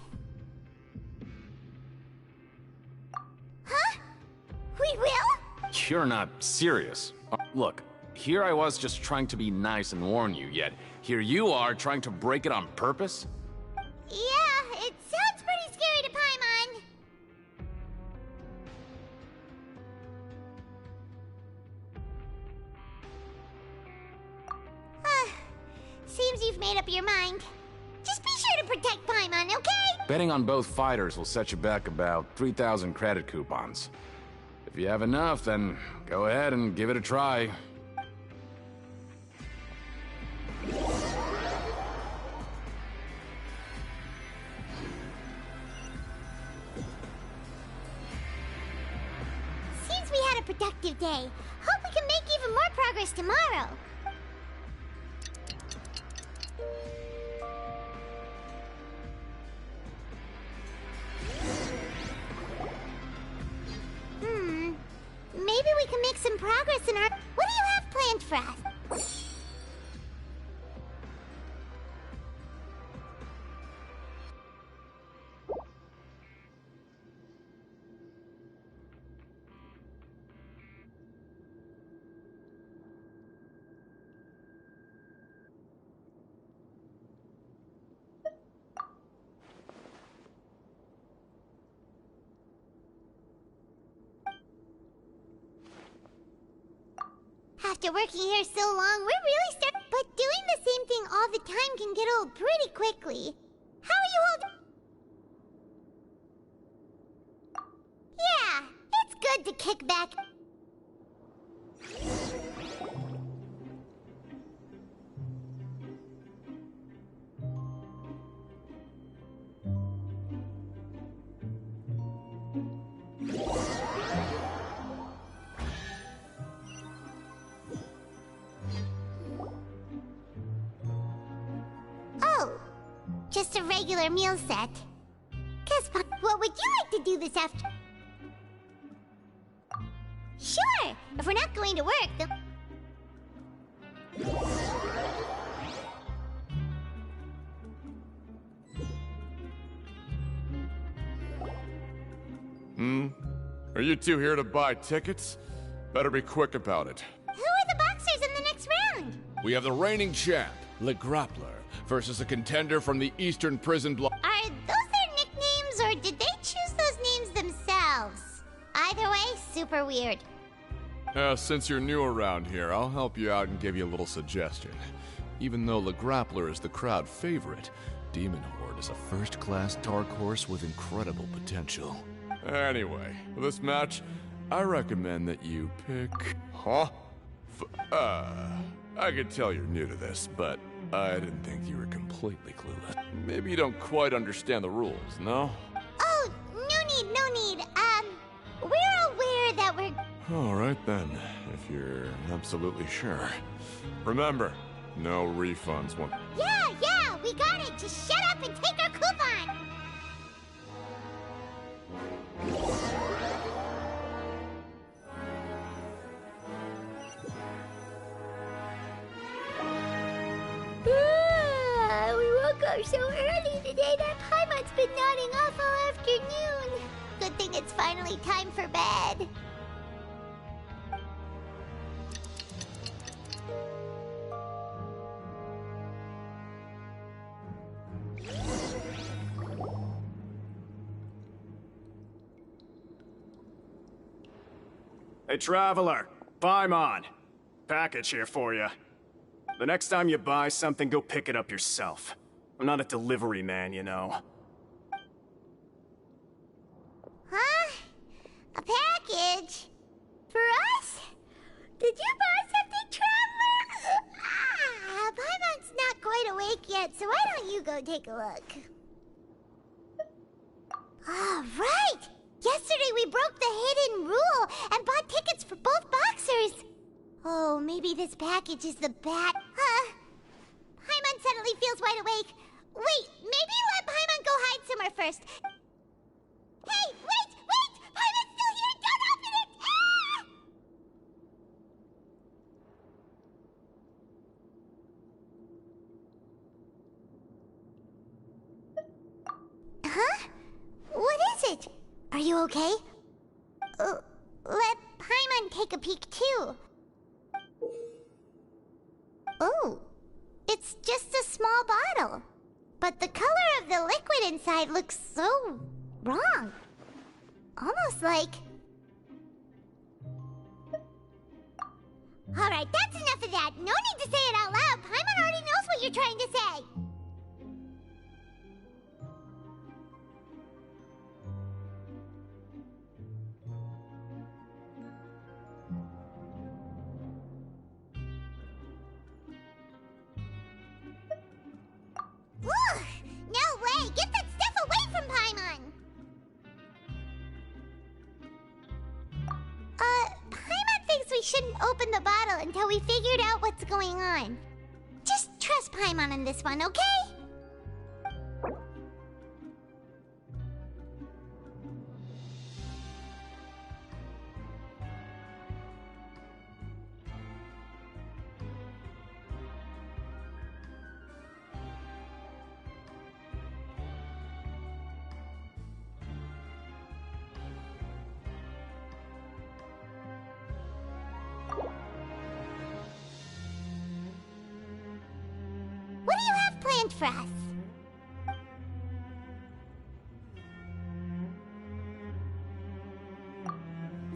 S5: Huh? We will?
S8: You're not serious. Look, here I was just trying to be nice and warn you, yet here you are trying to break it on purpose?
S5: Yeah, it sounds pretty scary to Paimon. Seems you've made up your mind. Just be sure to protect Paimon, okay?
S8: Betting on both fighters will set you back about 3,000 credit coupons. If you have enough, then go ahead and give it a try.
S5: Seems we had a productive day. Hope we can make even more progress tomorrow. Maybe we can make some progress in our... What do you have planned for us? After working here so long, we're really But doing the same thing all the time can get old pretty quickly. How are you holding... Yeah, it's good to kick back. Just a regular meal set. Guess what would you like to do this after? Sure! If we're not going to work, then...
S7: Are you two here to buy tickets? Better be quick about it.
S5: Who are the boxers in the next round?
S7: We have the reigning champ, Le Grappler, versus a contender from the Eastern Prison Block.
S5: Are those their nicknames, or did they choose those names themselves? Either way, super weird.
S7: Since you're new around here, I'll help you out and give you a little suggestion. Even though Le Grappler is the crowd favorite, Demon Horde is a first-class dark horse with incredible potential. Anyway, for this match, I recommend that you pick... Huh? I could tell you're new to this, but I didn't think you were completely clueless. Maybe you don't quite understand the rules, no?
S5: Oh, no need. We're aware that we're...
S7: Alright then, if you're absolutely sure. Remember, no refunds once...
S5: Yeah, we got it! Just shut up and take our coupon! We woke up so early today that Paimon's been nodding off all afternoon. Good thing it's finally time for bed.
S16: Hey, Traveler, Paimon. Package here for you. The next time you buy something, go pick it up yourself. I'm not a delivery man, you know.
S5: Huh? A package? For us? Did you buy something, Traveler? Paimon's not quite awake yet, so why don't you go take a look? All right! Yesterday we broke the hidden rule and bought tickets for both boxers. Oh, maybe this package is the bat. Paimon suddenly feels wide awake. Wait, maybe let Paimon go hide somewhere first. Hey, wait! Paimon's still here! Don't open it! you okay? Let Paimon take a peek too. Oh, it's just a small bottle. But the color of the liquid inside looks so wrong. Almost like... Alright, that's enough of that. No need to say it out loud. Paimon already knows what you're trying to say. Ugh! No way! Get that stuff away from Paimon! Paimon thinks we shouldn't open the bottle until we figured out what's going on. Just trust Paimon on this one, okay? What do you have planned for us?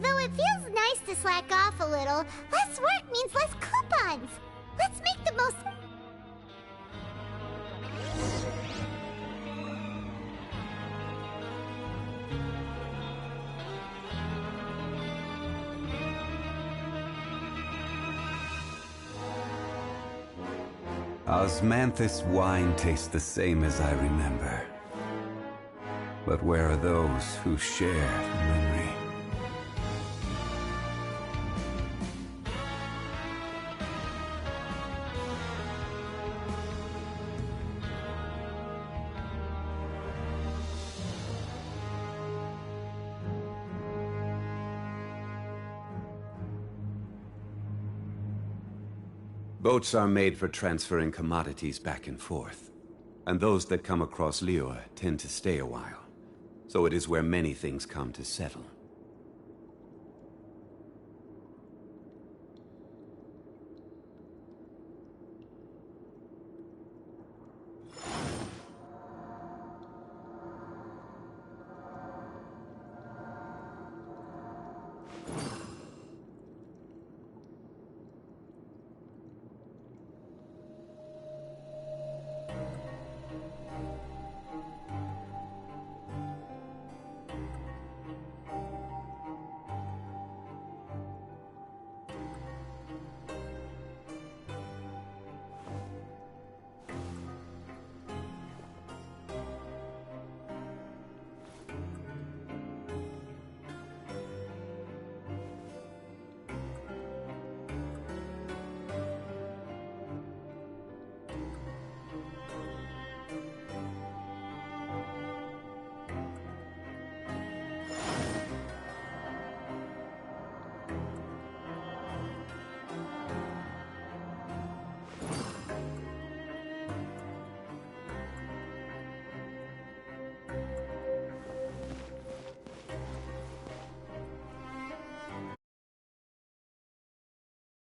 S5: Though it feels nice to slack off a little, less work means less coupons. Let's make the most...
S17: Osmanthus wine tastes the same as I remember. But where are those who share the memory? Boats are made for transferring commodities back and forth, and those that come across Liyue tend to stay a while. So it is where many things come to settle.